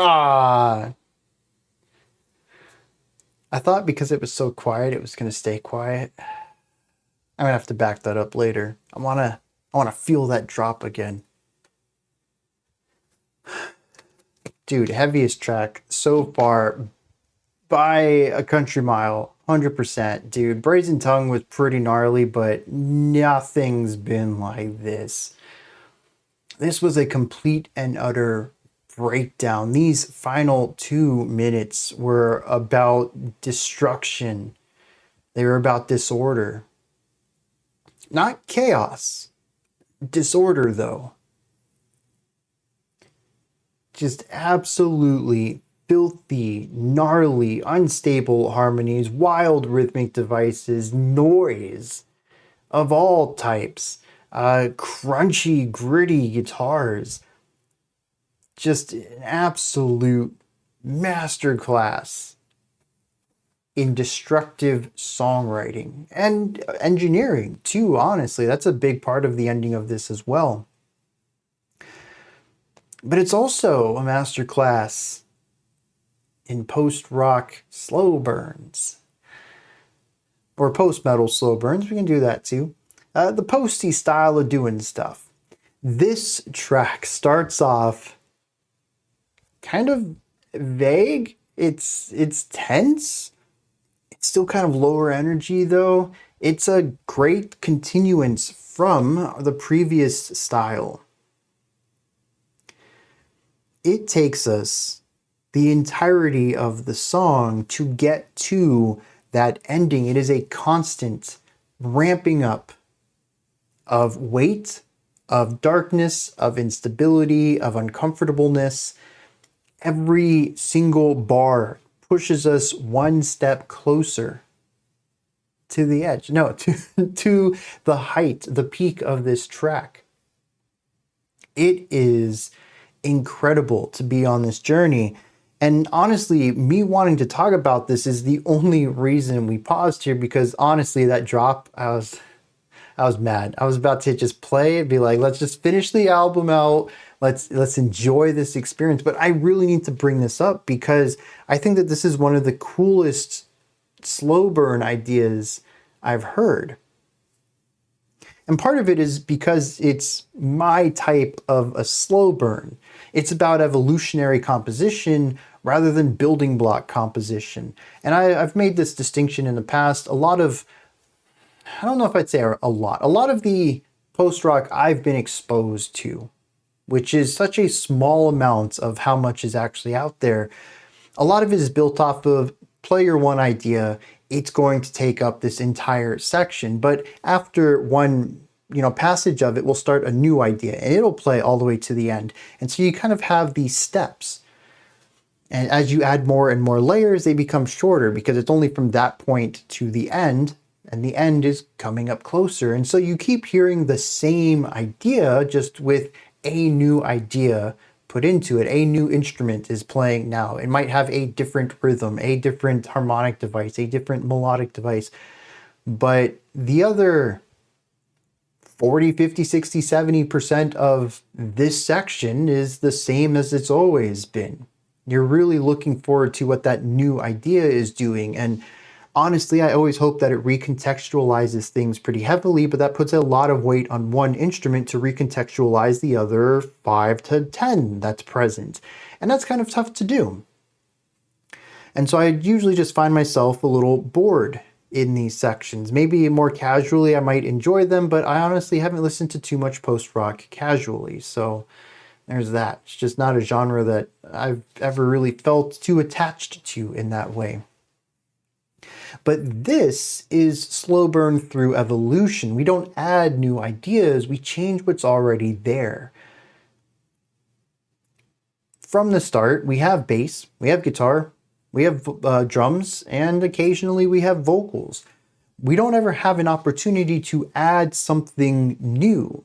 Ah, I thought because it was so quiet, it was going to stay quiet. I'm gonna have to back that up later. I wanna feel that drop again. Dude, heaviest track so far by a country mile, 100%. Dude, Brazen Tongue was pretty gnarly, but nothing's been like this. This was a complete and utter breakdown. These final 2 minutes were about destruction. They were about disorder. Not chaos. Disorder, though. just absolutely filthy, gnarly, unstable harmonies, wild rhythmic devices, noise of all types, crunchy, gritty guitars. Just an absolute masterclass in destructive songwriting and engineering too, honestly. That's a big part of the ending of this as well. But it's also a masterclass in post-rock slow burns. Or post-metal slow burns, we can do that too. The posty style of doing stuff. This track starts off kind of vague. It's tense. It's still kind of lower energy though. It's a great continuance from the previous style. It takes us the entirety of the song to get to that ending. It is a constant ramping up of weight, of darkness, of instability, of uncomfortableness. Every single bar pushes us one step closer to the edge. No, to the height, the peak of this track. It is incredible to be on this journey. And honestly, me wanting to talk about this is the only reason we paused here, because honestly, that drop, I was mad. I was about to just play it, be like, let's just finish the album out. Let's enjoy this experience. But I really need to bring this up because I think that this is one of the coolest slow burn ideas I've heard. And part of it is because it's my type of a slow burn. It's about evolutionary composition rather than building block composition. And I've made this distinction in the past. I don't know if I'd say a lot of the post-rock I've been exposed to, which is such a small amount of how much is actually out there. A lot of it is built off of play your one idea, it's going to take up this entire section. But after one passage of it, we'll start a new idea and it'll play all the way to the end. And so you kind of have these steps. And as you add more and more layers, they become shorter because it's only from that point to the end, and the end is coming up closer. And so you keep hearing the same idea, just with a new idea put into it. A new instrument is playing now. It might have a different rhythm, a different harmonic device, a different melodic device. But the other 40, 50, 60, 70% of this section is the same as it's always been. You're really looking forward to what that new idea is doing. And honestly, I always hope that it recontextualizes things pretty heavily, but that puts a lot of weight on one instrument to recontextualize the other 5 to 10 that's present. And that's kind of tough to do. And so I usually just find myself a little bored in these sections. Maybe more casually I might enjoy them, but I honestly haven't listened to too much post-rock casually. So there's that. It's just not a genre that I've ever really felt too attached to in that way. But this is slow burn through evolution. We don't add new ideas, we change what's already there. From the start, we have bass, we have guitar, we have drums, and occasionally we have vocals. We don't ever have an opportunity to add something new.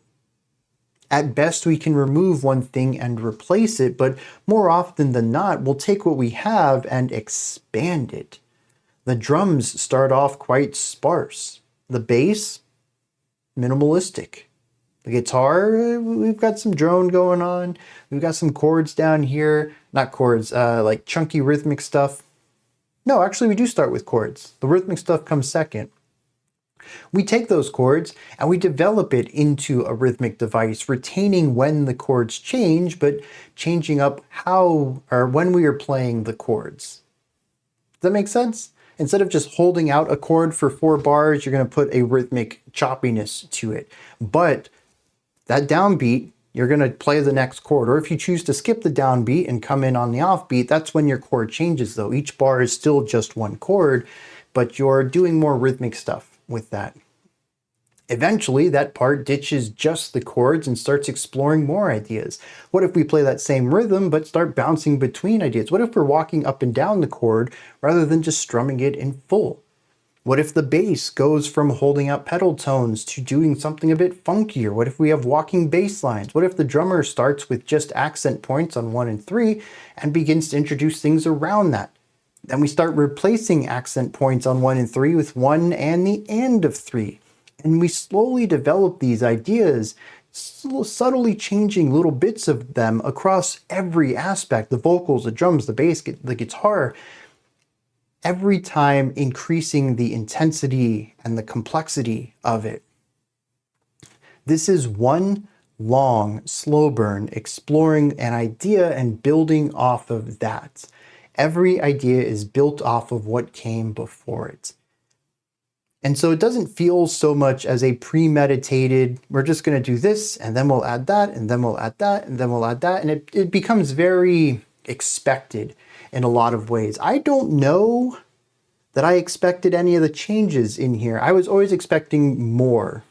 At best, we can remove one thing and replace it, but more often than not, we'll take what we have and expand it. The drums start off quite sparse. The bass, minimalistic. The guitar, we've got some drone going on. We've got some chords down here. Not chords, like chunky rhythmic stuff. No, actually we do start with chords. The rhythmic stuff comes second. We take those chords and we develop it into a rhythmic device, retaining when the chords change, but changing up how or when we are playing the chords. Does that make sense? Instead of just holding out a chord for 4 bars, you're going to put a rhythmic choppiness to it. But that downbeat, you're going to play the next chord. Or if you choose to skip the downbeat and come in on the offbeat, that's when your chord changes though. Each bar is still just one chord, but you're doing more rhythmic stuff with that. Eventually, that part ditches just the chords and starts exploring more ideas. What if we play that same rhythm but start bouncing between ideas? What if we're walking up and down the chord rather than just strumming it in full? What if the bass goes from holding up pedal tones to doing something a bit funkier? What if we have walking bass lines? What if the drummer starts with just accent points on 1 and 3 and begins to introduce things around that? Then we start replacing accent points on 1 and 3 with 1 and the and of 3. And we slowly develop these ideas, subtly changing little bits of them across every aspect, the vocals, the drums, the bass, the guitar, every time increasing the intensity and the complexity of it. This is one long, slow burn, exploring an idea and building off of that. Every idea is built off of what came before it. And so it doesn't feel so much as a premeditated, we're just going to do this, and then we'll add that, and then we'll add that, and then we'll add that. And it becomes very expected in a lot of ways. I don't know that I expected any of the changes in here. I was always expecting more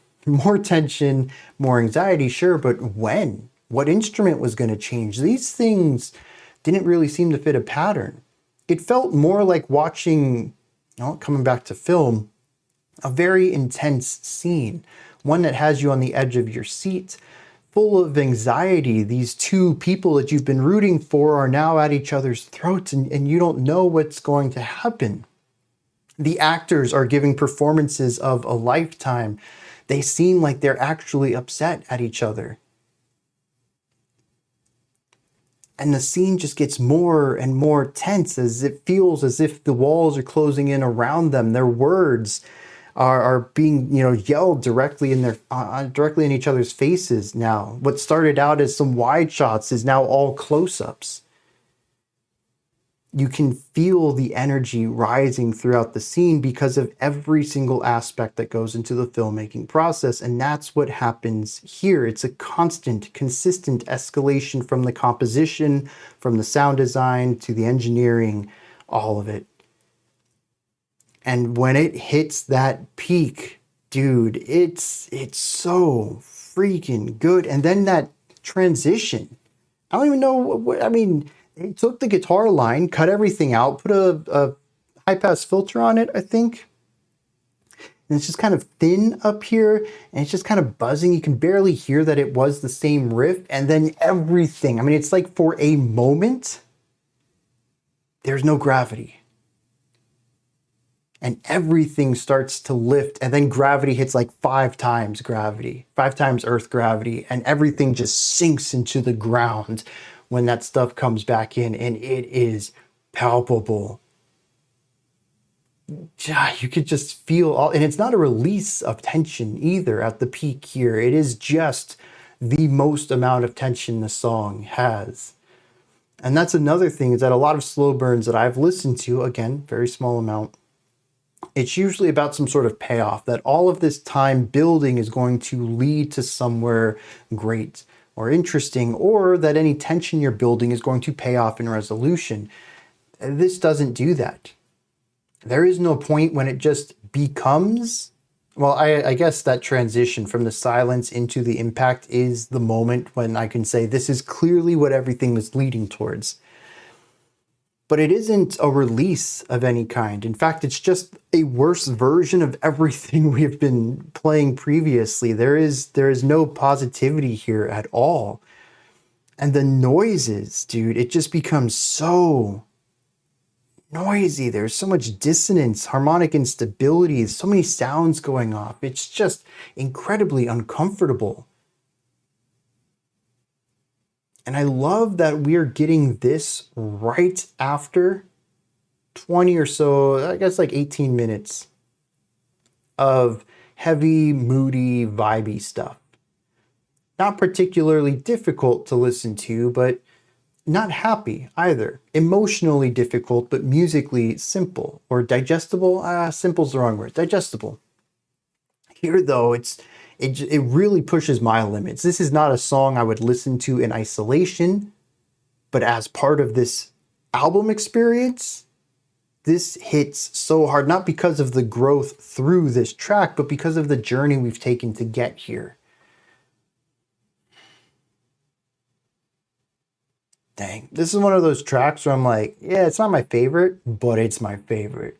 tension, more anxiety, sure, but when? What instrument was going to change? These things didn't really seem to fit a pattern. It felt more like watching, coming back to film, a very intense scene, one that has you on the edge of your seat, full of anxiety. These two people that you've been rooting for are now at each other's throats, and you don't know what's going to happen. The actors are giving performances of a lifetime. They seem like they're actually upset at each other. And the scene just gets more and more tense as it feels as if the walls are closing in around them. Their words are being, yelled directly in each other's faces now. What started out as some wide shots is now all close-ups. You can feel the energy rising throughout the scene because of every single aspect that goes into the filmmaking process, and that's what happens here. It's a constant, consistent escalation from the composition, from the sound design to the engineering, all of it. And when it hits that peak, dude, it's so freaking good. And then that transition, I don't even know what, it took the guitar line, cut everything out, put a high pass filter on it, I think. And it's just kind of thin up here, and it's just kind of buzzing. You can barely hear that it was the same riff. And then everything, it's like for a moment, there's no gravity. And everything starts to lift, and then gravity hits like 5 times gravity, 5 times Earth gravity, and everything just sinks into the ground when that stuff comes back in, and it is palpable. You could just feel all, and it's not a release of tension either at the peak here. It is just the most amount of tension the song has. And that's another thing, is that a lot of slow burns that I've listened to, again, very small amount, it's usually about some sort of payoff, that all of this time building is going to lead to somewhere great or interesting, or that any tension you're building is going to pay off in resolution. This doesn't do that. There is no point when it just becomes, well, I guess that transition from the silence into the impact is the moment when I can say this is clearly what everything was leading towards. But it isn't a release of any kind. In fact, it's just a worse version of everything we've been playing previously. There is no positivity here at all. And the noises, dude, it just becomes so noisy. There's so much dissonance, harmonic instability, so many sounds going off. It's just incredibly uncomfortable. And I love that we're getting this right after 20 or so, I guess like 18 minutes of heavy, moody, vibey stuff. Not particularly difficult to listen to, but not happy either. Emotionally difficult, but musically simple or digestible. Simple's the wrong word. Digestible. Here, though, it really pushes my limits. This is not a song I would listen to in isolation, but as part of this album experience, this hits so hard, not because of the growth through this track, but because of the journey we've taken to get here. Dang, this is one of those tracks where I'm like, yeah, it's not my favorite, but it's my favorite.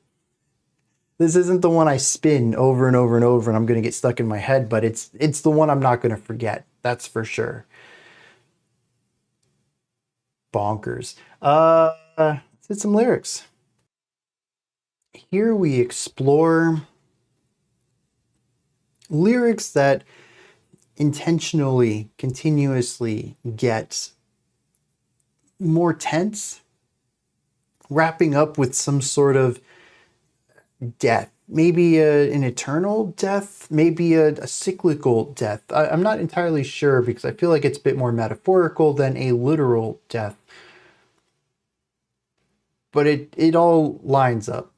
This isn't the one I spin over and over and over and I'm going to get stuck in my head, but it's the one I'm not going to forget. That's for sure. Bonkers. Let's hit some lyrics. Here we explore lyrics that intentionally, continuously get more tense, wrapping up with some sort of death. Maybe an eternal death, maybe a cyclical death. I'm not entirely sure because I feel like it's a bit more metaphorical than a literal death. But it all lines up.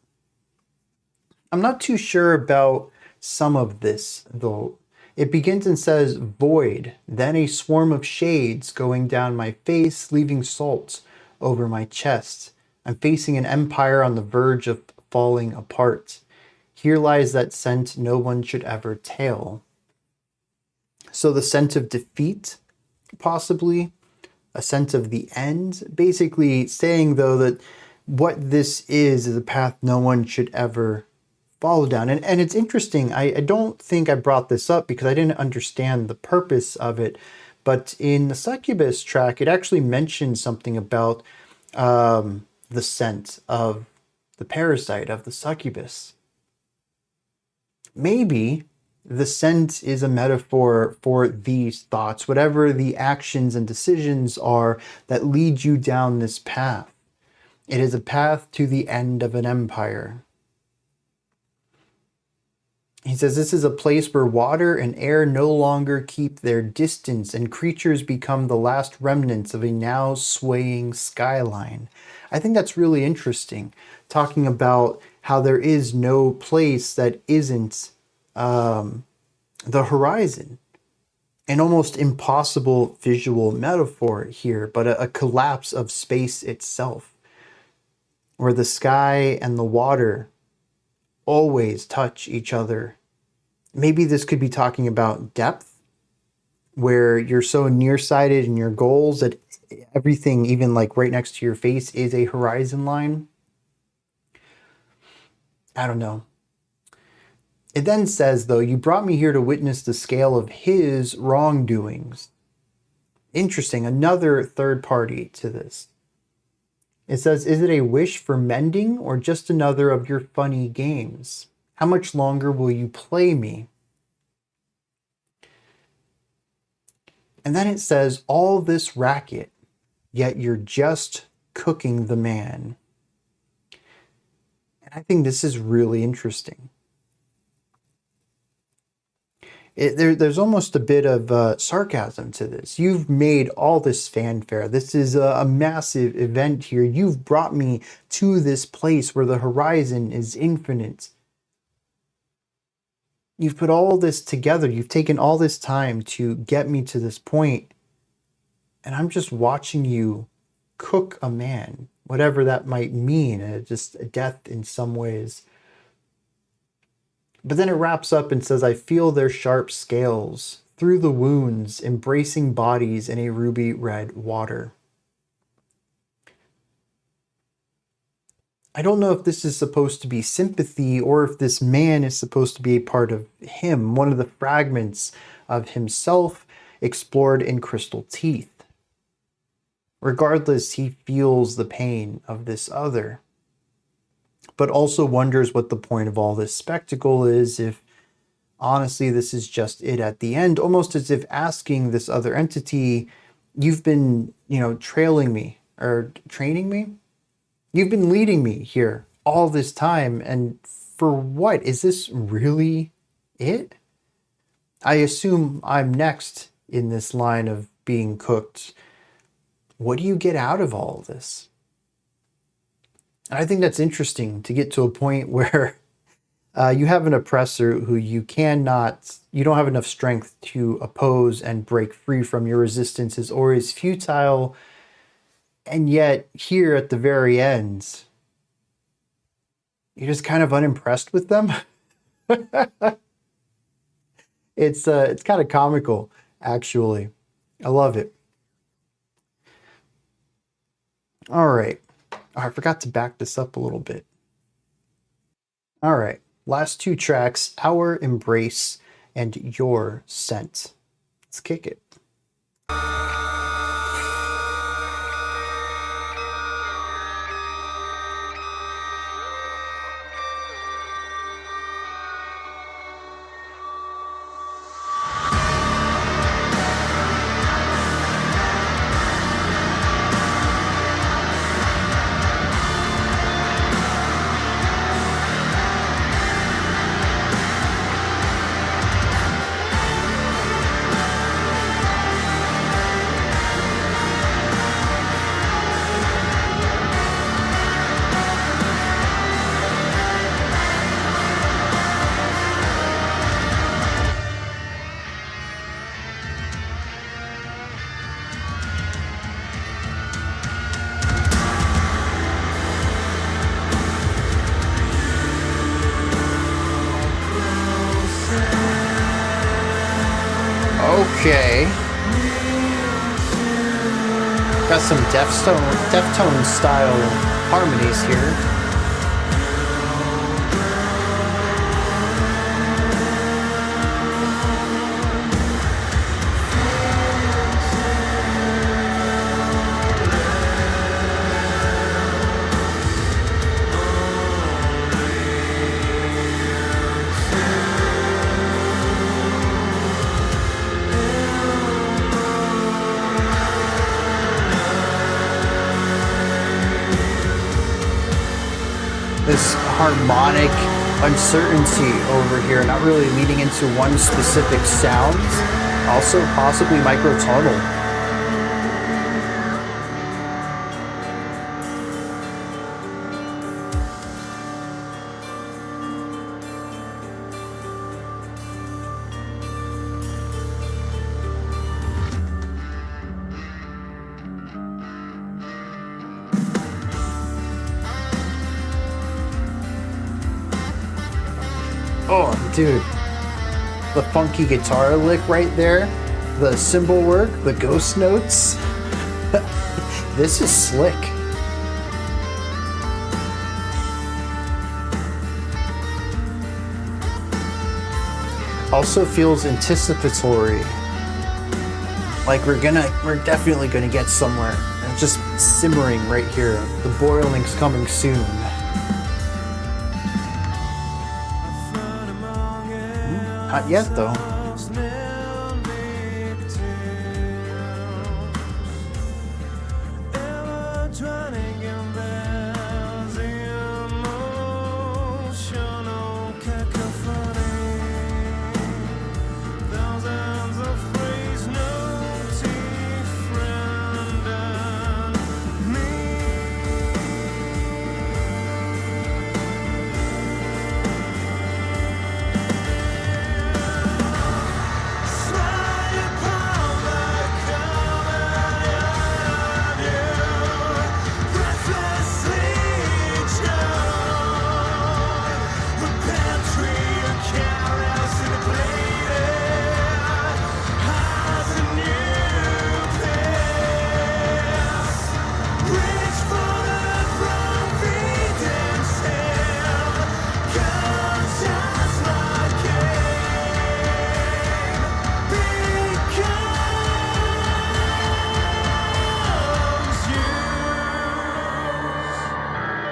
I'm not too sure about some of this, though. It begins and says, void, then a swarm of shades going down my face, leaving salt over my chest. I'm facing an empire on the verge of falling apart. Here lies that scent no one should ever tail. So the scent of defeat, possibly, a scent of the end, basically saying, though, that what this is a path no one should ever follow down. And it's interesting, I don't think I brought this up because I didn't understand the purpose of it, but in the Succubus track, it actually mentioned something about the scent of the parasite, of the succubus. Maybe the scent is a metaphor for these thoughts, whatever the actions and decisions are that lead you down this path. It is a path to the end of an empire. He says, this is a place where water and air no longer keep their distance and creatures become the last remnants of a now swaying skyline. I think that's really interesting, talking about how there is no place that isn't the horizon. An almost impossible visual metaphor here, but a collapse of space itself, where the sky and the water always touch each other. Maybe this could be talking about depth, where you're so nearsighted in your goals that everything, even like right next to your face, is a horizon line. I don't know. It then says, though, you brought me here to witness the scale of his wrongdoings. Interesting, another third party to this. It says, is it a wish for mending or just another of your funny games? How much longer will you play me? And then it says, all this racket, yet you're just cooking the man. And I think this is really interesting. There's almost a bit of sarcasm to this. You've made all this fanfare. This is a massive event here. You've brought me to this place where the horizon is infinite. You've put all this together. You've taken all this time to get me to this point. And I'm just watching you cook a man, whatever that might mean. Just a death in some ways. But then it wraps up and says, I feel their sharp scales through the wounds, embracing bodies in a ruby red water. I don't know if this is supposed to be sympathy or if this man is supposed to be a part of him, one of the fragments of himself explored in crystal teeth. Regardless, he feels the pain of this other, but also wonders what the point of all this spectacle is, if honestly this is just it at the end, almost as if asking this other entity, you've been, trailing me or training me? You've been leading me here all this time, and for what? Is this really it? I assume I'm next in this line of being cooked. What do you get out of all of this? And I think that's interesting to get to a point where you have an oppressor who you don't have enough strength to oppose and break free from. Your resistances or is futile. And yet here at the very end, you're just kind of unimpressed with them. It's kind of comical, actually. I love it. All right. Oh, I forgot to back this up a little bit. All right. Last two tracks, Our Embrace and Your Scent. Let's kick it. Okay. Got some Deftone style harmonies here. This harmonic uncertainty over here, not really leading into one specific sound, also possibly microtonal. Oh, dude, the funky guitar lick right there, the cymbal work, the ghost notes. This is slick. Also feels anticipatory. Like we're definitely gonna get somewhere. And it's just simmering right here. The boiling's coming soon. Not yet, though.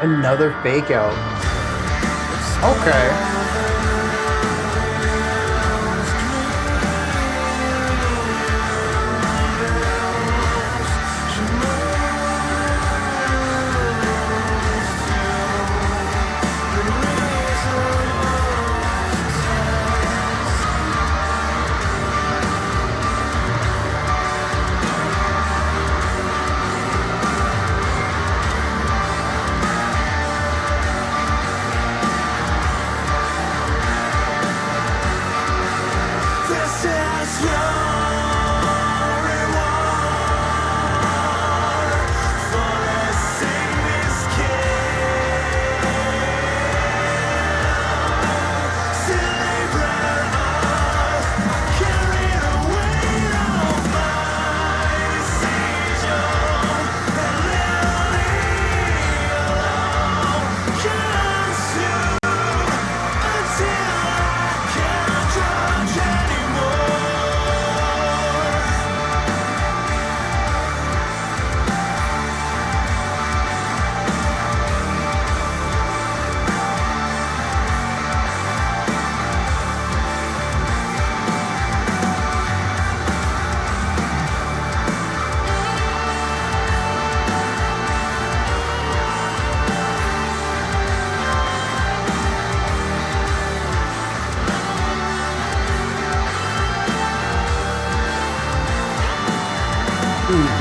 Another fake out. Okay.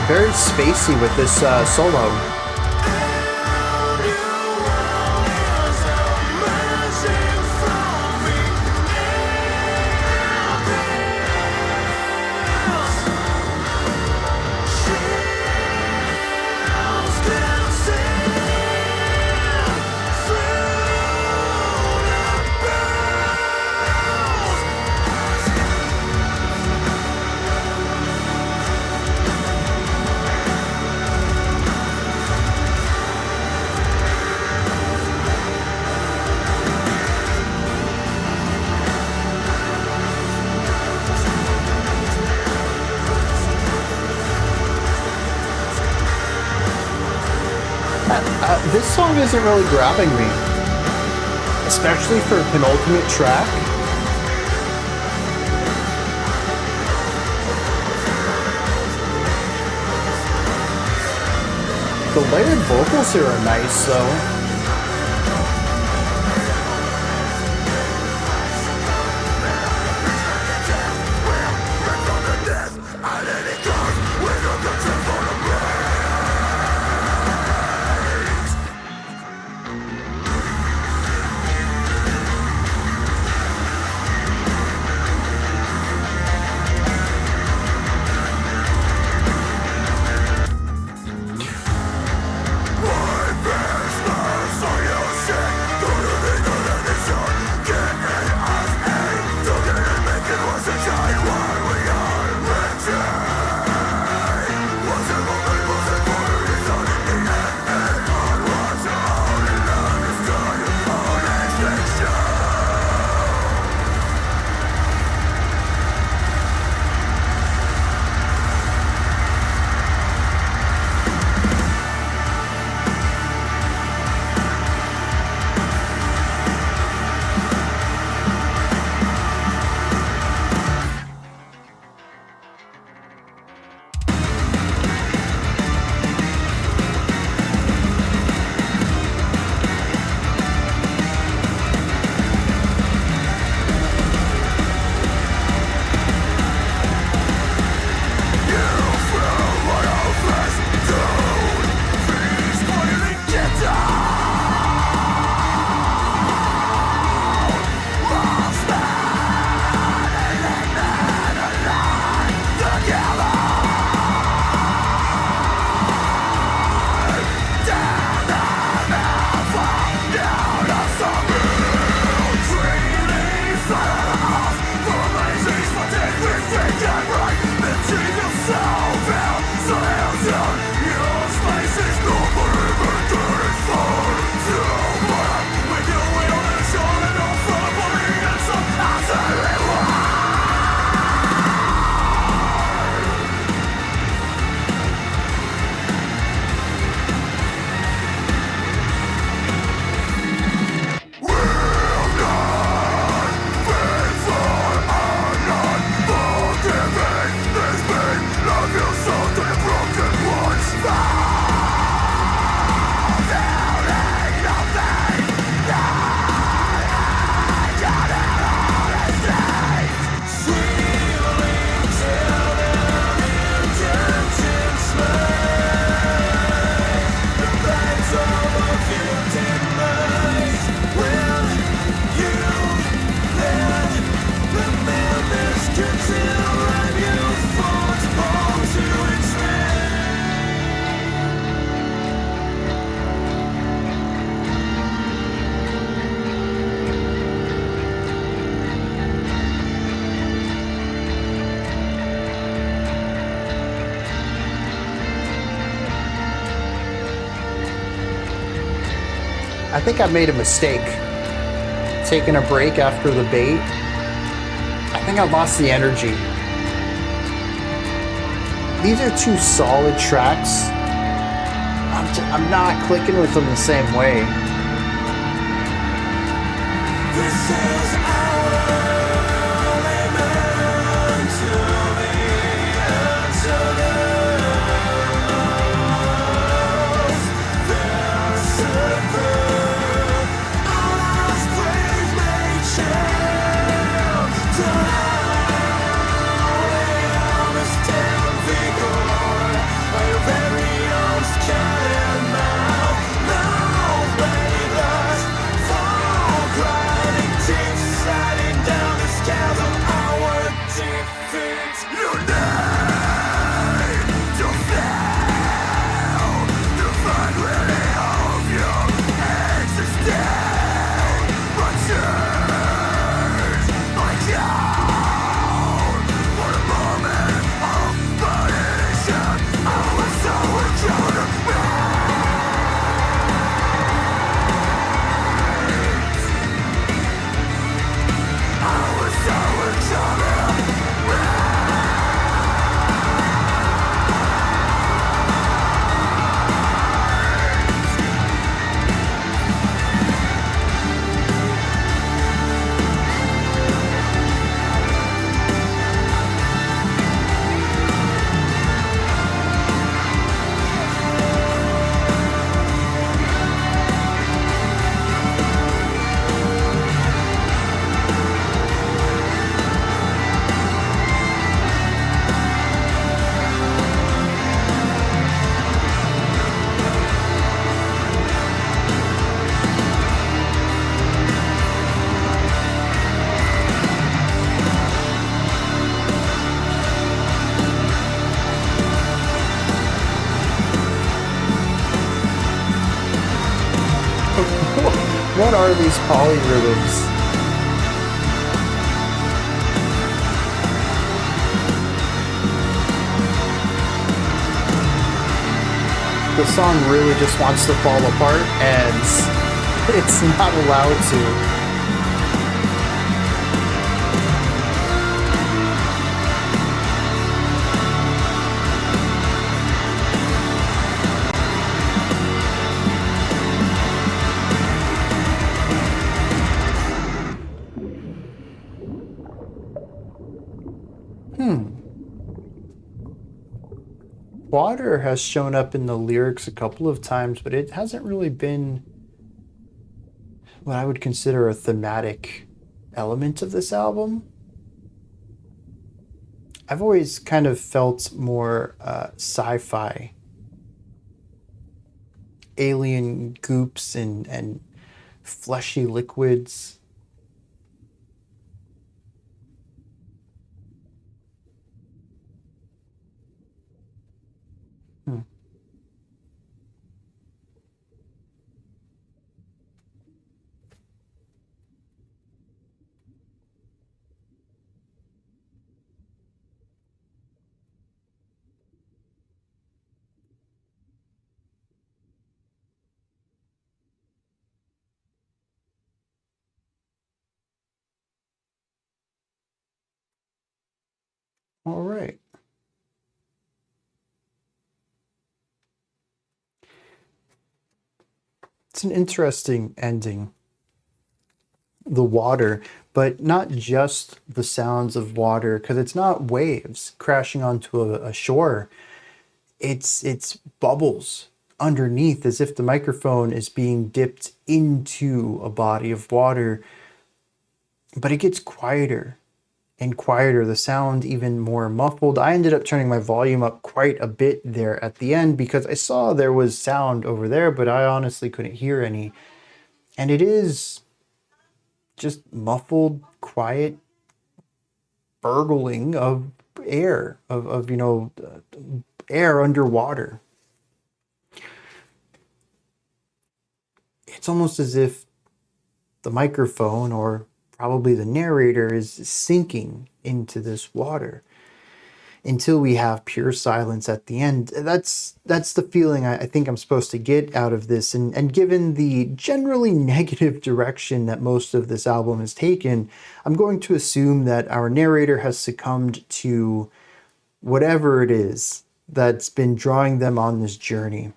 Very spacey with this solo. This song isn't really grabbing me, especially for a penultimate track. The layered vocals here are nice, though. I think I made a mistake taking a break after the bait. I think I lost the energy. These are two solid tracks. I'm not clicking with them the same way. This is What are these polyrhythms? The song really just wants to fall apart, and it's not allowed to. Water has shown up in the lyrics a couple of times, but it hasn't really been what I would consider a thematic element of this album. I've always kind of felt more sci-fi, alien goops and fleshy liquids. All right. It's an interesting ending. The water, but not just the sounds of water, because it's not waves crashing onto a shore. It's bubbles underneath, as if the microphone is being dipped into a body of water. But it gets quieter and quieter, the sound even more muffled. I ended up turning my volume up quite a bit there at the end because I saw there was sound over there, but I honestly couldn't hear any. And it is just muffled, quiet burgling of air, of air underwater. It's almost as if the microphone, or probably the narrator, is sinking into this water until we have pure silence at the end. That's the feeling I think I'm supposed to get out of this. And given the generally negative direction that most of this album has taken, I'm going to assume that our narrator has succumbed to whatever it is that's been drawing them on this journey,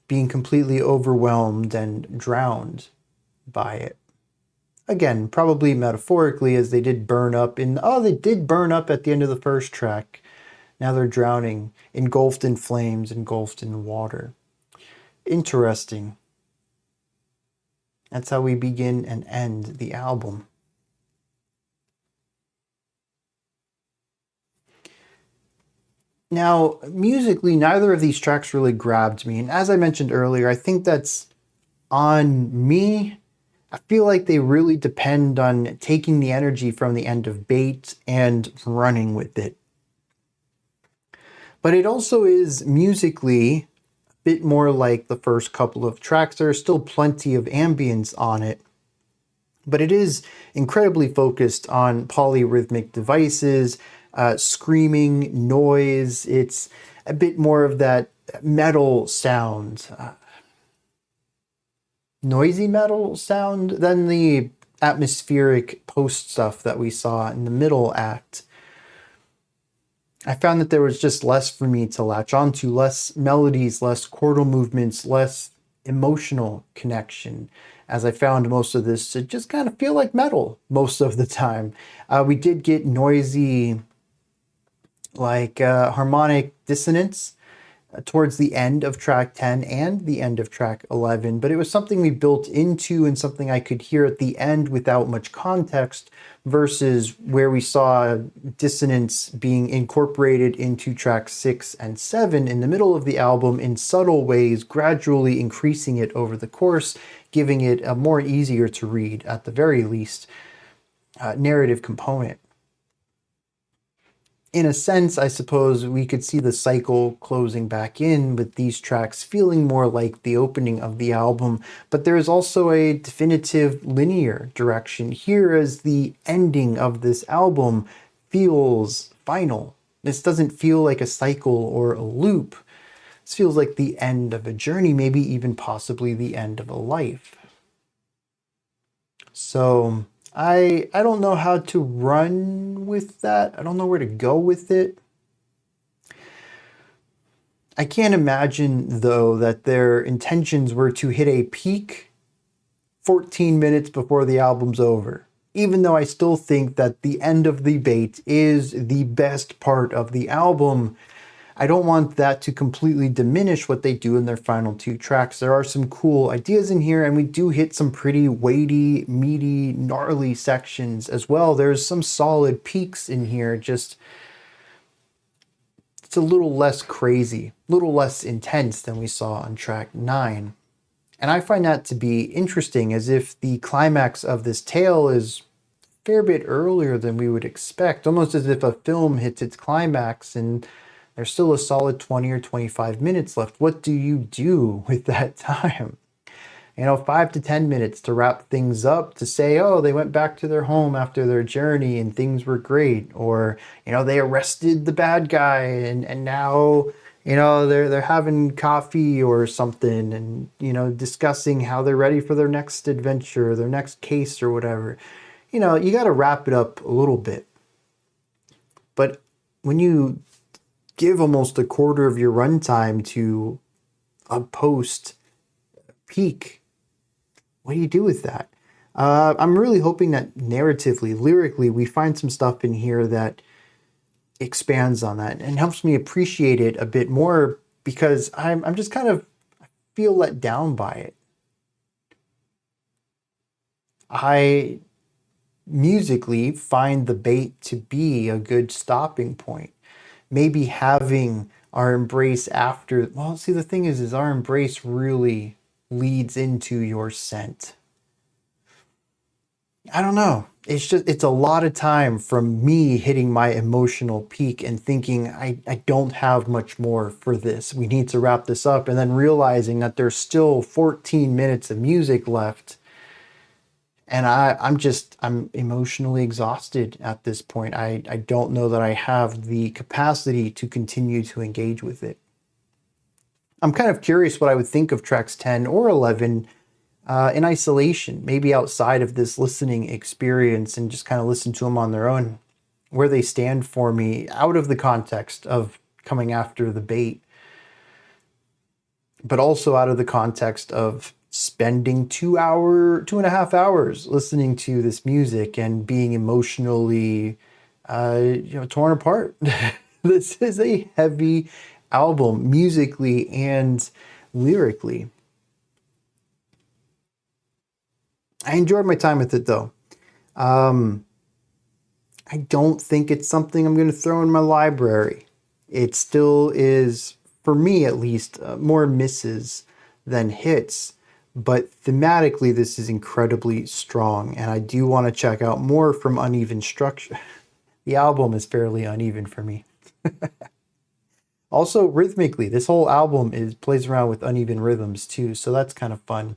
being completely overwhelmed and drowned by it. Again, probably metaphorically, as they did burn up they did burn up at the end of the first track. Now they're drowning, engulfed in flames, engulfed in water. Interesting. That's how we begin and end the album. Now, musically, neither of these tracks really grabbed me. And as I mentioned earlier, I think that's on me. I feel like they really depend on taking the energy from the end of Bait and running with it. But it also is musically a bit more like the first couple of tracks. There is still plenty of ambience on it, but it is incredibly focused on polyrhythmic devices, screaming, noise. It's a bit more of that metal sound, noisy metal sound than the atmospheric post stuff that we saw in the middle act. I found that there was just less for me to latch onto, less melodies, less chordal movements, less emotional connection, as I found most of this to just kind of feel like metal most of the time. We did get noisy, like harmonic dissonance towards the end of track 10 and the end of track 11, but it was something we built into and something I could hear at the end without much context, versus where we saw dissonance being incorporated into tracks 6 and 7 in the middle of the album in subtle ways, gradually increasing it over the course, giving it a more easier to read, at the very least, narrative component. in a sense, I suppose we could see the cycle closing back in with these tracks feeling more like the opening of the album, but there is also a definitive linear direction here as the ending of this album feels final. This doesn't feel like a cycle or a loop. This feels like the end of a journey, maybe even possibly the end of a life. So I don't know how to run with that. I don't know where to go with it. I can't imagine, though, that their intentions were to hit a peak 14 minutes before the album's over. Even though I still think that the end of the bait is the best part of the album, I don't want that to completely diminish what they do in their final two tracks. There are some cool ideas in here, and we do hit some pretty weighty, meaty, gnarly sections as well. There's some solid peaks in here, just it's a little less crazy, a little less intense than we saw on track 9. And I find that to be interesting, as if the climax of this tale is a fair bit earlier than we would expect, almost as if a film hits its climax and there's still a solid 20 or 25 minutes left. What do you do with that time? 5 to 10 minutes to wrap things up, to say, oh, they went back to their home after their journey and things were great. Or, they arrested the bad guy and now, they're having coffee or something and, discussing how they're ready for their next adventure, their next case or whatever. You got to wrap it up a little bit. But when you give almost a quarter of your runtime to a post peak, what do you do with that? I'm really hoping that narratively, lyrically, we find some stuff in here that expands on that and helps me appreciate it a bit more, because I'm just kind of feel let down by it. I musically find the bait to be a good stopping point. Maybe having our embrace after, well, see, the thing is our embrace really leads into your scent. I don't know. It's a lot of time from me hitting my emotional peak and thinking, I don't have much more for this. We need to wrap this up. And then realizing that there's still 14 minutes of music left. And I'm emotionally exhausted at this point. I don't know that I have the capacity to continue to engage with it. I'm kind of curious what I would think of tracks 10 or 11 in isolation, maybe outside of this listening experience, and just kind of listen to them on their own, where they stand for me out of the context of coming after the bait, but also out of the context of spending 2.5 hours listening to this music and being emotionally torn apart. This is a heavy album musically and lyrically. I enjoyed my time with it, though. I don't think it's something I'm going to throw in my library. It still is, for me at least, more misses than hits. But thematically, this is incredibly strong, and I do want to check out more from Uneven Structure. The album is fairly uneven for me. Also, rhythmically, this whole album plays around with uneven rhythms too, so that's kind of fun.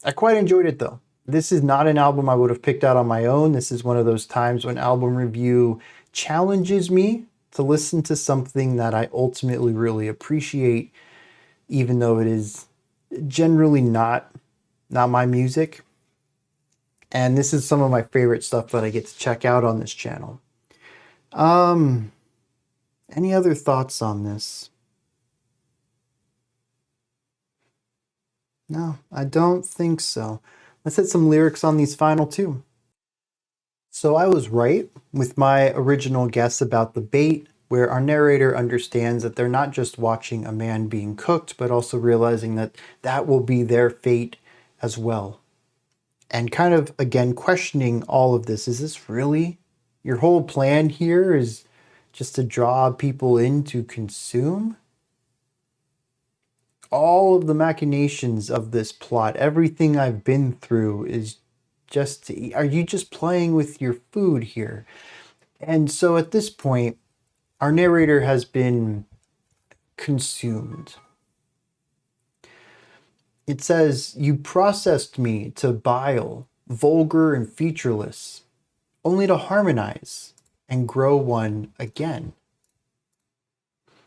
I quite enjoyed it, though. This is not an album I would have picked out on my own. This is one of those times when album review challenges me to listen to something that I ultimately really appreciate, even though it is generally not my music. And this is some of my favorite stuff that I get to check out on this channel. Any other thoughts on this? No, I don't think so. Let's hit some lyrics on these final two. So I was right with my original guess about the bait, where our narrator understands that they're not just watching a man being cooked, but also realizing that that will be their fate as well. And kind of, again, questioning all of this. Is this really your whole plan here, is just to draw people in to consume? All of the machinations of this plot, everything I've been through, is just to eat? Are you just playing with your food here? And so at this point, our narrator has been consumed. It says, "You processed me to bile, vulgar and featureless, only to harmonize and grow one again.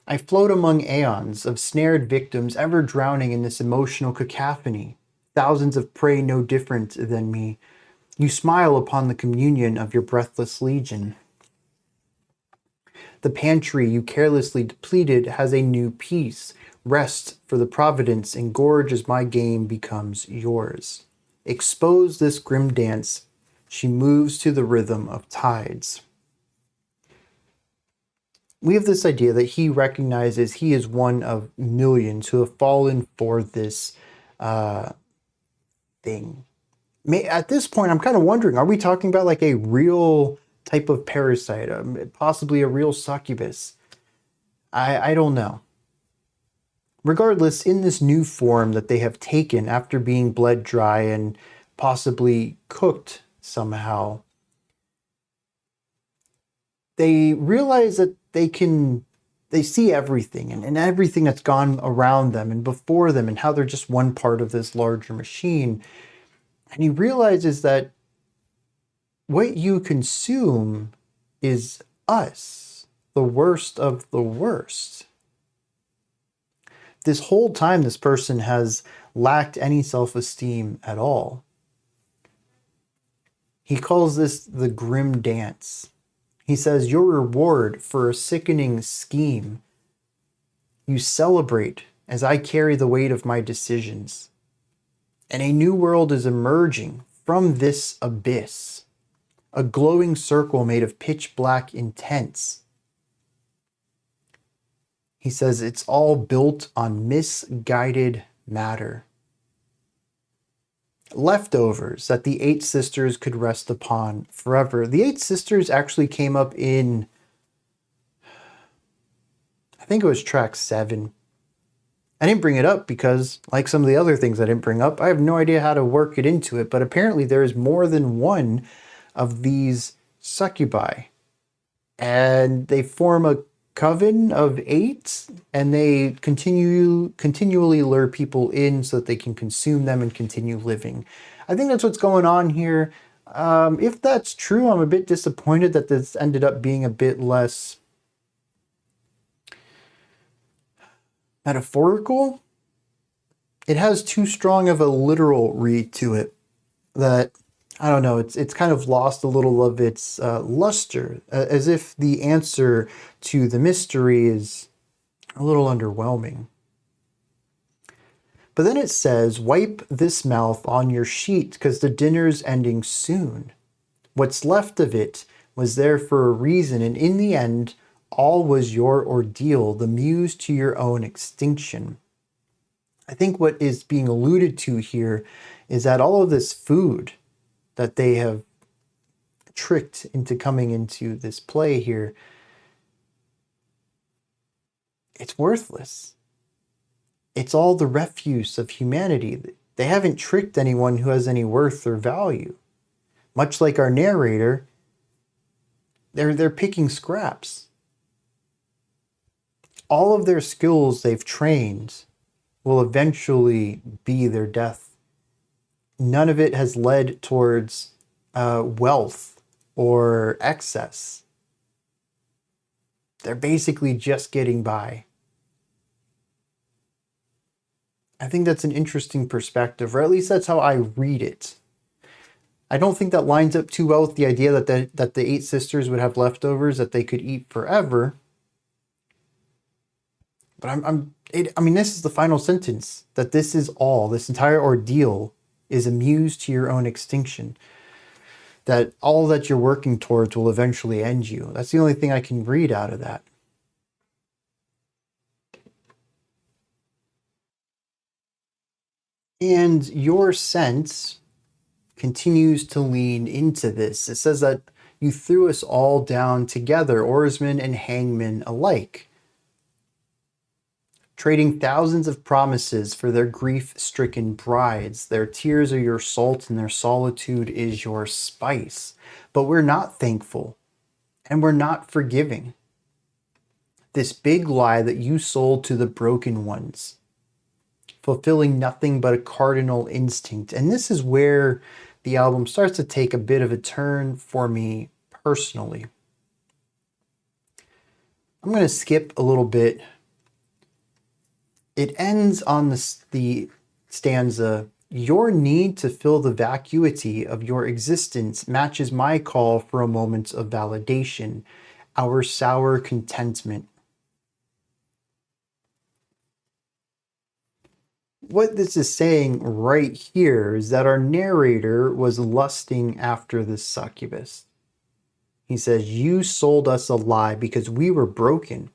I float among aeons of snared victims, ever drowning in this emotional cacophony, thousands of prey no different than me. You smile upon the communion of your breathless legion. The pantry you carelessly depleted has a new peace. Rest for the providence and gorge as my game becomes yours. Expose this grim dance. She moves to the rhythm of tides." We have this idea that he recognizes he is one of millions who have fallen for this thing. At this point, I'm kind of wondering, are we talking about like a real type of parasite, possibly a real succubus? I don't know. Regardless, in this new form that they have taken after being bled dry and possibly cooked somehow, they realize that they see everything and everything that's gone around them and before them and how they're just one part of this larger machine. And he realizes that what you consume is us, the worst of the worst. This whole time, this person has lacked any self-esteem at all. He calls this the grim dance. He says, "Your reward for a sickening scheme. You celebrate as I carry the weight of my decisions. And a new world is emerging from this abyss. A glowing circle made of pitch black intents." He says it's all built on misguided matter. Leftovers that the 8 sisters could rest upon forever. The 8 sisters actually came up in, I think it was track 7. I didn't bring it up because, like some of the other things I didn't bring up, I have no idea how to work it into it, but apparently there is more than one of these succubi. And they form a coven of 8, and they continually lure people in so that they can consume them and continue living. I think that's what's going on here. If that's true, I'm a bit disappointed that this ended up being a bit less metaphorical. It has too strong of a literal read to it that, I don't know, it's kind of lost a little of its luster, as if the answer to the mystery is a little underwhelming. But then it says, "Wipe this mouth on your sheet, because the dinner's ending soon. What's left of it was there for a reason, and in the end, all was your ordeal, the muse to your own extinction." I think what is being alluded to here is that all of this food that they have tricked into coming into this play here, it's worthless. It's all the refuse of humanity. They haven't tricked anyone who has any worth or value. Much like our narrator, they're picking scraps. All of their skills they've trained will eventually be their death. None of it has led towards wealth or excess. They're basically just getting by. I think that's an interesting perspective, or at least that's how I read it. I don't think that lines up too well with the idea that the 8 sisters would have leftovers that they could eat forever. But I mean, this is the final sentence, that this entire ordeal is a muse to your own extinction. That all that you're working towards will eventually end you. That's the only thing I can read out of that. And your sense continues to lean into this. It says that you threw us all down together, oarsmen and hangmen alike. trading thousands of promises for their grief-stricken brides. Their tears are your salt and their solitude is your spice. But we're not thankful, and we're not forgiving. This big lie that you sold to the broken ones, fulfilling nothing but a cardinal instinct. And this is where the album starts to take a bit of a turn for me personally. I'm going to skip a little bit. It ends on the stanza, "Your need to fill the vacuity of your existence matches my call for a moment of validation, our sour contentment." What this is saying right here is that our narrator was lusting after this succubus. He says, "You sold us a lie because we were broken.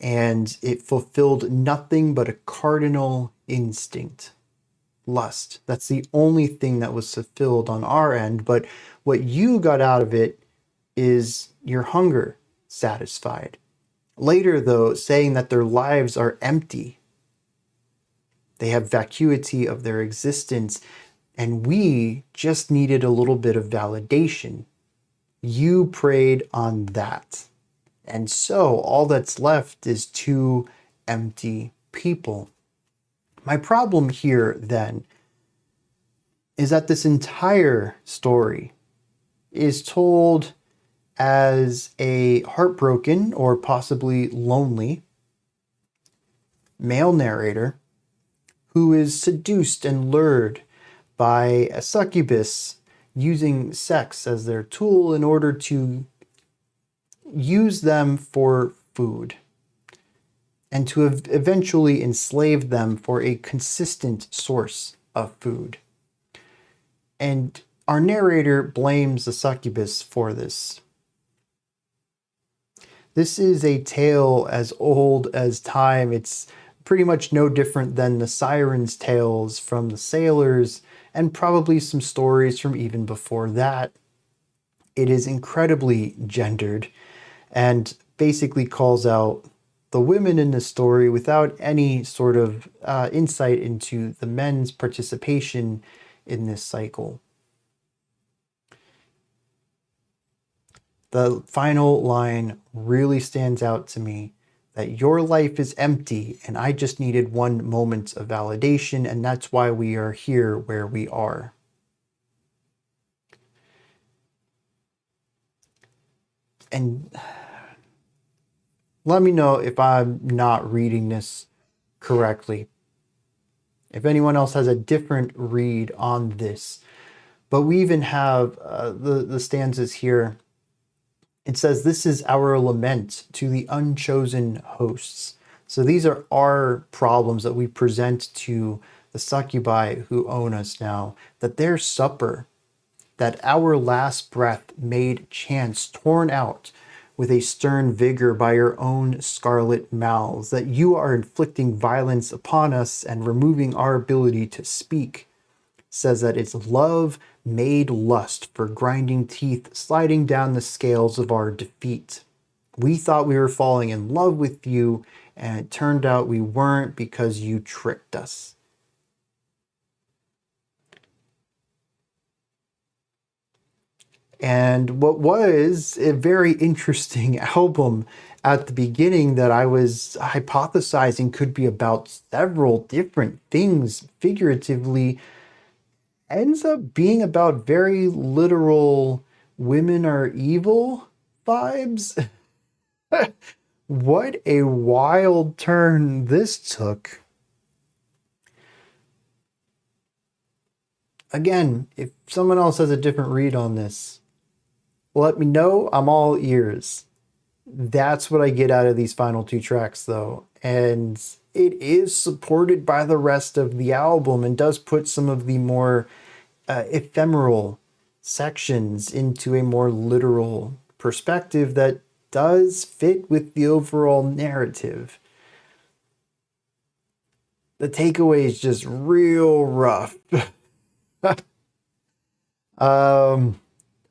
And it fulfilled nothing but a cardinal instinct, lust. That's the only thing that was fulfilled on our end. But what you got out of it is your hunger satisfied." Later, though, saying that their lives are empty. They have vacuity of their existence, and we just needed a little bit of validation. You preyed on that. And so all that's left is two empty people. My problem here, then, is that this entire story is told as a heartbroken or possibly lonely male narrator who is seduced and lured by a succubus using sex as their tool in order to use them for food and to eventually enslave them for a consistent source of food. And our narrator blames the succubus for this. This is a tale as old as time. It's pretty much no different than the sirens' tales from the sailors and probably some stories from even before that. It is incredibly gendered and basically calls out the women in the story without any sort of insight into the men's participation in this cycle. The final line really stands out to me, that your life is empty and I just needed one moment of validation, and that's why we are here where we are. And let me know if I'm not reading this correctly. If anyone else has a different read on this. But we even have the stanzas here. It says, "This is our lament to the unchosen hosts." So these are our problems that we present to the succubi who own us now. That their supper, that our last breath made chance torn out with a stern vigor by your own scarlet mouths, that you are inflicting violence upon us and removing our ability to speak. Says that it's love made lust for grinding teeth, sliding down the scales of our defeat. We thought we were falling in love with you, and it turned out we weren't because you tricked us. And what was a very interesting album at the beginning that I was hypothesizing could be about several different things figuratively ends up being about very literal women are evil vibes. What a wild turn this took. Again, if someone else has a different read on this, let me know. I'm all ears. That's what I get out of these final two tracks, though. And it is supported by the rest of the album and does put some of the more ephemeral sections into a more literal perspective that does fit with the overall narrative. The takeaway is just real rough.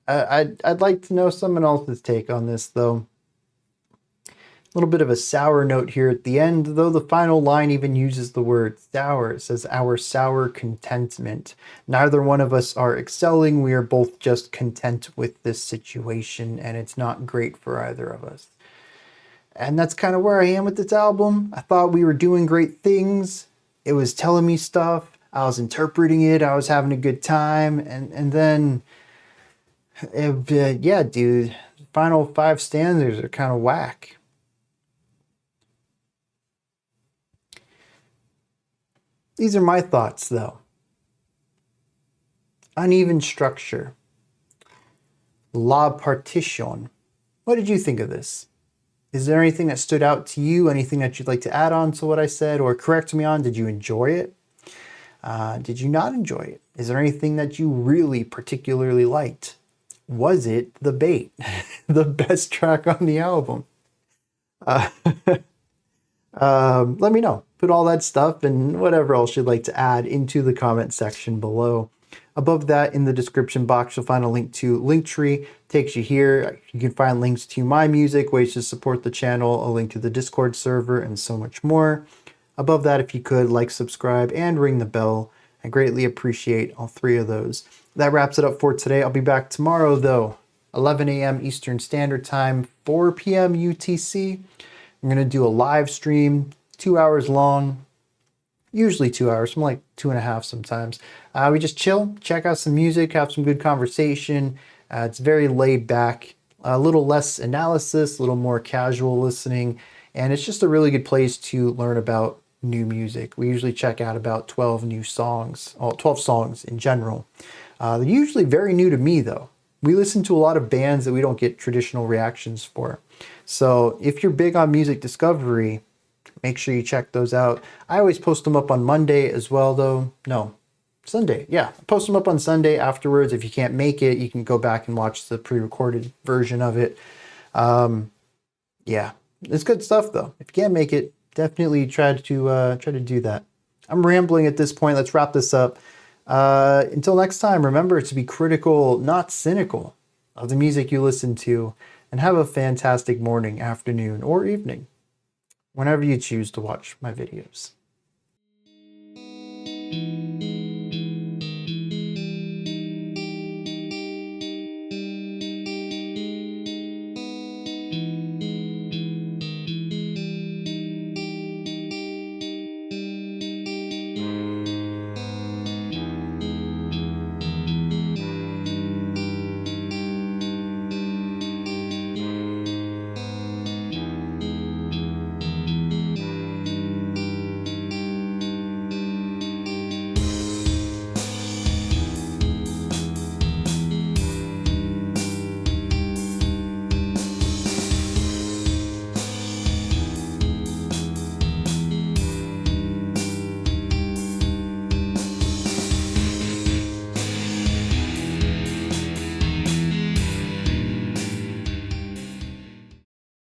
I'd like to know someone else's take on this, though. little bit of a sour note here at the end, though the final line even uses the word sour. It says, our sour contentment. Neither one of us are excelling. We are both just content with this situation, and it's not great for either of us. And that's kind of where I am with this album. I thought we were doing great things. It was telling me stuff. I was interpreting it. I was having a good time. And then, yeah, dude, the final 5 stanzas are kind of whack. These are my thoughts, though. Uneven structure. La Partition. What did you think of this? Is there anything that stood out to you? Anything that you'd like to add on to what I said or correct me on? Did you enjoy it? Did you not enjoy it? Is there anything that you really particularly liked? Was it The Bait, the best track on the album? Let me know. Put all that stuff and whatever else you'd like to add into the comment section below. Above that, in the description box, you'll find a link to Linktree. Takes you here. You can find links to my music, ways to support the channel, a link to the Discord server, and so much more. Above that, if you could, like, subscribe, and ring the bell. I greatly appreciate all 3 of those. That wraps it up for today. I'll be back tomorrow, though. 11 a.m. Eastern Standard Time, 4 p.m. UTC. I'm going to do a live stream, 2 hours long. Usually 2 hours, I'm like 2.5 sometimes. We just chill, check out some music, have some good conversation. It's very laid back, a little less analysis, a little more casual listening. And it's just a really good place to learn about new music. We usually check out about 12 new songs, 12 songs in general. They're usually very new to me, though. We listen to a lot of bands that we don't get traditional reactions for. So if you're big on music discovery, make sure you check those out. I always post them up on Monday as well, though. No, Sunday. Yeah, I post them up on Sunday afterwards. If you can't make it, you can go back and watch the pre-recorded version of it. Yeah, it's good stuff, though. If you can't make it, definitely try to do that. I'm rambling at this point. Let's wrap this up. Until next time, remember to be critical, not cynical, of the music you listen to, and have a fantastic morning, afternoon, or evening, whenever you choose to watch my videos.